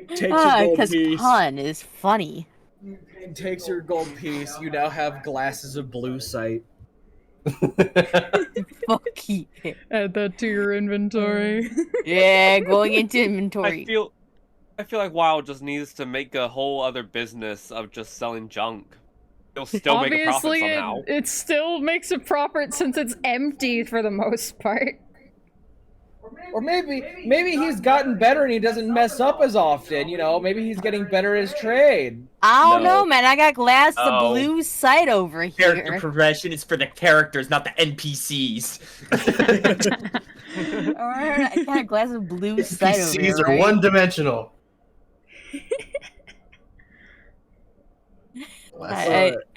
Takes your gold Because piece. pun is funny. Takes your gold piece. You now have glasses of blue sight. Fuck yeah. Add that to your inventory. Yeah, going into inventory. I feel like WoW just needs to make a whole other business of just selling junk. It'll still make a profit Obviously, somehow. it still makes a profit since it's empty for the most part. Or maybe he's gotten better and he doesn't mess up as often. You know, maybe he's getting better at his trade. I don't know, man. I got glasses of No. blue sight over Character here. progression is for the characters, not the NPCs. Alright, I got glasses of blue sight over here. NPCs are right? one-dimensional.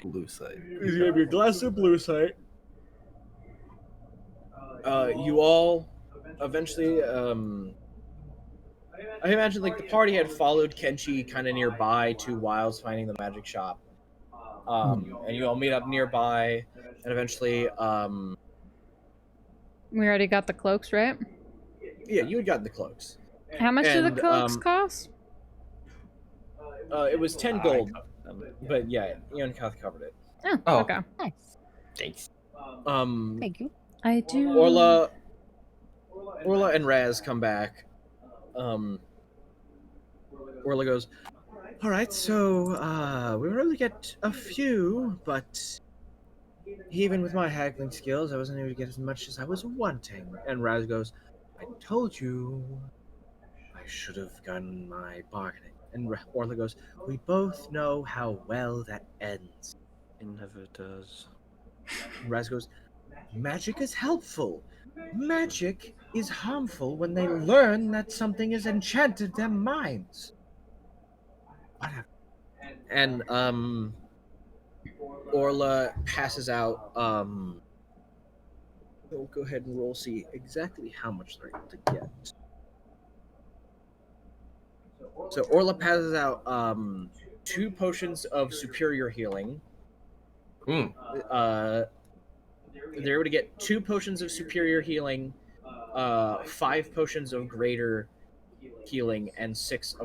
Blue sight. He's gonna be a glass of blue sight. You all eventually, I imagine like the party had followed Kenshi kind of nearby to Wiles finding the magic shop. And you all meet up nearby, and eventually, We already got the cloaks, right? yeah, you had gotten the cloaks. How much do the And, cloaks cost? It was 10 gold, but yeah, Ian Kath covered it. Oh, okay. Nice. Thanks. Thank you. I do. Orla and Raz come back. Orla goes, all right, so we were able to get a few, but even with my haggling skills, I wasn't able to get as much as I was wanting. And Raz goes, I told you I should have done my bargaining. And Orla goes, we both know how well that ends. It never does. And Raz goes, magic is helpful. Magic is harmful when they learn that something has enchanted their minds. Whatever. And Orla passes out. We'll go ahead and roll, see exactly how much they're able to get. So Orla passes out 2 potions of superior healing. They're able to get 2 potions of superior healing, 5 potions of greater healing, and 6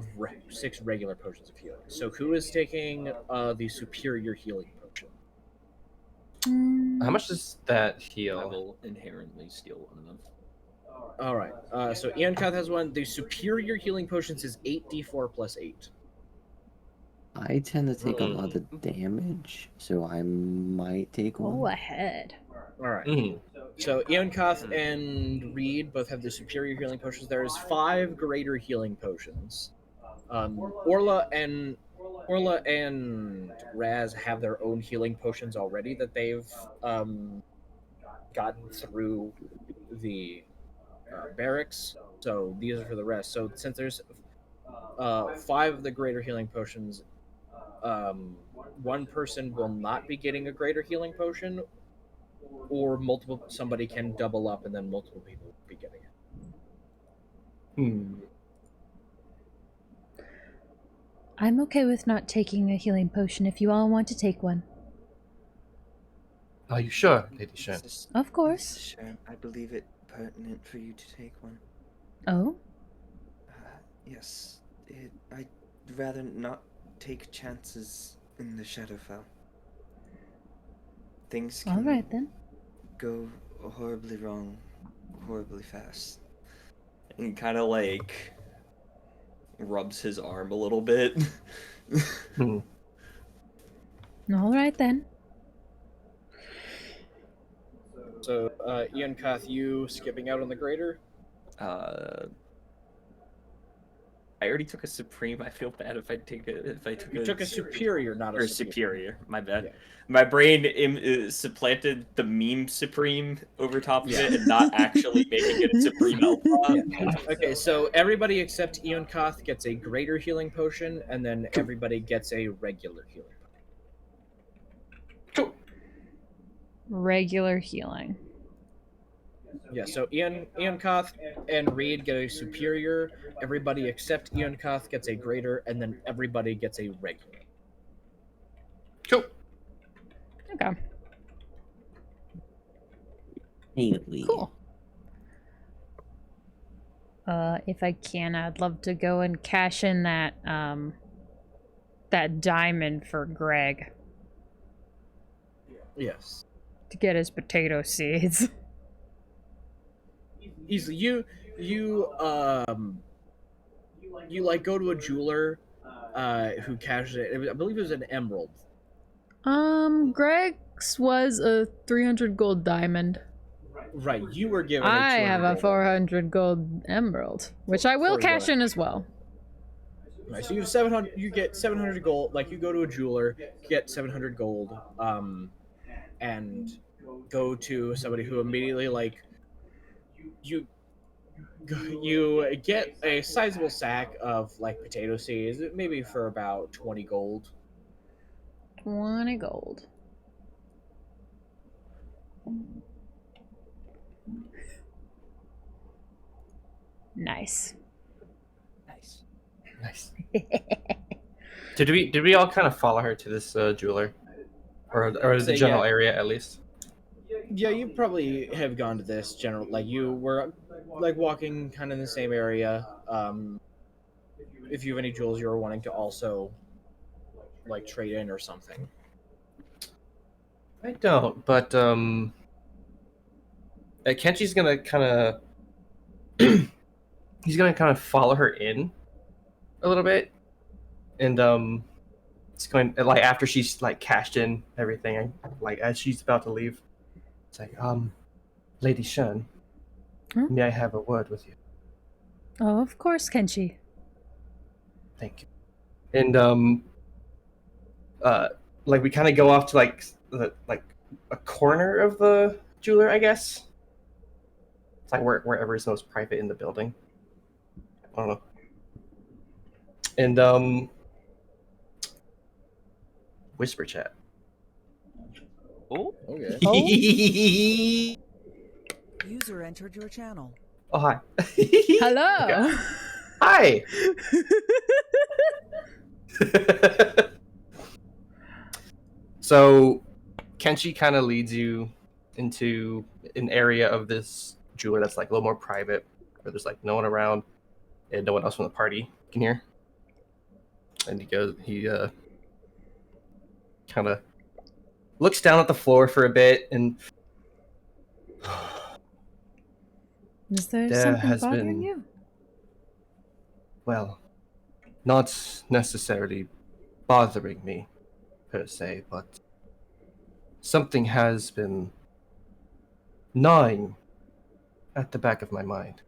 regular potions of healing. So who is taking the superior healing potion? How much does that I heal? will inherently steal one of them. All right. So Ian Kath has one. The superior healing potions is 8d4 plus 8. I tend to take a lot of damage, so I might take one. Go ahead. All right. So Ian Kath and Reed both have the superior healing potions. There is 5 greater healing potions. Orla and Raz have their own healing potions already that they've gotten through the barracks. So these are for the rest. So since there's 5 of the greater healing potions, one person will not be getting a greater healing potion, or somebody can double up and then multiple people will be getting I'm okay with not taking a healing potion if you all want to take one. Are you sure, Lady Shen? Of course. Sure, I believe it pertinent for you to take one. Oh? Yes. I'd rather not take chances in the Shadowfell. Things can Alright then. go horribly wrong, horribly fast. And kind of like rubs his arm a little bit. Alright then. So, Ian Koth, you skipping out on the grader? I already took a supreme. I feel bad if I take a You took a superior, not a or superior. superior. My bad. My brain supplanted the meme supreme over top of it and not actually making it a supreme alpha. Okay, so everybody except Ian Koth gets a greater healing potion, and then everybody gets a regular healing. Regular healing. Yeah, so Ian Koth and Reed get a superior. Everybody except Ian Koth gets a greater, and then everybody gets a regular. Cool. Okay. Haley. Cool. If I can, I'd love to go and cash in that that diamond for Greg Yes. to get his potato seeds. Easily. You like go to a jeweler who cashes it. I believe it was an emerald. Greg's was a 300 gold diamond. Right, you were given I a have a 400 gold emerald, which I will cash in as well. Right, so you have 700. You get 700 gold. Like you go to a jeweler, get 700 gold, and go to somebody who immediately like you get a sizable sack of like potato seeds, maybe for about 20 gold. 20 gold. Nice. Nice. Did we all kind of follow her to this jeweler, or the Say, general yeah. area at least? Yeah, you probably have gone to this general. Like you were like walking kind of in the same area. If you have any jewels you were wanting to also like trade in or something. I don't, but Kenchi's gonna kind of he's gonna kind of follow her in a little bit, and it's going like after she's like cashed in everything, like as she's about to leave, it's like Lady Shen, may I have a word with you? Oh, of course, Kenshi. Thank you. And like we kind of go off to like a corner of the jeweler, I guess. It's like wherever is most private in the building. I don't know. And whisper chat. Oh, okay. User entered your channel. Oh, hi. Hello. Hi. So, Kenshi kind of leads you into an area of this jeweler that's like a little more private, where there's like no one around and no one else from the party can hear. And he kind of looks down at the floor for a bit, and Is there There something has bothering been- you? well, not necessarily bothering me per se, but something has been gnawing at the back of my mind.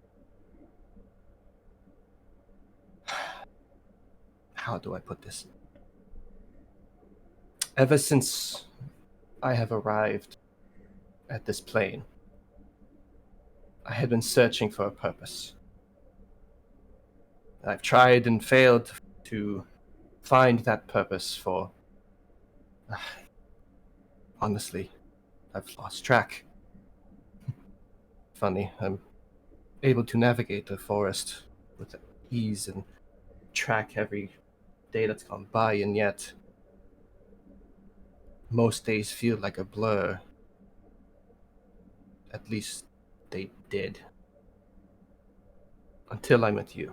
How do I put this? Ever since I have arrived at this plane, I had been searching for a purpose. I've tried and failed to find that purpose for... honestly, I've lost track. Funny, I'm able to navigate the forest with ease and track every day that's gone by, and yet most days feel like a blur. At least they did. Until I met you.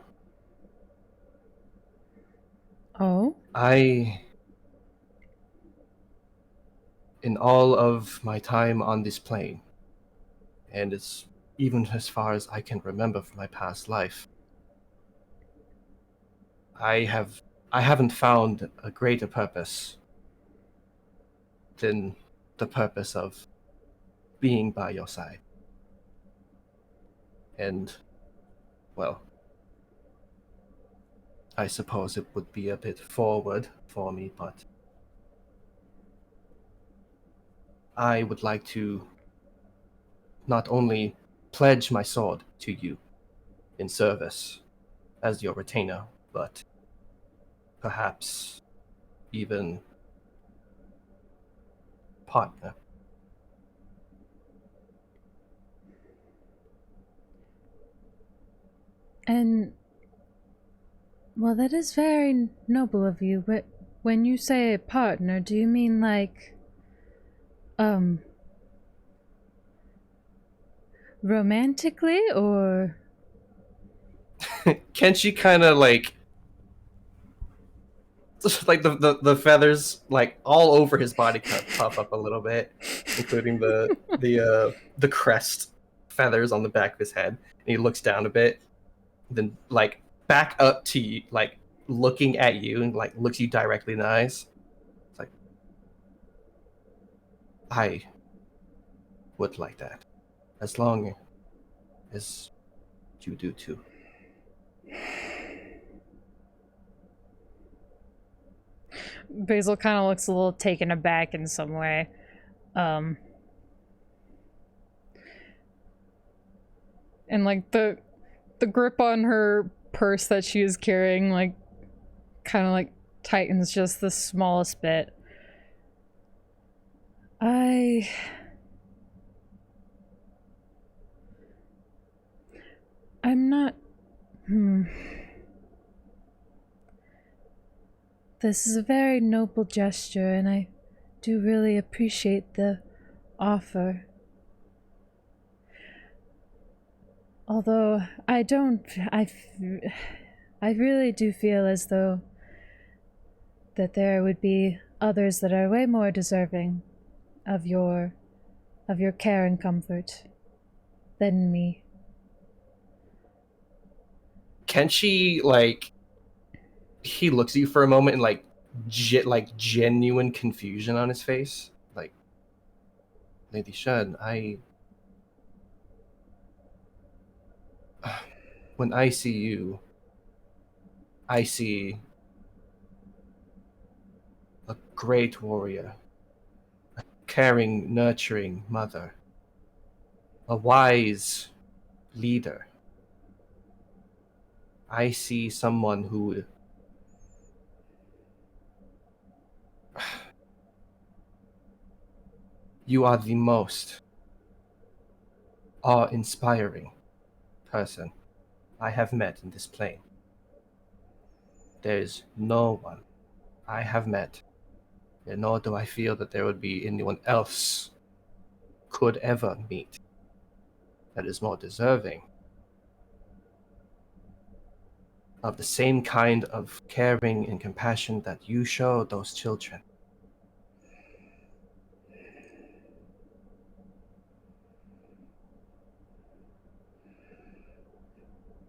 Oh? In all of my time on this plane, and it's even as far as I can remember from my past life, I haven't found a greater purpose than the purpose of being by your side. And, well, I suppose it would be a bit forward for me, but I would like to not only pledge my sword to you in service as your retainer, but perhaps even partner. And, well, that is very noble of you, but when you say partner, do you mean like, romantically, or? Kenshi kind of like the feathers like all over his body kind of puff up a little bit, including the crest feathers on the back of his head. And he looks down a bit, then like back up to you, like looking at you, and like looks you directly in the eyes. It's like, I would like that, as long as you do too. Basil kind of looks a little taken aback in some way. And like the grip on her purse that she is carrying, like, kind of like tightens just the smallest bit. I'm not... This is a very noble gesture, and I do really appreciate the offer. Although I really do feel as though that there would be others that are way more deserving of your care and comfort than me. Kenshi, like, he looks at you for a moment and like genuine confusion on his face. Like, Lady Shen, when I see you, I see a great warrior, a caring, nurturing mother, a wise leader. I see someone who you are the most awe-inspiring person I have met in this plane. There is no one I have met, and nor do I feel that there would be anyone else could ever meet that is more deserving of the same kind of caring and compassion that you show those children.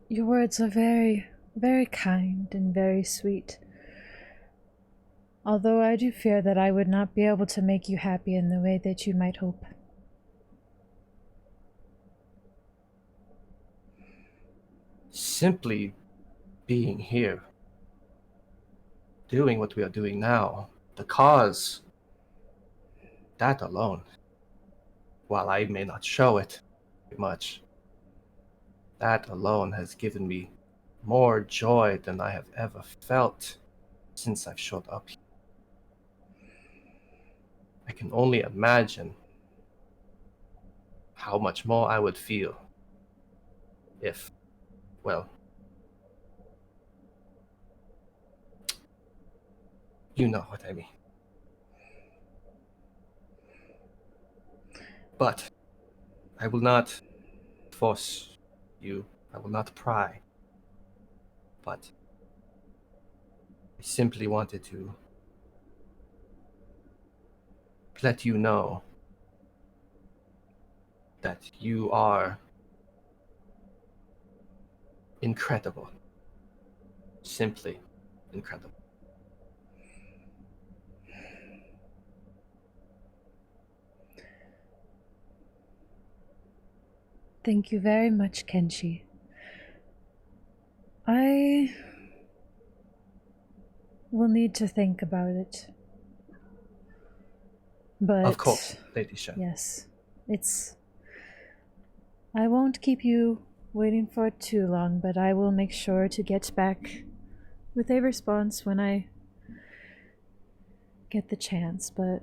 Your words are very, very kind and very sweet. Although I do fear that I would not be able to make you happy in the way that you might hope. Simply being here, doing what we are doing now, the cause, that alone, while I may not show it much, that alone has given me more joy than I have ever felt since I've showed up here. I can only imagine how much more I would feel if, well, You know what I mean. But I will not force you. I will not pry. But I simply wanted to let you know that you are incredible. Simply incredible. Thank you very much, Kenshi. I will need to think about it. But Of course, Lady Shen. yes, I won't keep you waiting for too long, but I will make sure to get back with a response when I get the chance. But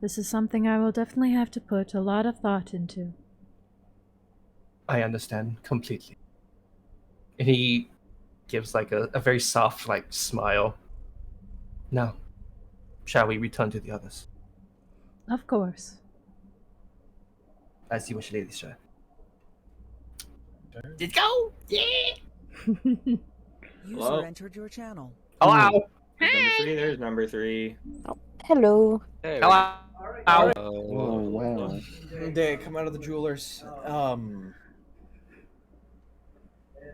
this is something I will definitely have to put a lot of thought into. I understand completely. And he gives like a very soft like smile. Now, shall we return to the others? Of course. As you wish, Lady Shen. Let's go! Yeah! User Hello? entered your channel. Hello. There's number 3. Hello. Hey, Hello. Oh, wow. They come out of the jewelers.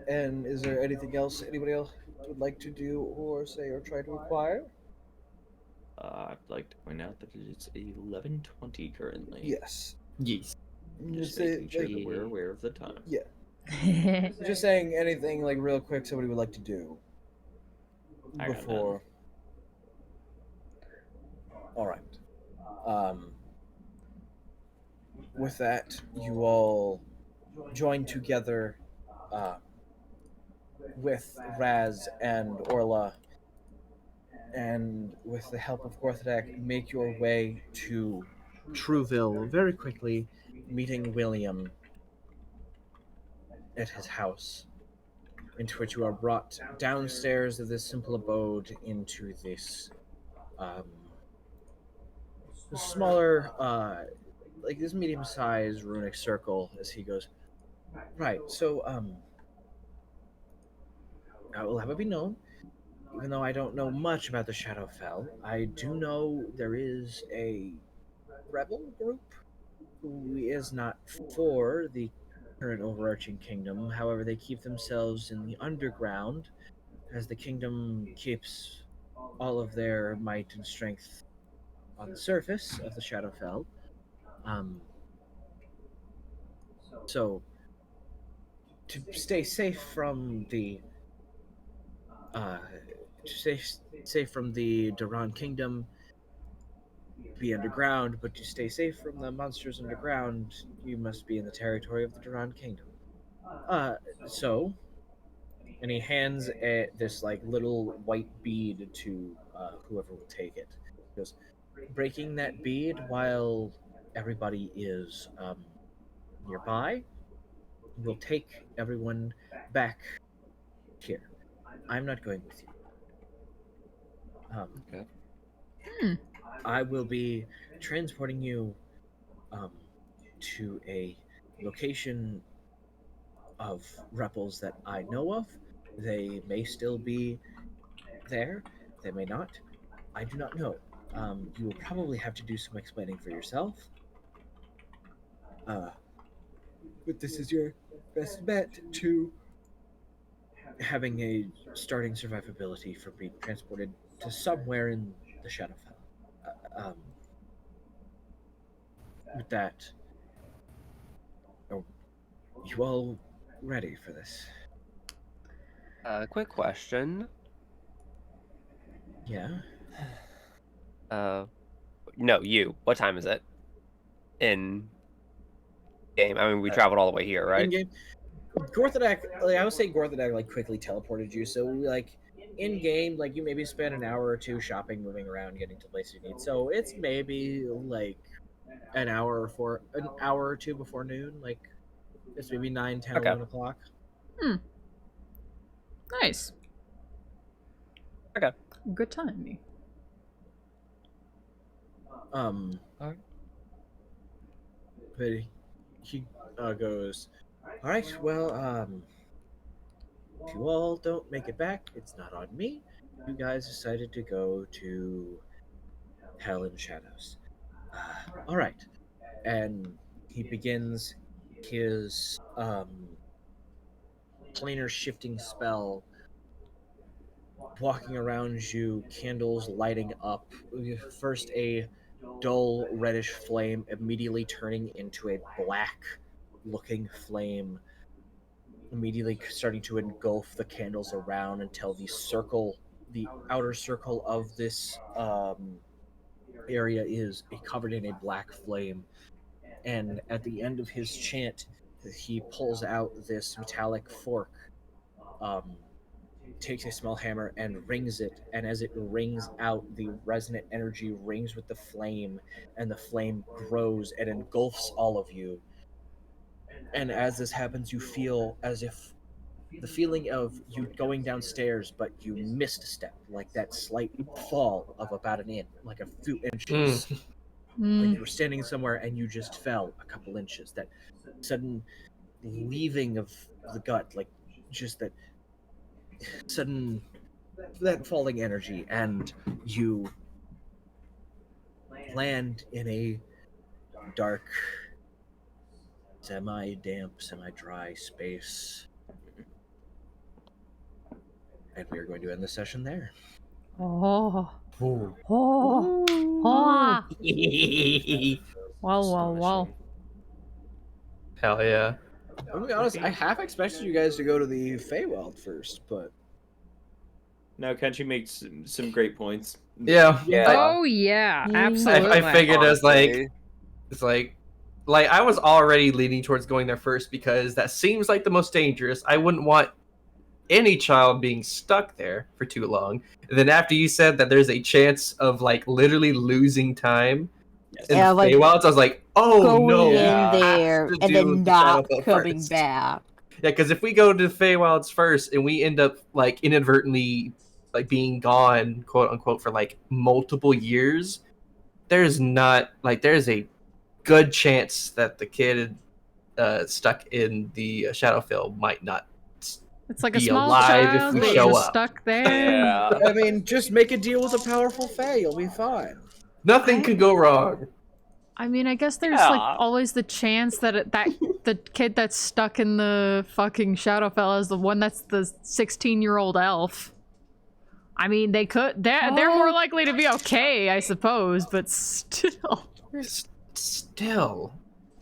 And is there anything else anybody else would like to do or say or try to acquire? I'd like to point out that it's 11:20 currently. Yes. Yes. Just Say, making sure that we're aware of the time. Yeah. Just saying anything like real quick somebody would like to do I got before. All right. With that, you all join together with Raz and Orla, and with the help of Gorthadak, make your way to Trueville very quickly, meeting William at his house, into which you are brought downstairs of this simple abode into this smaller, like this medium-sized runic circle. As he goes, right. So, I will have it be known, even though I don't know much about the Shadowfell, I do know there is a rebel group who is not for the current overarching kingdom. However, they keep themselves in the underground, as the kingdom keeps all of their might and strength on the surface of the Shadowfell. So, to stay safe from the safe from the Duran Kingdom, be underground, but to stay safe from the monsters underground, you must be in the territory of the Duran Kingdom. So, and he hands this like little white bead to whoever will take it. He goes, breaking that bead while everybody is nearby will take everyone back here. I'm not going with you. Okay. I will be transporting you to a location of rebels that I know of. They may still be there. They may not. I do not know. You will probably have to do some explaining for yourself. But this is your best bet to having a starting survivability for being transported to somewhere in the Shadowfell. With that, are you all ready for this? Quick question. Yeah. No, you. What time is it? In game. I mean, we traveled all the way here, right? In game. Gorthadak, like I would say, Gorthadak like quickly teleported you. So like in game, like you maybe spend an hour or two shopping, moving around, getting to places you need. So it's maybe like an hour or two before noon. Like it's maybe 9, 10, 11 o'clock. Nice. Okay. Good timing. But he goes, all right, well, if you all don't make it back, it's not on me. You guys decided to go to Hell in Shadows. All right. And he begins his planar shifting spell, walking around you, candles lighting up. First a dull reddish flame, immediately turning into a black looking flame, immediately starting to engulf the candles around until the outer circle of this area is covered in a black flame. And at the end of his chant, he pulls out this metallic fork, takes a small hammer and rings it, and as it rings out, the resonant energy rings with the flame, and the flame grows and engulfs all of you. And as this happens, you feel as if the feeling of you going downstairs, but you missed a step, like that slight fall of about an inch, like a few inches. Like you were standing somewhere and you just fell a couple inches. That sudden leaving of the gut, like just that sudden, that falling energy, and you land in a dark, semi-damp, semi-dry space. And we are going to end the session there. Oh. Ooh. Oh. Oh. Wow. Hell yeah. I'm gonna be honest, I half expected you guys to go to the Feywild first, but... No, Kenshi makes some great points. Yeah. Oh yeah, absolutely. I figured it's like I was already leaning towards going there first because that seems like the most dangerous. I wouldn't want any child being stuck there for too long. And then after you said that there's a chance of like literally losing time in the Feywilds, I was like, oh going no, in there and then not coming first. back. Yeah, because if we go to the Feywilds first and we end up like inadvertently like being gone, quote unquote, for like multiple years, there's a good chance that the kid stuck in the Shadowfell might not It's like a be small alive child if we that show is up. stuck there. I mean, just make a deal with a powerful Fey, you'll be fine. Nothing could go wrong. I mean, I guess there's like always the chance that the kid that's stuck in the fucking Shadowfell is the one that's the 16-year-old elf. I mean, they're more likely to be okay, I suppose, but still. Still.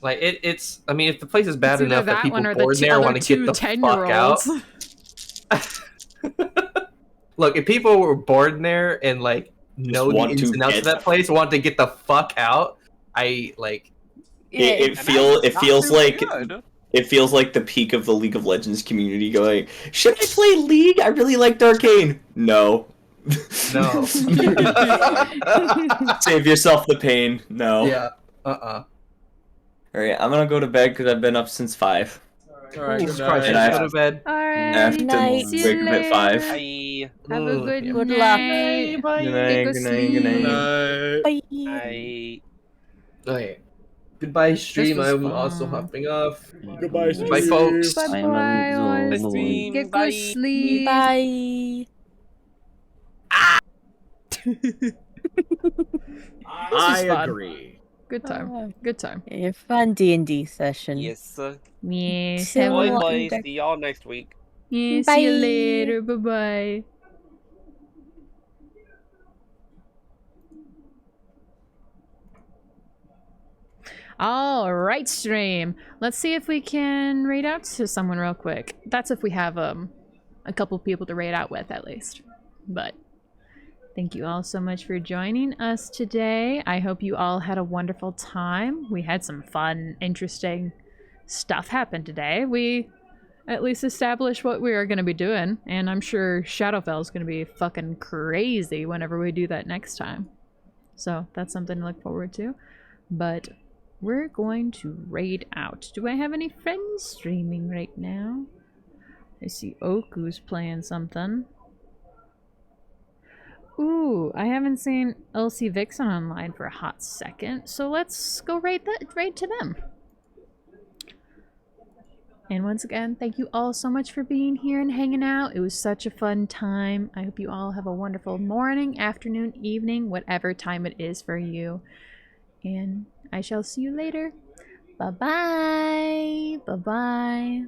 Like it's I mean, if the place is bad It's either enough that that people one or the born there other want to get two the fuck out. 10-year-olds. Look, if people were born there and like know the want ins to and outs get of that place, want to get the fuck out, I like It feels like the peak of the League of Legends community going, should I play League? I really liked Arcane. No. No. Save yourself the pain. No. Yeah. Alright, I'm gonna go to bed because I've been up since 5. Alright, Jesus Christ, And I go to bed. Alright, have to night. See wake you up at 5. later. Have a good Good night. luck. Bye. Good night, Go good night, good night. Bye. Okay. Goodbye, stream. was I'm fun. also hopping off. Goodbye, Bye, folks. Bye-bye, all. Get good sleep. Bye. I fun. agree. Good time. Good time. A fun D&D session. Yes. Yes. So have a- Bye. See y'all next week. Yeah, Bye. see you later. Bye-bye. All right, stream. Let's see if we can raid out to someone real quick. That's if we have a couple people to raid out with at least. But thank you all so much for joining us today. I hope you all had a wonderful time. We had some fun, interesting stuff happen today. We at least established what we are going to be doing, and I'm sure Shadowfell is going to be fucking crazy whenever we do that next time. So that's something to look forward to. But we're going to raid out. Do I have any friends streaming right now? I see Oku's playing something. Ooh, I haven't seen Elsie Vixen online for a hot second, so let's go right to them. And once again, thank you all so much for being here and hanging out. It was such a fun time. I hope you all have a wonderful morning, afternoon, evening, whatever time it is for you. And I shall see you later. Bye-bye. Bye-bye.